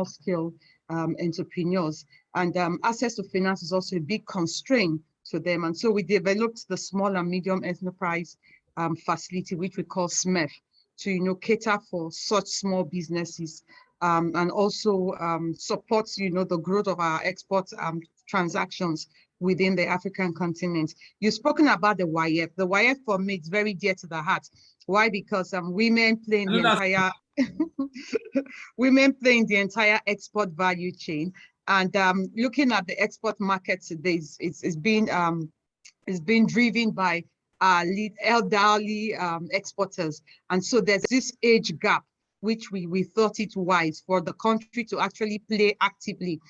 scale entrepreneurs. And access to finance is also a big constraint to them. And so we developed the Small and Medium Enterprise Facility, which we call SMEF, to cater for such small businesses and also support the growth of our export transactions within the African continent. You've spoken about the YF. The YF for me is very dear to the heart. Why? Because women play in the entire women play in the entire export value chain. And looking at the export market today, it's been driven by elderly exporters. And so there's this age gap, which we thought it wise for the country to actually play actively.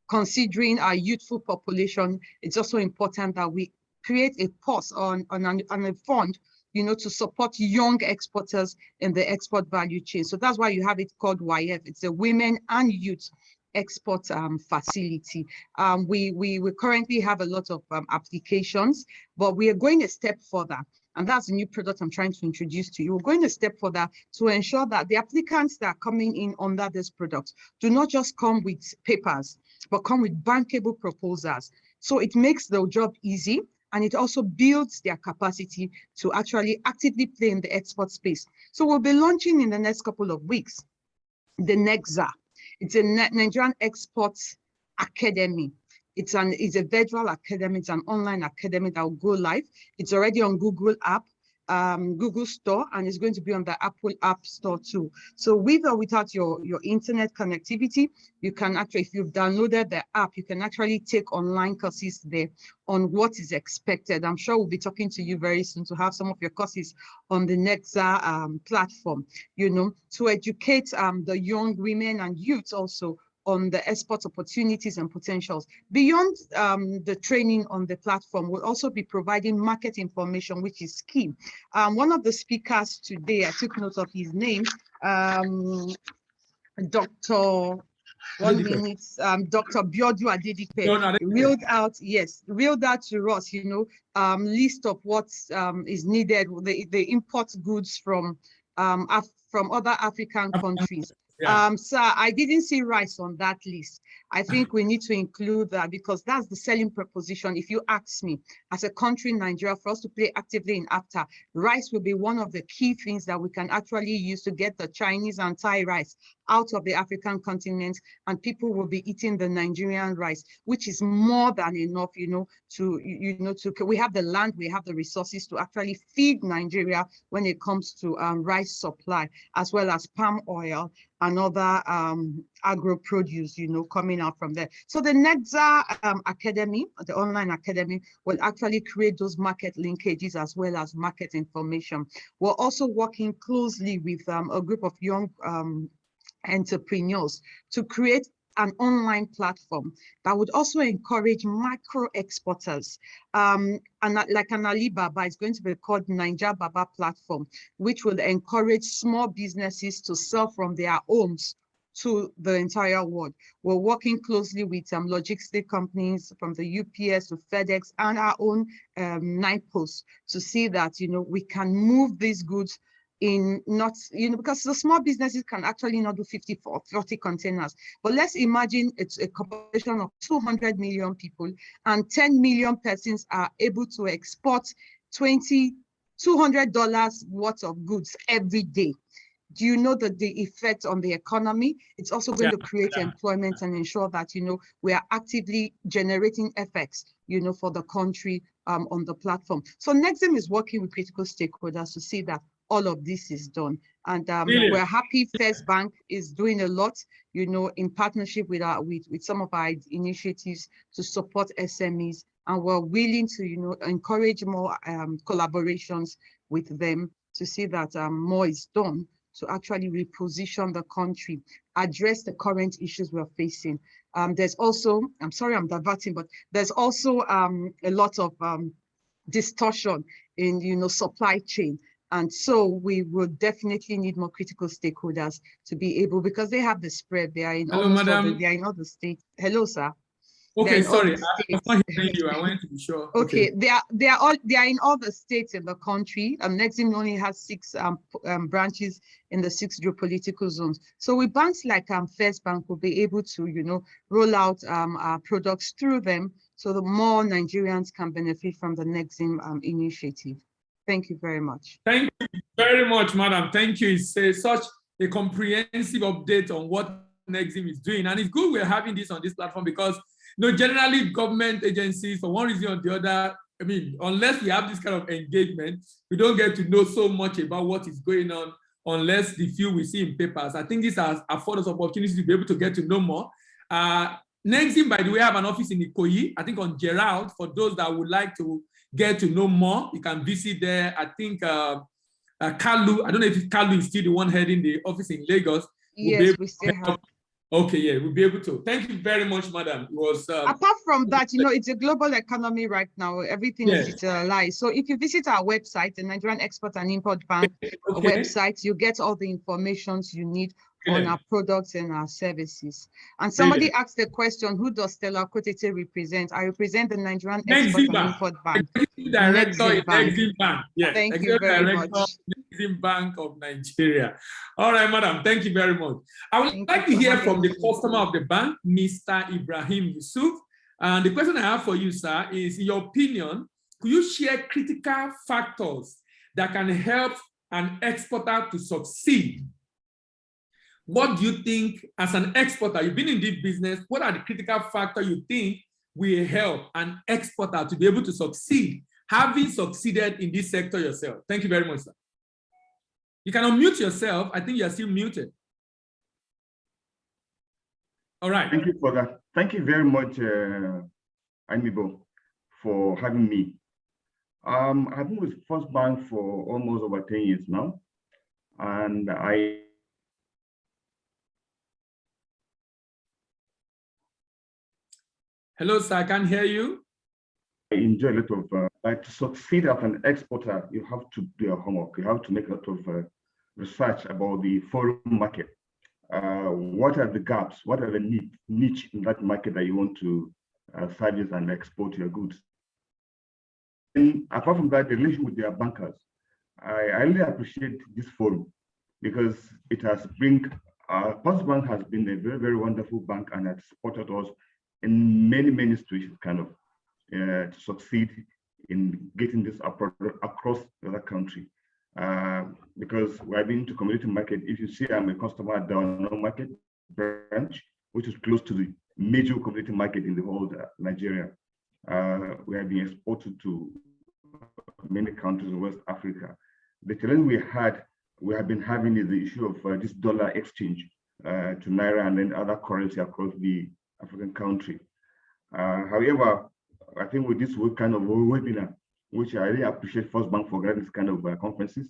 Considering our youthful population, it's also important that we create a pause on a fund, to support young exporters in the export value chain. So that's why you have it called YF. It's a Women and Youth Export Facility. We currently have a lot of applications, but we are going a step further. And that's a new product I'm trying to introduce to you. We're going a step further to ensure that the applicants that are coming in under this product do not just come with papers, but come with bankable proposals. So it makes the job easy, and it also builds their capacity to actually actively play in the export space. So we'll be launching in the next couple of weeks the NEXA. It's a Nigerian Exports Academy. It's a virtual academy. It's an online academy that will go live. It's already on Google app, Google Store, and it's going to be on the Apple App Store too. So with or without your internet connectivity, you can actually, if you've downloaded the app, you can actually take online courses there on what is expected. I'm sure we'll be talking to you very soon to have some of your courses on the NEXA platform, to educate the young women and youths also on the export opportunities and potentials. Beyond the training on the platform, we'll also be providing market information, which is key. One of the speakers today, I took note of his name, Dr. Dr. Biodu Adedipe reeled out to us, list of what is needed, the import goods from other African countries. So I didn't see rice on that list. I think we need to include that because that's the selling proposition. If you ask me, as a country, Nigeria, for us to play actively in AFTA, rice will be one of the key things that we can actually use to get the Chinese and Thai rice out of the African continent, and people will be eating the Nigerian rice, which is more than enough, we have the land, we have the resources to actually feed Nigeria when it comes to rice supply, as well as palm oil and other agro produce, coming out from there. So the NEXA Academy, the online academy, will actually create those market linkages as well as market information. We're also working closely with a group of young entrepreneurs to create an online platform that would also encourage micro exporters. And like an Alibaba, it's going to be called Naija Baba platform, which will encourage small businesses to sell from their homes to the entire world. We're working closely with logistic companies from the UPS to FedEx and our own NIPOS to see that, we can move these goods in not, because the small businesses can actually not do 50 or 40 containers. But let's imagine it's a population of 200 million people and 10 million persons are able to export $200 worth of goods every day. Do you know that the effect on the economy? It's also going to create employment and ensure that, we are actively generating effects, for the country on the platform. So Nexim is working with critical stakeholders to see that all of this is done. And we're happy First Bank is doing a lot, in partnership with some of our initiatives to support SMEs. And we're willing to, encourage more collaborations with them to see that more is done to actually reposition the country, address the current issues we're facing. There's also, I'm sorry I'm diverting, but there's also a lot of distortion in, supply chain. And so we will definitely need more critical stakeholders to be able, because they have the spread. They are in almost all the, they are in all the states. Hello, sir. Okay, sorry, I was not hearing you. I wanted to be sure. Okay, they are in all the states in the country. Nexim only has 6 branches in the 6 geopolitical zones. So with banks like First Bank will be able to, roll out our products through them, so that more Nigerians can benefit from the Nexim initiative. Thank you very much. Thank you very much, madam. Thank you. It's such a comprehensive update on what Nexim is doing, and it's good we're having this on this platform because. Generally government agencies, for one reason or the other, I mean, unless we have this kind of engagement, we don't get to know so much about what is going on unless the few we see in papers. I think this has afforded us opportunities to be able to get to know more. Nexim, by the way, have an office in Ikoyi, I think on Gerald. For those that would like to get to know more, you can visit there. I think Kalu, I don't know if Kalu is still the one heading the office in Lagos. Yes, we still have. Okay, yeah, we'll be able to. Thank you very much, madam. It was apart from that, it's a global economy right now. Everything is digitalized. So if you visit our website, the Nigerian Export and Import Bank website, you get all the information you need on our products and our services. And somebody asked the question, who does Stella Kotete represent? I represent the Nigerian Export and Import Bank. Director in Nexim Bank. Yes, thank you very much. Nexim Bank of Nigeria. All right, madam, thank you very much. I would like to hear from the customer of the bank, Mr. Ibrahim Yusuf. And the question I have for you, sir, is, in your opinion, could you share critical factors that can help an exporter to succeed? What do you think, as an exporter, you've been in this business, what are the critical factors you think will help an exporter to be able to succeed, having succeeded in this sector yourself? Thank you very much, sir. You can unmute yourself. I think you're still muted. All right. Thank you for that. Thank you very much, Amibo, for having me. I've been with First Bank for almost over 10 years now, and Hello, sir, I can't hear you. I enjoy a lot of, like, to succeed as an exporter, you have to do your homework. You have to make a lot of research about the foreign market. What are the gaps? What are the niche in that market that you want to service and export your goods? And apart from that, the relation with their bankers, I really appreciate this forum because it has First Bank has been a very, very wonderful bank and has supported us in many situations, kind of, to succeed in getting this across the country. Because we've been to community market. If you see, I'm a customer at the NOE Market branch, which is close to the major community market in the whole Nigeria. We have been exported to many countries in West Africa. The challenge we have been having is the issue of this dollar exchange to Naira and then other currency across the African country. However, I think with this kind of webinar, which I really appreciate First Bank for getting this kind of conferences,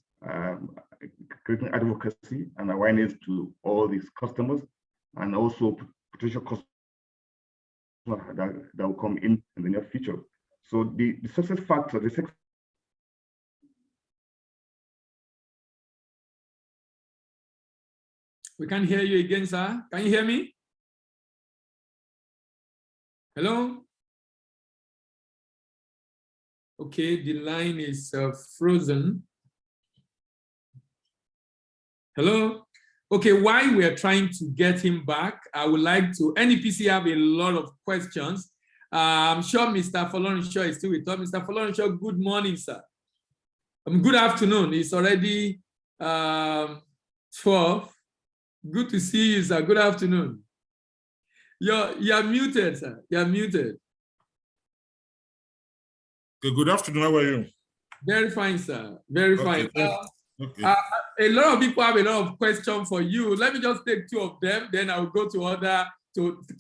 creating advocacy and awareness to all these customers and also potential customers that will come in the near future. So the success factor, We can't hear you again, sir. Can you hear me? Hello? Okay, the line is frozen. Hello? Okay, while we are trying to get him back, I would like to, NEPC have a lot of questions. I'm sure Mr. Folorunsho is still with us. Mr. Folorunsho, good morning, sir. Good afternoon. It's already 12. Good to see you, sir. Good afternoon. You're muted, sir. You're muted. Okay, good afternoon. How are you? Very fine, sir. Very fine. Okay. A lot of people have a lot of questions for you. Let me just take 2 of them, then I'll go to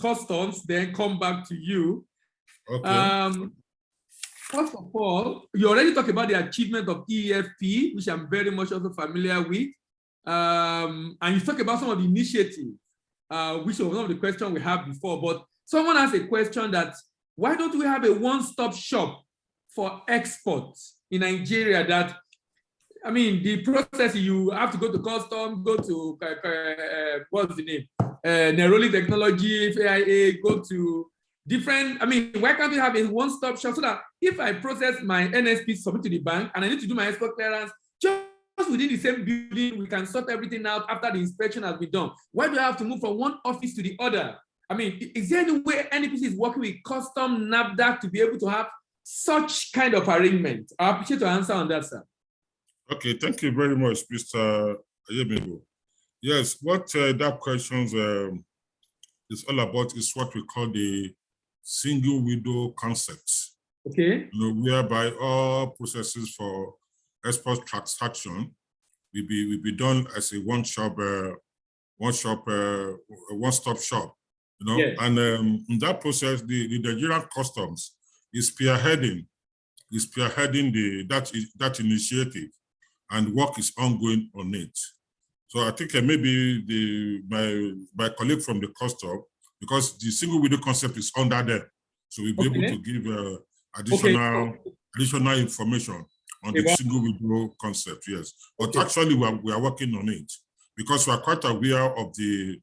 customs, then come back to you. Okay. First of all, you already talked about the achievement of EFP, which I'm very much also familiar with. And you talk about some of the initiatives, which was one of the questions we had before. But someone asked a question that, why don't we have a one-stop shop for exports in Nigeria? That, I mean, the process, you have to go to custom, go to, what's the name? Neroli Technology, FAIA, go to different, I mean, why can't we have a one-stop shop so that if I process my NSP, submit to the bank, and I need to do my export clearance, just within the same building, we can sort everything out after the inspection has been done? Why do I have to move from one office to the other? I mean, is there any way NEPC is working with custom NAFDAC to be able to have such kind of arrangement? I appreciate your answer on that, sir. Okay, thank you very much, Mr. Ayemigo. Yes, what that question is all about is what we call the single window concept. Okay. You know, whereby all processes for export transaction will be done as a one-stop shop. You know, yes. And in that process, the Nigerian Customs is spearheading that initiative, and work is ongoing on it. So I think maybe my colleague from the custom, because the single window concept is under there, so we'll be able to give additional information on the single window concept. Yes, but actually we are working on it because we are quite aware of the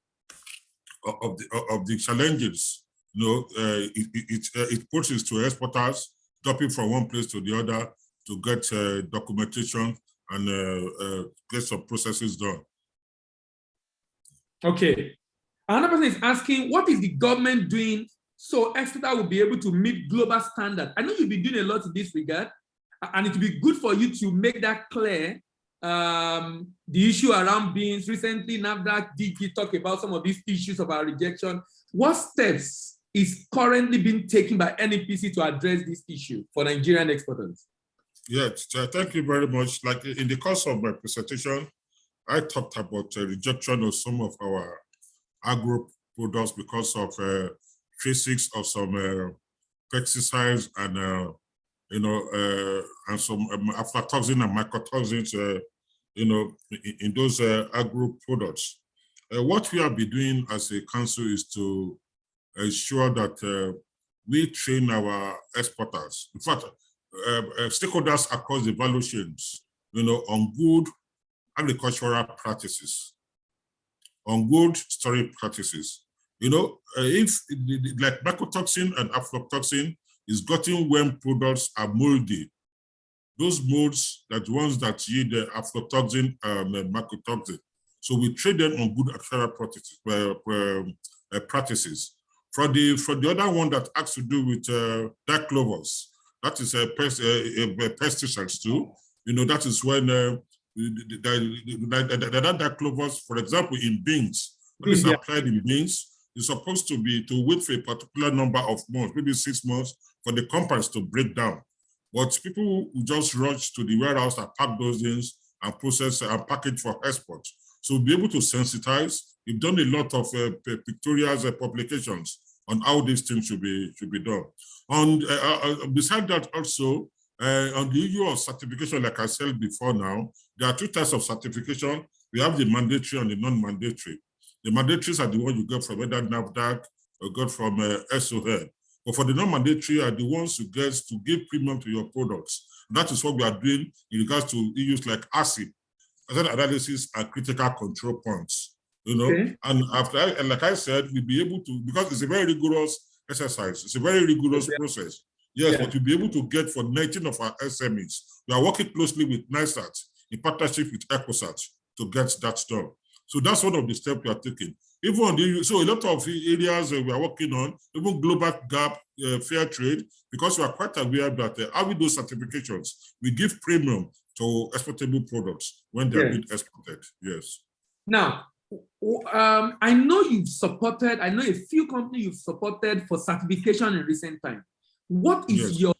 challenges. You know, it poses to exporters jumping from one place to the other to get documentation and get some processes done. Okay. Another person is asking, what is the government doing so exporters will be able to meet global standards? I know you've been doing a lot in this regard, and it would be good for you to make that clear. The issue around beans, recently NAFDAC did talk about some of these issues of our rejection. What steps is currently being taken by NEPC to address this issue for Nigerian exporters? Yes, thank you very much. Like in the course of my presentation, I talked about rejection of some of our agro products because of traces of some pesticides and and some aflatoxin and mycotoxins, in those agro products. What we have been doing as a council is to ensure that we train our exporters. In fact, stakeholders across the value chains, on good agricultural practices, on good storage practices. If like mycotoxin and aflatoxin is gotten when products are moldy, those molds that ones that yield the aflatoxin and mycotoxin. So we trade them on good agricultural practices. For the other one that has to do with dark clovers, that is pesticides too. That is when the dark clovers, for example, in beans, when it's applied in beans, it's supposed to wait for a particular number of months, maybe 6 months, for the compounds to break down. But people will just rush to the warehouse and pack those things and process and package for export. So we'll be able to sensitize. We've done a lot of pictorial publications on how these things should be done. And besides that, also On the issue of certification, like I said before now, there are two types of certification. We have the mandatory and the non-mandatory. The mandatories are the ones you get from either NAFDAC or got from SOL. But for the non-mandatory are the ones you get to give premium to your products. That is what we are doing in regards to issues like ASIP, asset analysis and critical control points. You know, Okay. and after, and like I said, we'll be able to, because it's a very rigorous exercise, it's a very rigorous process. Yes, but we'll be able to get for 19 of our SMEs. We are working closely with NISAT in partnership with ECOSAT to get that done. So that's one of the steps we are taking. Even on the, so a lot of areas we are working on, even global gap, fair trade, because we are quite aware that how we do certifications, we give premium to exportable products when they are being exported. Yes. Now, I know you've supported, I know a few companies you've supported for certification in recent time. What is your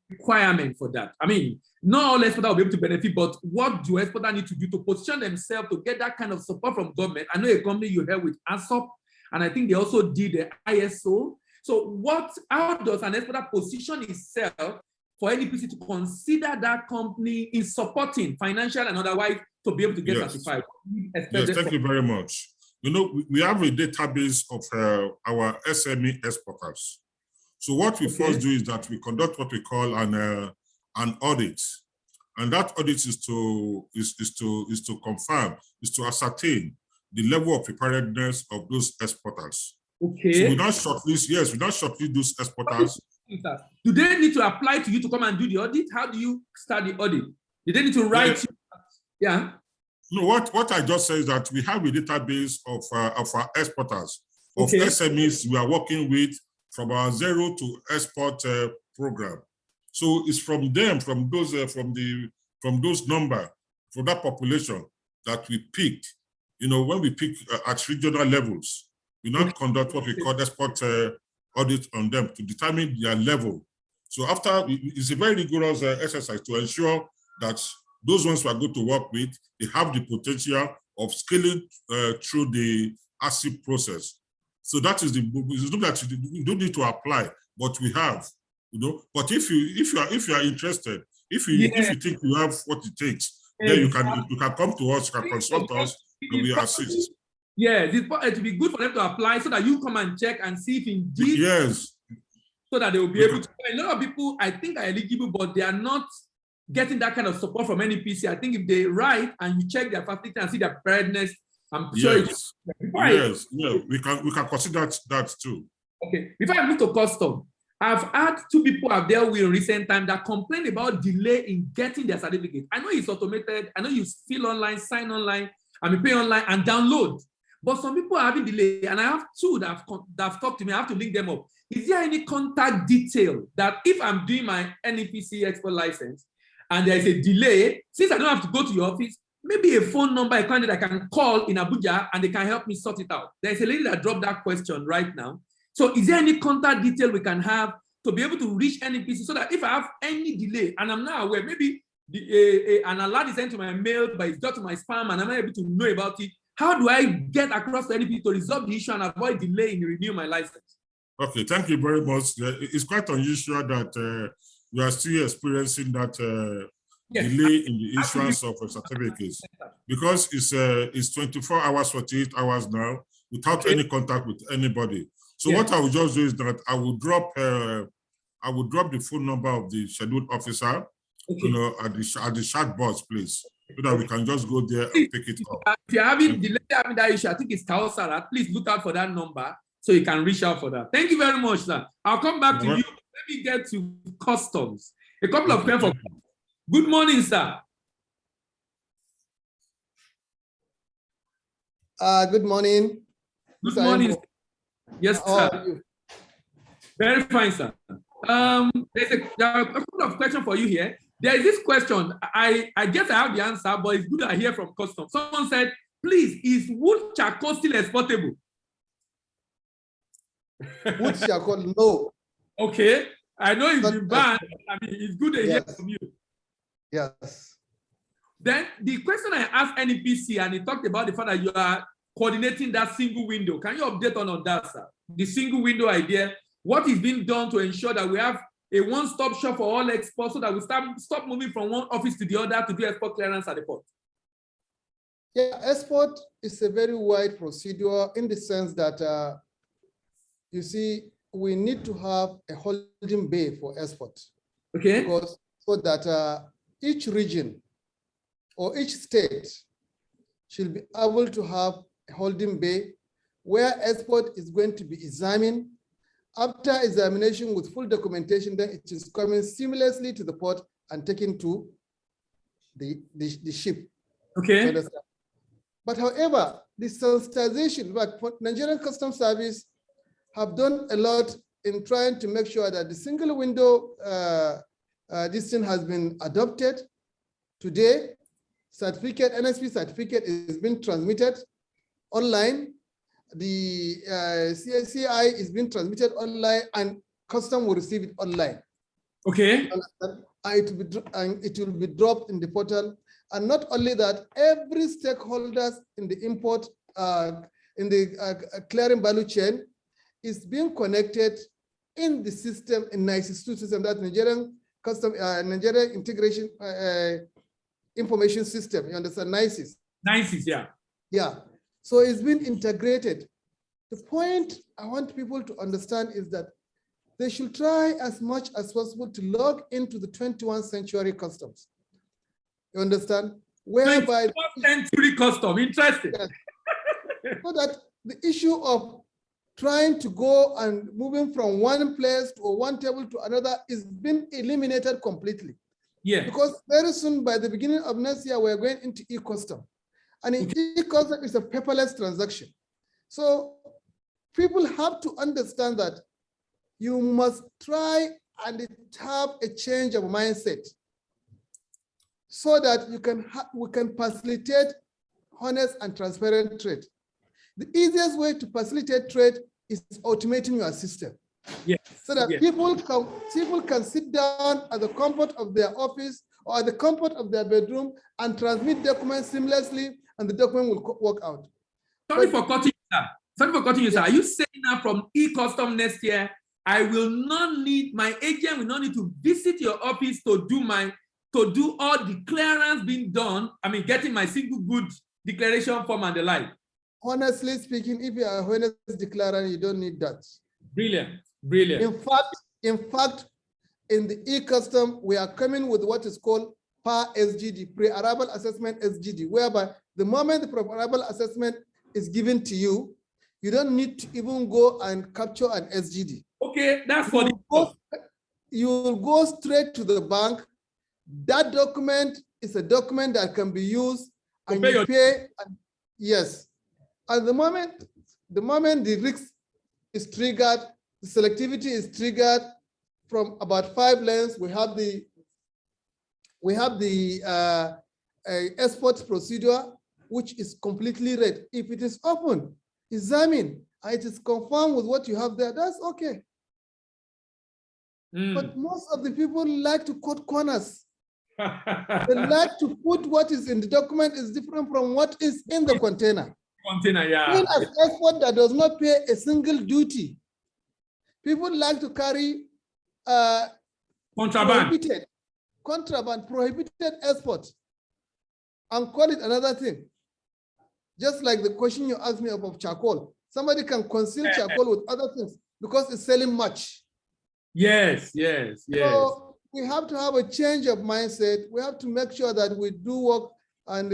requirement for that? I mean, not all exporters will be able to benefit, but what do exporters need to do to position themselves to get that kind of support from government? I know a company you have with ASOP, and I think they also did the ISO. So how does an exporter position itself for NEPC to consider that company in supporting financial and otherwise to be able to get certified? Yes, thank you very much. You know, we have a database of our SME exporters. So what we first do is that we conduct what we call an audit, and that audit is to confirm, is to ascertain the level of preparedness of those exporters. Okay. So we don't shortlist. Yes, we don't shortlist those exporters. Do they need to apply to you to come and do the audit? How do you start the audit? Do they need to write? Yeah. No, what I just said is that we have a database of our exporters, of SMEs we are working with from our zero to export program. So it's from them, from those number, from that population that we pick. You know, when we pick at regional levels, we now conduct what we call export audit on them to determine their level. So after, it's a very rigorous exercise to ensure that those ones we are going to work with, they have the potential of scaling through the ASIP process. So that is it's not that you don't need to apply, but we have, you know. But if you are interested, if you think you have what it takes, then you can come to us, you can consult us, and we assist. Yes, it would be good for them to apply so that you come and check and see if indeed. Yes. So that they will be able to. A lot of people, I think, are eligible, but they are not getting that kind of support from NEPC. I think if they write and you check their facility and see their preparedness, I'm sure yes, we can consider that too. Okay, before I move to custom, I've had two people I've dealt with in recent time that complain about delay in getting their certificate. I know it's automated. I know you fill online, sign online, and you pay online and download. But some people are having delay, and I have two that have talked to me. I have to link them up. Is there any contact detail that if I'm doing my NEPC export license and there is a delay, since I don't have to go to your office, maybe a phone number, a candidate I can call in Abuja and they can help me sort it out? There's a lady that dropped that question right now. So is there any contact detail we can have to be able to reach NEPC so that if I have any delay and I'm not aware, maybe an alert is sent to my mail, but it's got to my spam and I'm not able to know about it, how do I get across to NEPC to resolve the issue and avoid delay in renewing my license? Okay, thank you very much. It's quite unusual that we are still experiencing that delay in the issuance of certificates, because it's 24 hours, 48 hours now without any contact with anybody. So what I will just do is that I will drop the phone number of the scheduled officer, you know, at the chat box, please, so that we can just go there and pick it up. If you're having delay having that issue, I think it's Taosara. Please look out for that number so you can reach out for that. Thank you very much, sir. I'll come back to you. Let me get to customs. A couple of questions. Good morning, sir. Good morning. Good morning. Yes, sir. Very fine, sir. There are a couple of questions for you here. There is this question. I guess I have the answer, but it's good I hear from customs. Someone said, please, is wood charcoal still exportable? Wood charcoal, no. Okay. I know it's been banned. I mean, it's good to hear from you. Yes. Then the question I asked NEPC, and he talked about the fact that you are coordinating that single window. Can you update on that, sir? The single window idea, what is being done to ensure that we have a one-stop shop for all exports so that we stop moving from one office to the other to do export clearance at the port? Yeah, export is a very wide procedure in the sense that, you see, we need to have a holding bay for export. Okay. Because so that each region or each state should be able to have a holding bay where export is going to be examined. After examination with full documentation, then it is coming seamlessly to the port and taken to the ship. Okay. But however, the sensitization, but Nigerian Customs Service have done a lot in trying to make sure that the single window this thing has been adopted. Today, NSP certificate is being transmitted online. The CI is being transmitted online, and custom will receive it online. Okay. It will be dropped in the portal. And not only that, every stakeholders in the import, in the clearing value chain is being connected in the system, in NICE2 system, that Nigerian Nigerian Integration Information System. You understand, NICE? NICE, yeah. Yeah. So it's been integrated. The point I want people to understand is that they should try as much as possible to log into the 21st century customs. You understand? Whereby 21st century custom, interesting. Yes. So that the issue of trying to go and moving from one place to one table to another is being eliminated completely. Yeah. Because very soon, by the beginning of next year, we're going into e-custom. And in e-custom, it's a paperless transaction. So people have to understand that you must try and have a change of mindset so that we can facilitate honest and transparent trade. The easiest way to facilitate trade is automating your system. Yes. So that yes. people can sit down at the comfort of their office or at the comfort of their bedroom and transmit documents seamlessly, and the document will work out. Sorry for cutting you, sir. Sorry for cutting you, sir. Are you saying now from e-custom next year, I will not need, my agent will not need to visit your office to do all the clearance being done, I mean, getting my single good declaration form and the like? Honestly speaking, if you are a honest declarer, you don't need that. Brilliant, brilliant. In fact, in the e-custom, we are coming with what is called PAR SGD, pre-arrival assessment SGD, whereby the moment the pre-arrival assessment is given to you, you don't need to even go and capture an SGD. Okay, that's for you will go straight to the bank. That document is a document that can be used and you pay. Yes. At the moment the risk is triggered, the selectivity is triggered from about 5 lanes. We have the export procedure, which is completely read. If it is open, examine, and it is confirmed with what you have there, that's okay. But most of the people like to cut corners. They like to put what is in the document is different from what is in the container. Container, yeah. Even as export that does not pay a single duty, people like to carry contraband, prohibited export, and call it another thing. Just like the question you asked me about charcoal. Somebody can conceal charcoal with other things because it's selling much. Yes, yes, yes. So we have to have a change of mindset. We have to make sure that we do work and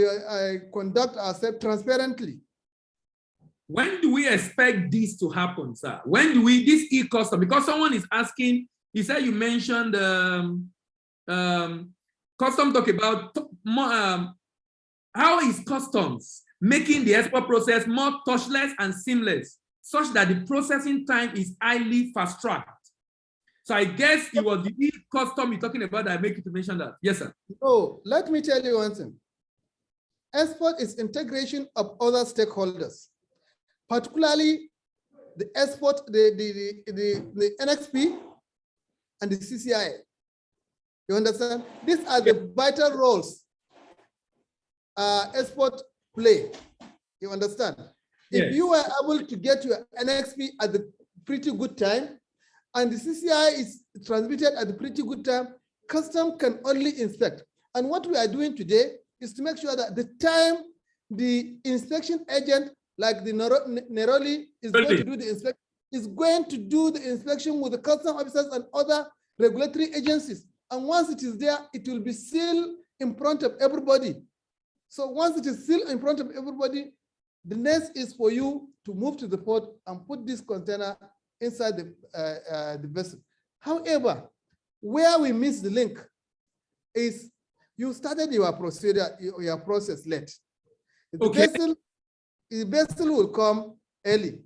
conduct ourselves transparently. When do we expect this to happen, sir? When do we, this e-custom, because someone is asking, he said you mentioned custom talk about how is customs making the export process more touchless and seamless, such that the processing time is highly fast-tracked. So I guess it was the e-custom you're talking about that make you to mention that. Yes, sir. Oh, let me tell you one thing. Export is integration of other stakeholders, particularly the export, the NXP and the CCI. You understand? These are the vital roles export play. You understand? If you are able to get your NXP at the pretty good time, and the CCI is transmitted at a pretty good time, custom can only inspect. And what we are doing today is to make sure that the time the inspection agent, like the Neroli, is going to do the inspection, is going to do the inspection with the custom officers and other regulatory agencies. And once it is there, it will be sealed in front of everybody. So once it is sealed in front of everybody, the next is for you to move to the port and put this container inside the vessel. However, where we miss the link is you started your procedure, your process late. The vessel will come early.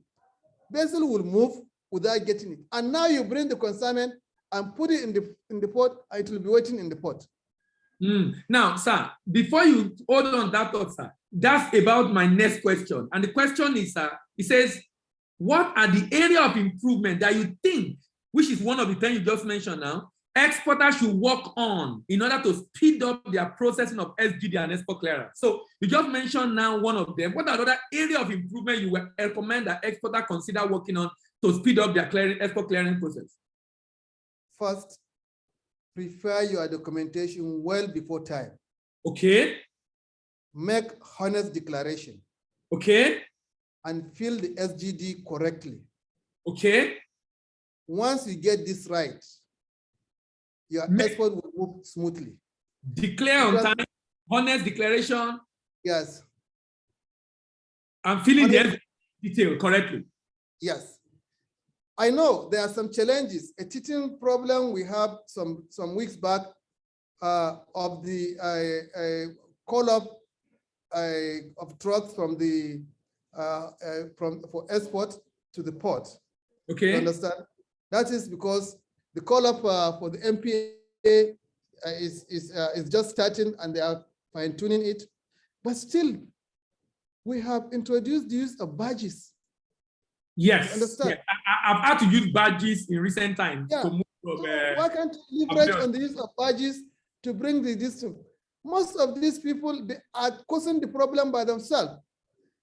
Vessel will move without getting it. And now you bring the consignment and put it in the port, and it will be waiting in the port. Now, sir, before you hold on that thought, sir, that's about my next question. And the question is, it says, what are the area of improvement that you think, which is one of the 10 you just mentioned now, exporters should work on in order to speed up their processing of SGD and export clearance? So you just mentioned now one of them. What are the other area of improvement you would recommend that exporters consider working on to speed up their export clearance process? First, prepare your documentation well before time. Okay. Make honest declaration. Okay. And fill the SGD correctly. Okay. Once you get this right, your export will move smoothly. Declare on time, honest declaration. Yes. And filling the detail correctly. Yes. I know there are some challenges. A teething problem we have some weeks back of the call-up of trucks from the for export to the port. Okay. You understand? That is because the call-up for the MPA is just starting and they are fine-tuning it. But still, we have introduced the use of badges. Yes. Understand? Yeah. I've had to use badges in recent times. Yeah. To move from, so why can't you leverage on the use of badges to bring the distance? Most of these people, they are causing the problem by themselves.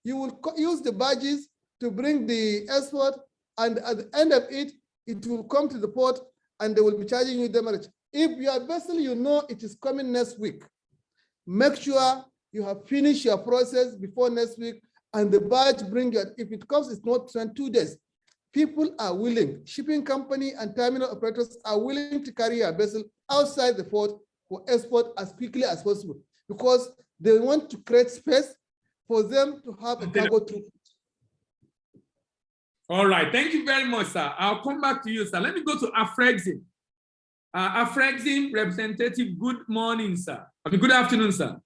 You will use the badges to bring the export, and at the end of it, it will come to the port and they will be charging you demurrage. If your vessel, you know it is coming next week, make sure you have finished your process before next week, and the badge bring it. If it comes, it's not 2 days. People are willing, shipping company and terminal operators are willing to carry a vessel outside the port for export as quickly as possible because they want to create space for them to have a cargo through. All right, thank you very much, sir. I'll come back to you, sir. Let me go to Afrexim. Afrexim representative, good morning, sir. I mean, good afternoon, sir.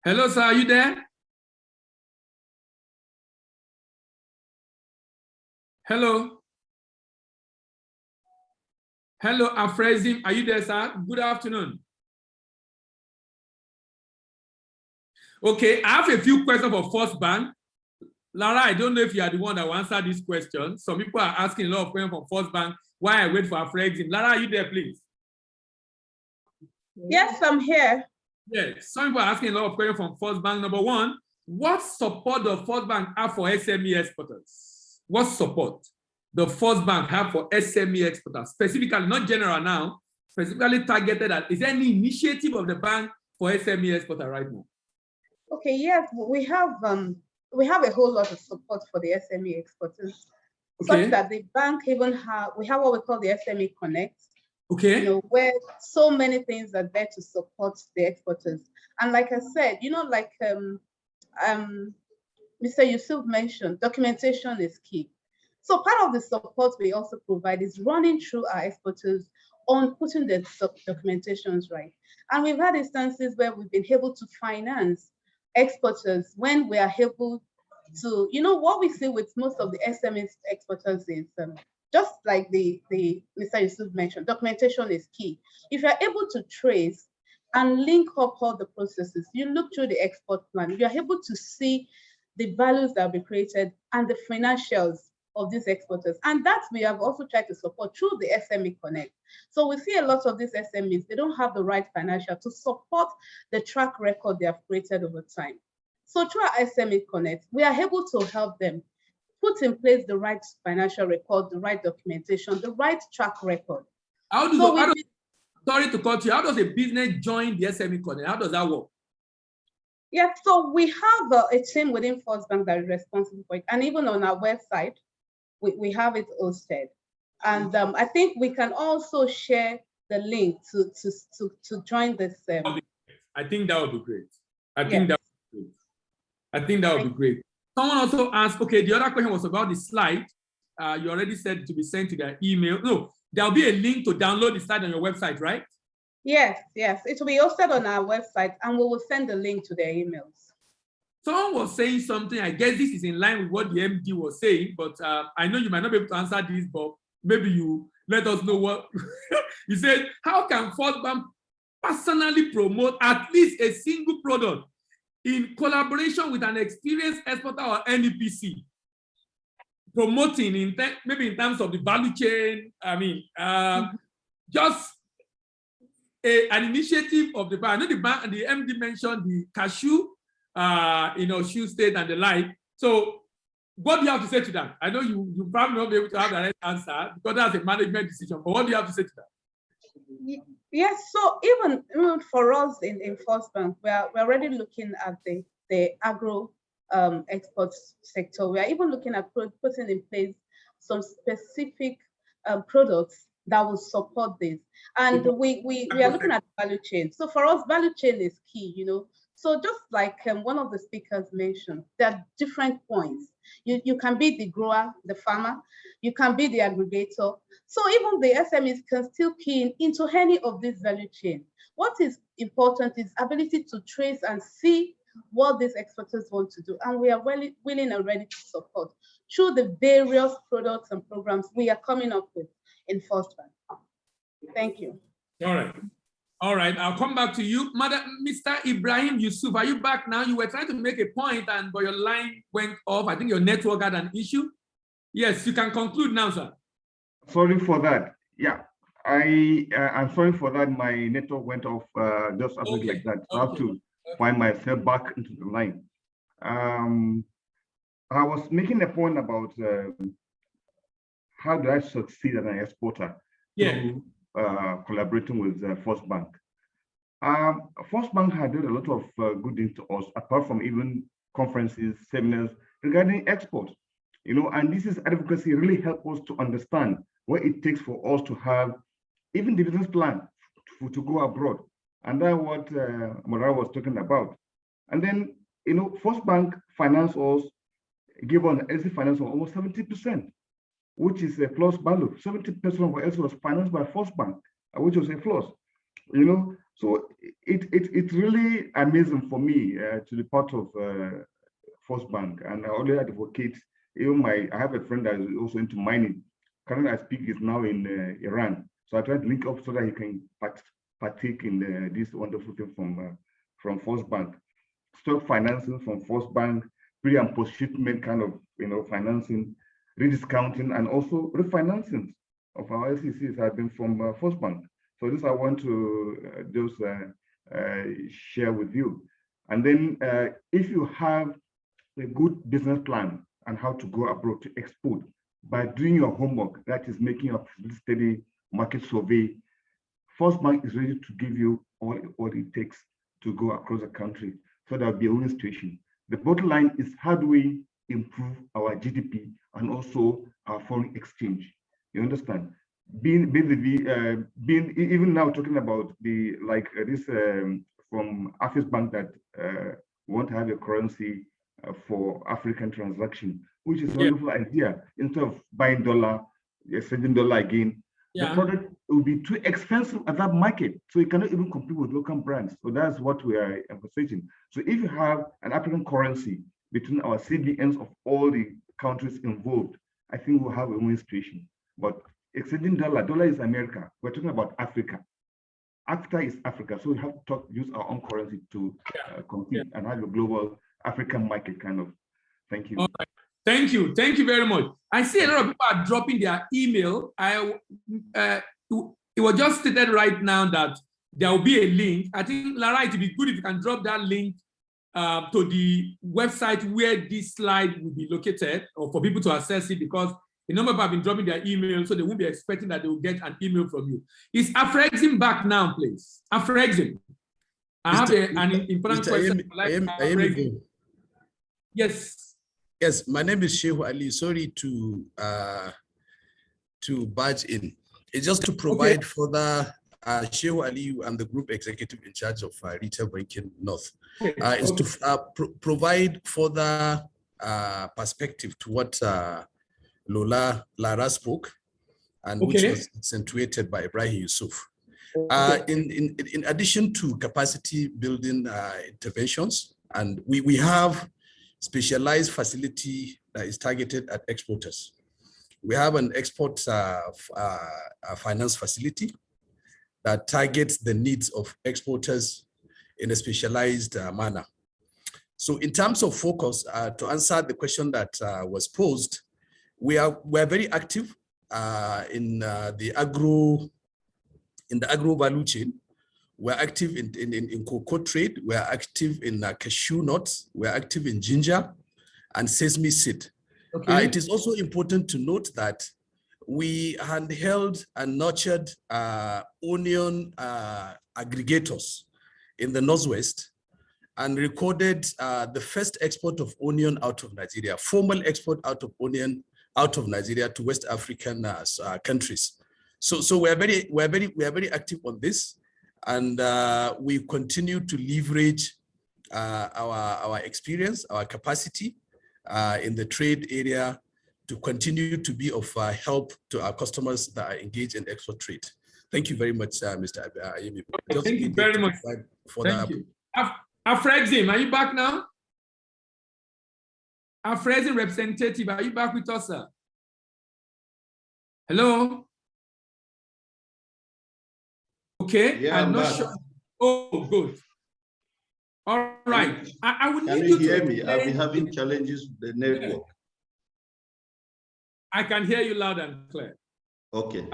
Hello, sir, are you there? Hello. Hello, Afrexim, are you there, sir? Good afternoon. Okay, I have a few questions for First Bank. Lara, I don't know if you are the one that will answer this question. Some people are asking a lot of questions from First Bank. Why I wait for Afrexim? Lara, are you there, please? Yes, I'm here. Yes, some people are asking a lot of questions from First Bank. Number one, what support does First Bank have for SME exporters? What support the First Bank have for SME exporters? Specifically, not general now, specifically targeted at, is there any initiative of the bank for SME exporter right now? Okay, yes, we have a whole lot of support for the SME exporters. Okay. Such that the bank even we have what we call the SME Connect. Okay. You know, where so many things are there to support the exporters. And like I said, you know, like Mr. Yusuf mentioned, documentation is key. So part of the support we also provide is running through our exporters on putting the documentations right. And we've had instances where we've been able to finance exporters when we are able to, you know, what we see with most of the SME exporters is just like the Mr. Yusuf mentioned, documentation is key. If you're able to trace and link up all the processes, you look through the export plan, you're able to see the values that will be created and the financials of these exporters. And that we have also tried to support through the SME Connect. So we see a lot of these SMEs, they don't have the right financial to support the track record they have created over time. So through our SME Connect, we are able to help them put in place the right financial record, the right documentation, the right track record. Sorry to cut you. How does a business join the SME Connect? How does that work? Yeah, so we have a team within First Bank that is responsible for it. And even on our website, we have it hosted. And I think we can also share the link to join this. I think that would be great. I think that would be great. Someone also asked, okay, the other question was about the slide. You already said to be sent to their email. No, there'll be a link to download the slide on your website, right? Yes. It will be hosted on our website and we will send the link to their emails. Someone was saying something, I guess this is in line with what the MD was saying, but I know you might not be able to answer this, but maybe you let us know what. He said, how can First Bank personally promote at least a single product in collaboration with an experienced exporter or NEPC? Promoting maybe in terms of the value chain, I mean, just an initiative of the bank. I know the MD mentioned the cashew, shoe state and the like. So what do you have to say to that? I know you probably won't be able to have the right answer because that's a management decision, but what do you have to say to that? Yes, so even for us in First Bank, we're already looking at the agro export sector. We are even looking at putting in place some specific products that will support this. And we are looking at value chain. So for us, value chain is key, So just like one of the speakers mentioned, there are different points. You can be the grower, the farmer, you can be the aggregator. So even the SMEs can still key into any of these value chain. What is important is ability to trace and see what these exporters want to do. And we are willing and ready to support through the various products and programs we are coming up with in First Bank. Thank you. All right, I'll come back to you. Mr. Ibrahim Yusuf, are you back now? You were trying to make a point, but your line went off. I think your network had an issue. Yes, you can conclude now, sir. Sorry for that. Yeah, I'm sorry for that. My network went off just something like that. So I have to find myself back into the line. I was making a point about how do I succeed as an exporter through collaborating with First Bank. First Bank had done a lot of good things to us, apart from even conferences, seminars regarding export. And this is advocacy really help us to understand what it takes for us to have even the business plan to go abroad. And that's what Mara was talking about. And then, First Bank finance us, give us LC finance of almost 70%, which is a plus value. 70% of our LC was financed by First Bank, which was a plus. So it's really amazing for me to be part of First Bank, and I already advocate. Even I have a friend that is also into mining. Currently, I speak is now in Iran, so I try to link up so that he can partake in this wonderful thing from First Bank. Stock financing from First Bank, pre and post shipment kind of financing, rediscounting, and also refinancing of our LCCs have been from First Bank. So this I want to just share with you. And then if you have a good business plan and how to go abroad to export, by doing your homework, that is making a steady market survey, First Bank is ready to give you all it takes to go across the country. So there'll be a win situation. The bottom line is how do we improve our GDP and also our foreign exchange? You understand? Being even now talking about this from Afis Bank that want to have a currency for African transaction, which is a wonderful idea. Instead of buying dollar, sending dollar again, the product will be too expensive at that market, so you cannot even compete with local brands. So that's what we are emphasizing. So if you have an African currency between our CBNs of all the countries involved, I think we'll have a win situation. But exceeding dollar is America. We're talking about Africa. Africa is Africa, so we have to use our own currency to compete and have a global African market kind of. Thank you. All right. Thank you very much. I see a lot of people are dropping their email. It was just stated right now that there will be a link. I think, Lara, it would be good if you can drop that link to the website where this slide will be located, or for people to access it, because a number of people have been dropping their email, so they won't be expecting that they will get an email from you. Is Afrexim back now, please? Afrexim. I have an important question. Yes. Yes, my name is Shehu Ali. Sorry to barge in. It's just to provide further Shehu Ali and the group executive in charge of retail banking North. Is to provide further perspective to what Lara spoke, and which was accentuated by Ibrahim Yusuf. In addition to capacity building interventions, and we have specialized facility that is targeted at exporters. We have an export finance facility that targets the needs of exporters in a specialized manner. So in terms of focus, to answer the question that was posed, we are very active in the agro value chain. We're active in cocoa trade. We're active in cashew nuts. We're active in ginger and sesame seed. It is also important to note that we handheld and nurtured onion aggregators in the Northwest and recorded the first export of onion out of Nigeria, formal export out of onion out of Nigeria to West African countries. So we are very active on this, and we continue to leverage our experience, our capacity in the trade area to continue to be of help to our customers that are engaged in export trade. Thank you very much, Mr. Ayemi. Thank you very much. Thank you. Afrexim, are you back now? Afrexim representative, are you back with us, sir? Hello? Okay, yeah, I'm not sure. Oh, good. All right. I would need you to hear me? I've been having challenges with the network. I can hear you loud and clear. Okay.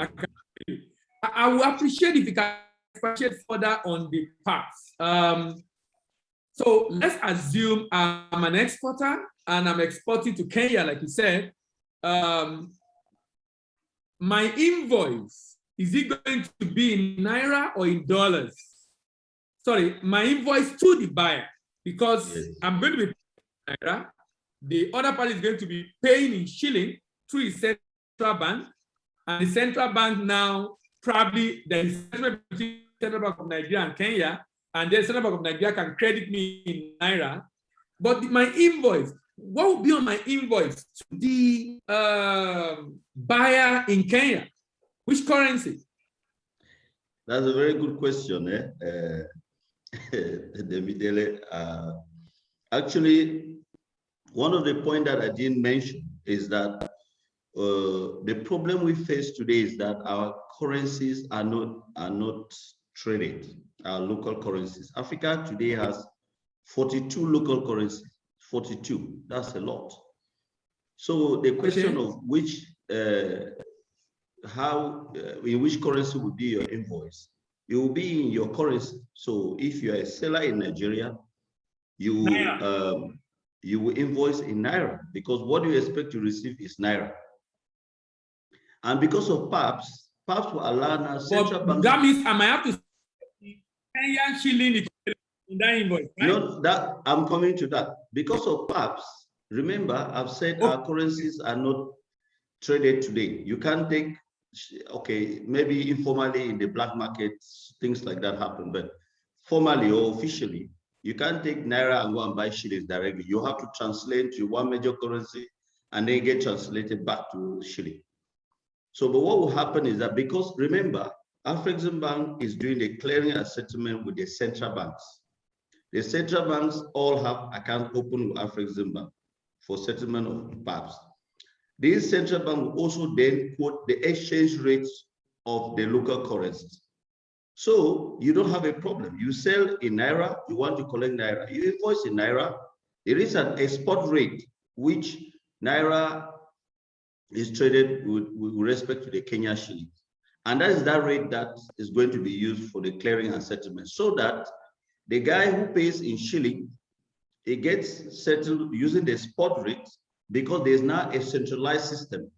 I would appreciate if you can appreciate further on the parts. So let's assume I'm an exporter and I'm exporting to Kenya, like you said. My invoice, is it going to be in Naira or in dollars? Sorry, my invoice to the buyer, because I'm going to be paying in Naira. The other party is going to be paying in shilling through his central bank. And the central bank now, probably there is between the Central Bank of Nigeria and Kenya, and the Central Bank of Nigeria can credit me in Naira. But my invoice, what will be on my invoice to the buyer in Kenya? Which currency? That's a very good question. Actually, one of the points that I didn't mention is that the problem we face today is that our currencies are not traded, our local currencies. Africa today has 42 local currencies, 42, that's a lot. So the question of which, in which currency would be your invoice? It will be in your currency. So if you're a seller in Nigeria, you will invoice in Naira, because what you expect to receive is Naira. And because of PAPS will allow now central bank. That means I might have to Kenyan shilling in that invoice, right? No, that I'm coming to that. Because of PAPS, remember, I've said our currencies are not traded today. You can't take, okay, maybe informally in the black market, things like that happen, but formally or officially, you can't take Naira and go and buy shillings directly. You have to translate to one major currency and then get translated back to shilling. So, but what will happen is that, because remember, Afrexim Bank is doing the clearing and settlement with the central banks. The central banks all have accounts open with Afrexim Bank for settlement of PAPS. These central banks will also then quote the exchange rates of the local currencies. So you don't have a problem. You sell in Naira, you want to collect Naira, you invoice in Naira. There is an export rate, which Naira is traded with respect to the Kenya shilling. And that is that rate that is going to be used for the clearing and settlement, so that the guy who pays in shilling it gets settled using the spot rate because there's now a centralized system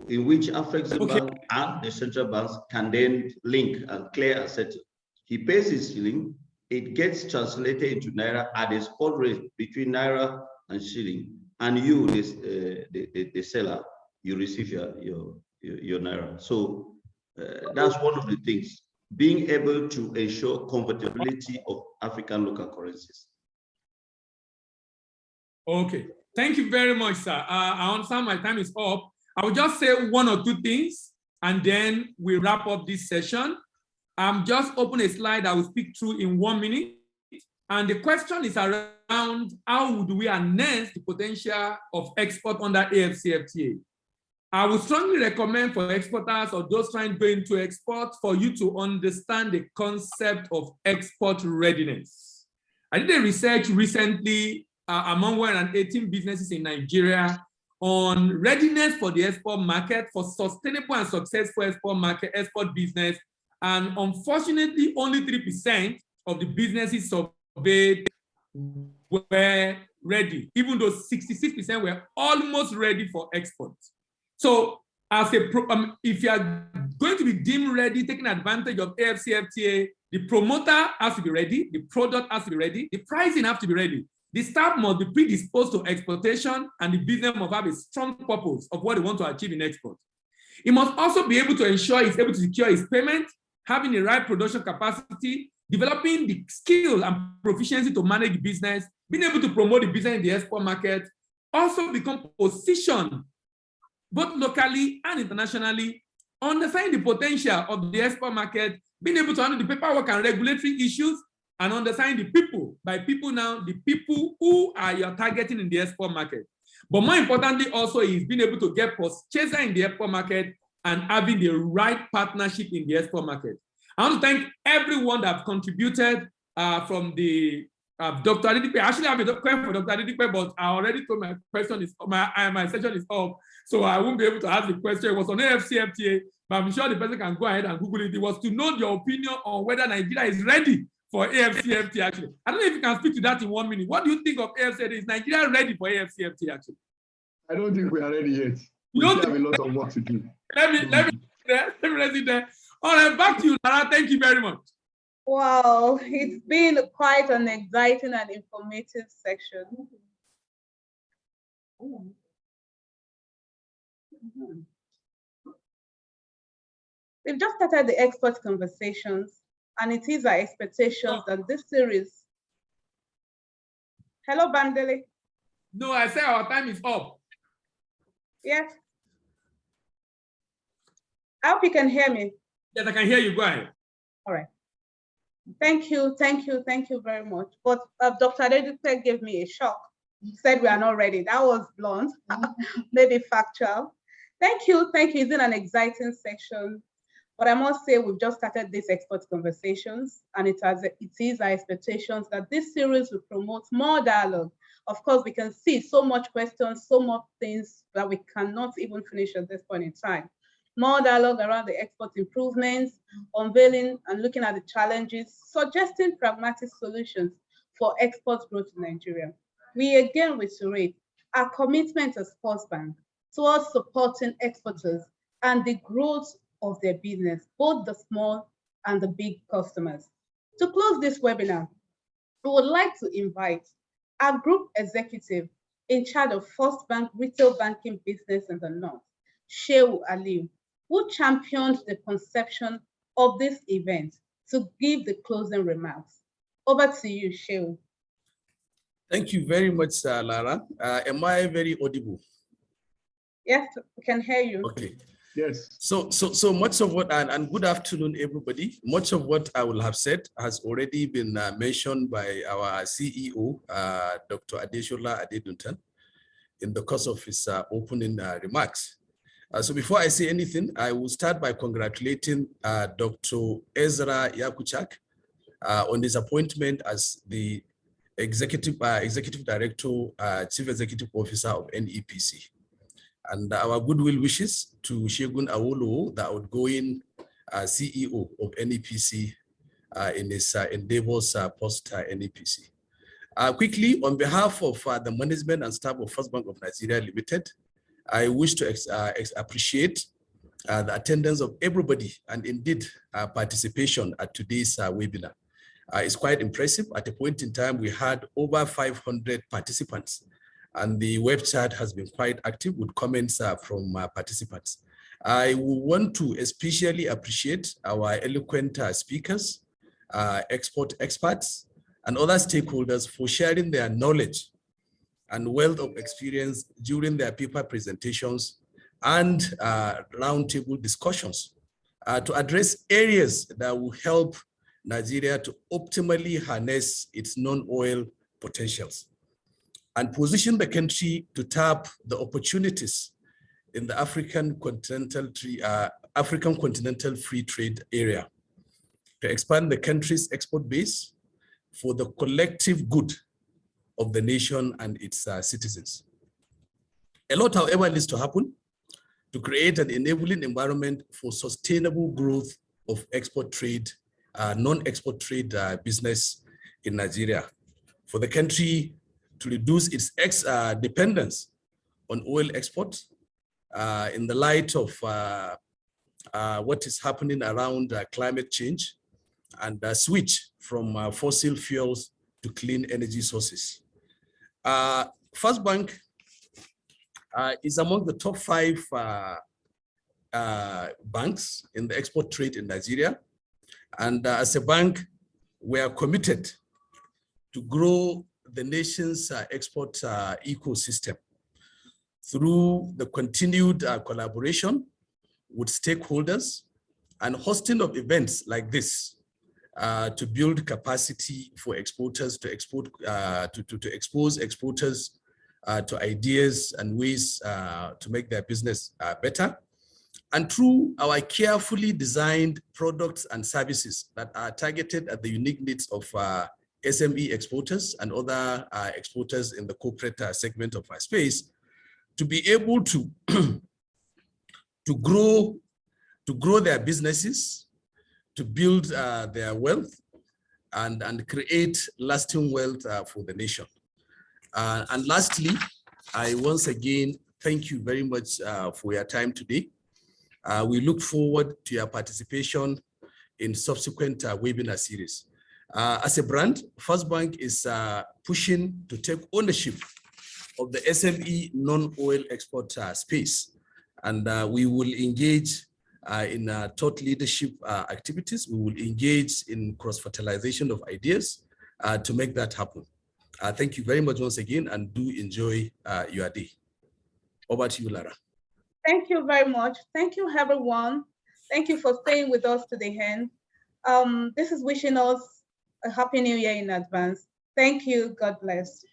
in which Afrexim Bank and the central banks can then link and clear and settle. He pays his shilling, it gets translated into Naira at a spot rate between Naira and shilling, and you, the seller, you receive your Naira. So that's one of the things, being able to ensure convertibility of African local currencies. Okay, thank you very much, sir. I understand my time is up. I will just say one or two things, and then we wrap up this session. I'm just open a slide I will speak through in 1 minute. And the question is around how would we harness the potential of export under AFCFTA? I would strongly recommend for exporters or those trying to go into export for you to understand the concept of export readiness. I did a research recently among 118 businesses in Nigeria on readiness for the export market, for sustainable and successful export business. And unfortunately, only 3% of the businesses surveyed were ready, even though 66% were almost ready for export. So as if you are going to be deemed ready, taking advantage of AFCFTA, the promoter has to be ready, the product has to be ready, the pricing has to be ready. The staff must be predisposed to exportation, and the business must have a strong purpose of what they want to achieve in export. It must also be able to ensure it's able to secure its payment, having the right production capacity, developing the skill and proficiency to manage the business, being able to promote the business in the export market, also become positioned both locally and internationally, understanding the potential of the export market, being able to handle the paperwork and regulatory issues, and understanding the people. By people now, the people who are you're targeting in the export market. But more importantly also is being able to get purchaser in the export market and having the right partnership in the export market. I want to thank everyone that have contributed from the Dr. Adedipe. Actually, I have a question for Dr. Adedipe, but I already told my question is my session is up, so I won't be able to ask the question. It was on AFCFTA, but I'm sure the person can go ahead and Google it. It was to know your opinion on whether Nigeria is ready for AFCFTA. Actually, I don't know if you can speak to that in 1 minute. What do you think of AFCFTA? Is Nigeria ready for AFCFTA? Actually, I don't think we are ready yet. We still have a lot of work to do. Let me raise it there. All right, back to you, Lara. Thank you very much. Wow, it's been quite an exciting and informative section. We've just started the export conversations, and it is our expectations that this series. Hello, Bandele. No, I said our time is up. Yes. I hope you can hear me. Yes, I can hear you. Go ahead. All right. Thank you very much. But Dr. Adedipe gave me a shock. He said we are not ready. That was blunt, maybe factual. Thank you. It's been an exciting section. But I must say we've just started these export conversations, and it is our expectations that this series will promote more dialogue. Of course, we can see so much questions, so much things that we cannot even finish at this point in time. More dialogue around the export improvements, unveiling and looking at the challenges, suggesting pragmatic solutions for export growth in Nigeria. We again reiterate our commitment as First Bank towards supporting exporters and the growth of their business, both the small and the big customers. To close this webinar, we would like to invite our group executive in charge of First Bank retail banking business in the North, Shehu Aliu, who championed the conception of this event, to give the closing remarks. Over to you, Shehu. Thank you very much, Lara. Am I very audible? Yes, we can hear you. Okay. Yes. So much of what, and good afternoon, everybody. Much of what I will have said has already been mentioned by our CEO, Dr. Adeshola Adeduntan, in the course of his opening remarks. So before I say anything, I will start by congratulating Dr. Ezra Yakuchak on his appointment as the Executive Director, Chief Executive Officer of NEPC. And our goodwill wishes to Segun Awolowo, the outgoing CEO of NEPC, in his endeavors post-NEPC. Quickly, on behalf of the management and staff of First Bank of Nigeria Limited, I wish to appreciate the attendance of everybody and indeed participation at today's webinar. It's quite impressive. At a point in time, we had over 500 participants, and the web chat has been quite active with comments from participants. I want to especially appreciate our eloquent speakers, export experts, and other stakeholders for sharing their knowledge and wealth of experience during their paper presentations and roundtable discussions to address areas that will help Nigeria to optimally harness its non-oil potentials and position the country to tap the opportunities in the African continental free trade area, to expand the country's export base for the collective good of the nation and its citizens. A lot, however, needs to happen to create an enabling environment for sustainable growth of export trade, non-export trade business in Nigeria, for the country to reduce its dependence on oil export in the light of what is happening around climate change and switch from fossil fuels to clean energy sources. First Bank is among the top 5 banks in the export trade in Nigeria. And as a bank, we are committed to grow the nation's export ecosystem through the continued collaboration with stakeholders and hosting of events like this to build capacity for exporters to export, to expose exporters to ideas and ways to make their business better. And through our carefully designed products and services that are targeted at the unique needs of SME exporters and other exporters in the corporate segment of our space, to be able to, to grow their businesses, to build their wealth, and create lasting wealth for the nation. And lastly, I once again thank you very much for your time today. We look forward to your participation in subsequent webinar series. As a brand, First Bank is pushing to take ownership of the SME non-oil export space. And we will engage in thought leadership activities. We will engage in cross-fertilization of ideas to make that happen. Thank you very much once again, and do enjoy your day. Over to you, Lara. Thank you very much. Thank you, everyone. Thank you for staying with us to the end. This is wishing us a happy new year in advance. Thank you. God bless.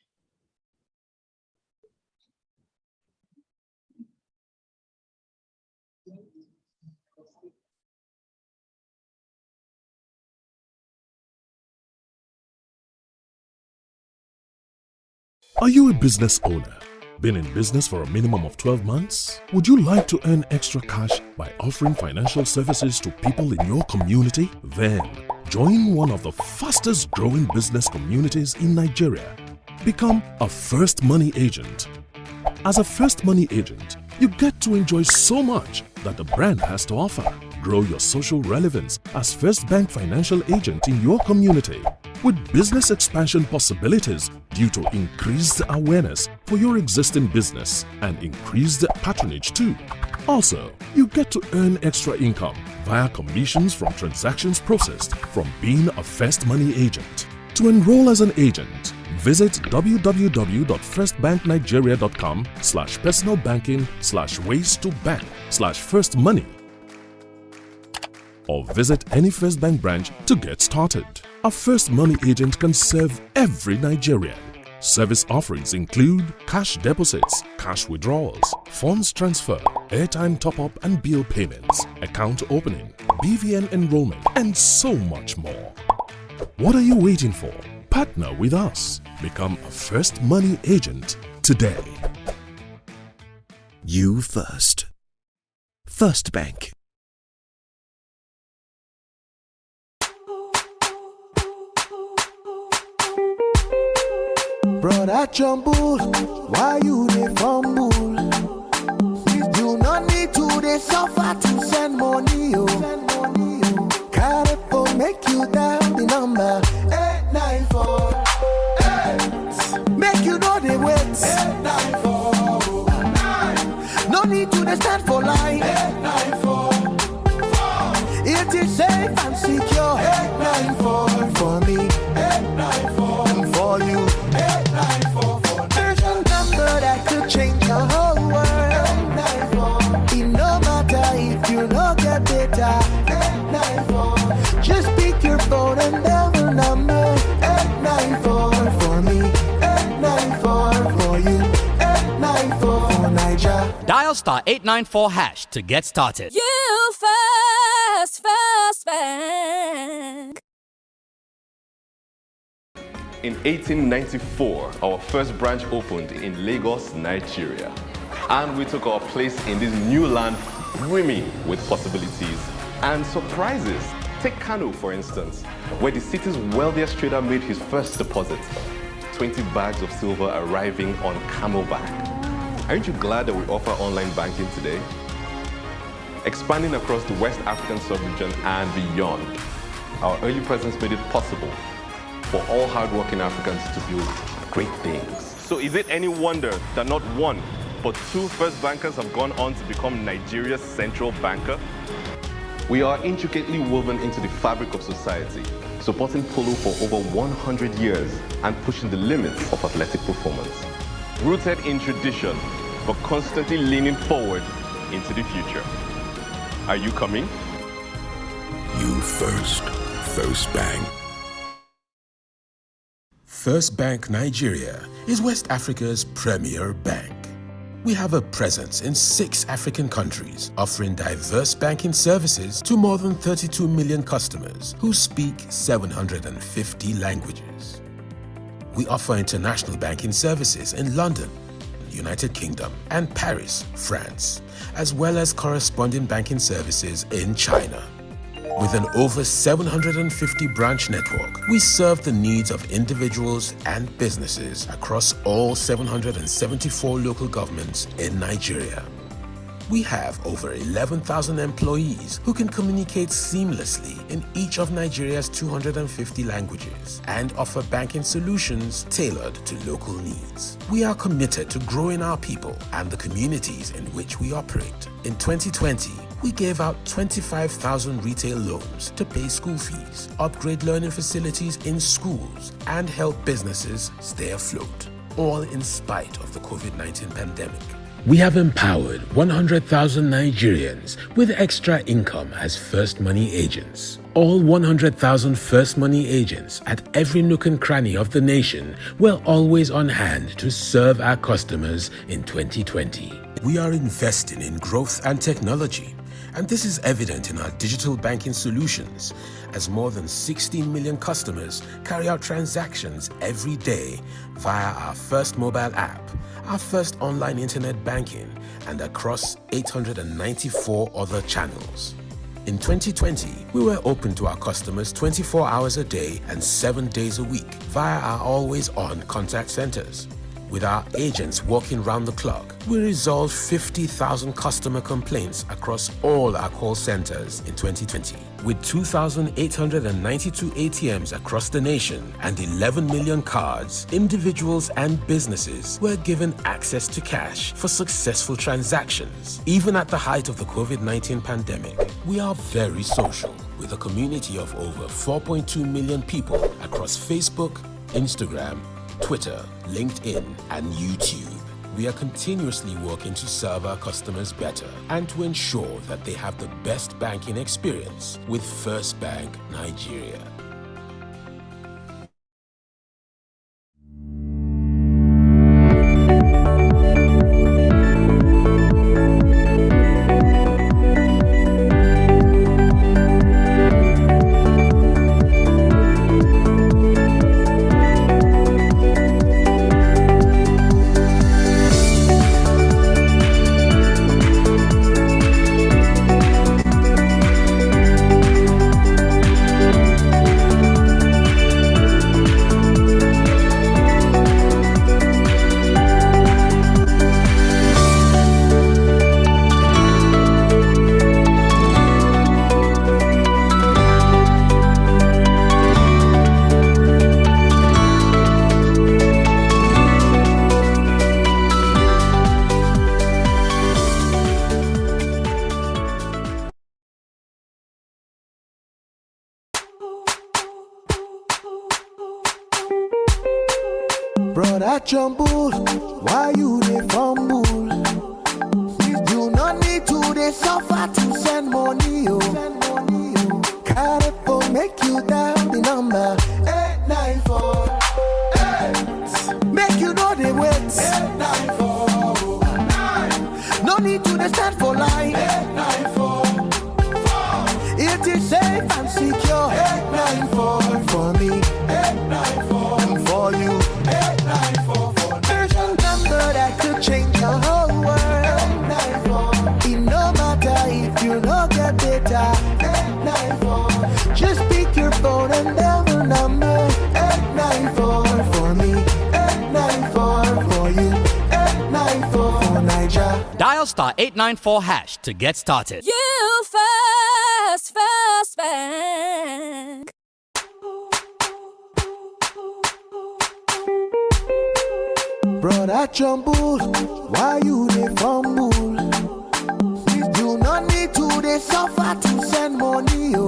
Are you a business owner? Been in business for a minimum of 12 months? Would you like to earn extra cash by offering financial services to people in your community? Then join one of the fastest growing business communities in Nigeria. Become a First Money Agent. As a First Money Agent, you get to enjoy so much that the brand has to offer. Grow your social relevance as First Bank Financial Agent in your community, with business expansion possibilities due to increased awareness for your existing business and increased patronage too. Also, you get to earn extra income via commissions from transactions processed from being a First Money Agent. To enroll as an agent, visit www.firstbanknigeria.com/personalbanking/ways-to-bank/first-money or visit any First Bank branch to get started. A First Money Agent can serve every Nigerian. Service offerings include cash deposits, cash withdrawals, funds transfer, airtime top-up and bill payments, account opening, BVN enrollment, and so much more. What are you waiting for? Partner with us. Become a First Money Agent today. You first. First Bank. Brother Jumble, why you dey fumble? You no need to dey suffer to send money, oh. Carry phone, make you dial the number 894. Make you know they wait. 894. No need to dey stand for line. 894. It is safe and secure. 894 for me. 894 for you. 894 for there's a number that could change the whole world. 894. It no matter if you no get data. 894. Just pick your phone and dial the number 894 for me. 894 for you. 894 for Niger. Dial star 894 hash to get started. You first bank. In 1894, our first branch opened in Lagos, Nigeria. And we took our place in this new land brimming with possibilities and surprises. Take Kano, for instance, where the city's wealthiest trader made his first deposit. 20 bags of silver arriving on camelback. Aren't you glad that we offer online banking today? Expanding across the West African sub-region and beyond, our early presence made it possible for all hardworking Africans to build great things. So is it any wonder that not one, but two first bankers have gone on to become Nigeria's central banker? We are intricately woven into the fabric of society, supporting polo for over 100 years and pushing the limits of athletic performance. Rooted in tradition, but constantly leaning forward into the future. Are you coming? You first. First Bank. First Bank Nigeria is West Africa's premier bank. We have a presence in 6 African countries, offering diverse banking services to more than 32 million customers who speak 750 languages. We offer international banking services in London, United Kingdom, and Paris, France, as well as corresponding banking services in China. With an over 750 branch network, we serve the needs of individuals and businesses across all 774 local governments in Nigeria. We have over 11,000 employees who can communicate seamlessly in each of Nigeria's 250 languages and offer banking solutions tailored to local needs. We are committed to growing our people and the communities in which we operate. In 2020, we gave out 25,000 retail loans to pay school fees, upgrade learning facilities in schools, and help businesses stay afloat, all in spite of the COVID-19 pandemic. We have empowered 100,000 Nigerians with extra income as First Money agents. All 100,000 First Money agents at every nook and cranny of the nation were always on hand to serve our customers in 2020. We are investing in growth and technology, and this is evident in our digital banking solutions, as more than 16 million customers carry out transactions every day via our First mobile app, our First online internet banking, and across 894 other channels. In 2020, we were open to our customers 24 hours a day and 7 days a week via our always-on contact centers. With our agents working round the clock, we resolved 50,000 customer complaints across all our call centers in 2020. With 2,892 ATMs across the nation and 11 million cards, individuals and businesses were given access to cash for successful transactions. Even at the height of the COVID-19 pandemic, we are very social, with a community of over 4.2 million people across Facebook, Instagram, Twitter, LinkedIn, and YouTube. We are continuously working to serve our customers better and to ensure that they have the best banking experience with First Bank Nigeria. Brother Jumble, why you dey fumble? You no need to dey suffer to send money, oh. Carry phone, make you dial the number 894. Make you know they wait. 894. No need to dey stand for line. 894. It is safe and secure. 894 for me. 894 and for you. 894 for there's a number that could change your whole world. 894. It no matter if you no get data. 894. Just pick your phone and dial the number 894 for me. 894 for you. 894 for Niger. Dial star 894 hash to get started. You first bank. Brother Jumble, why you dey fumble? You no need to dey suffer to send money, oh.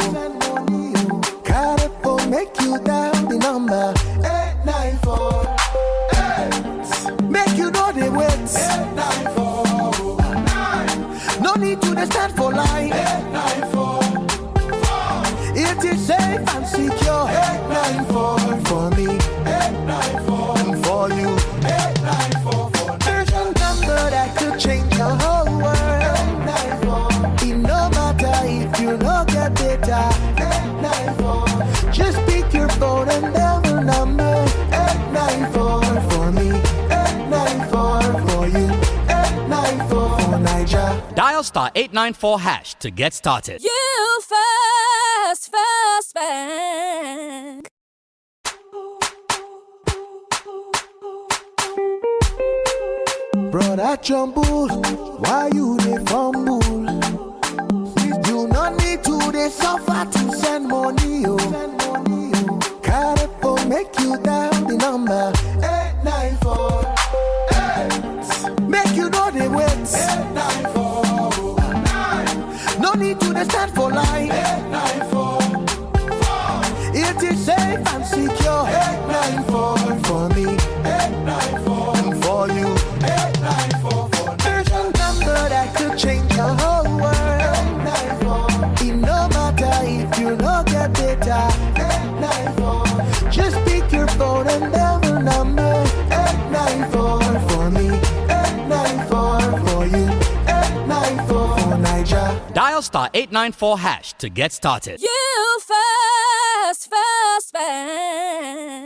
Carry phone, make you dial the number 894. Make you know they wait. 894. No need to dey stand for line. 894. It is safe and secure. 894 for me. 894 and for you. 894 for there's a number that could change your whole world. 894. It no matter if you no get data. 894. Just pick your phone and dial the number 894 for me. 894 for you. 894 for Niger. Dial star 894 hash to get started. You first bank. Brother Jumble, why you dey fumble? You no need to dey suffer to send money, oh. Carry phone, make you dial the number 894. Make you know they wait. 894. No need to dey stand for line. 894. It is safe and secure. 894 for me. 894 and for you. 894 for there's a number that could change your whole world. 894. It no matter if you no get data. 894. Just pick your phone and dial the number 894 for me. 894 for you. 894 for Niger. Dial star 894 hash to get started. You first bank.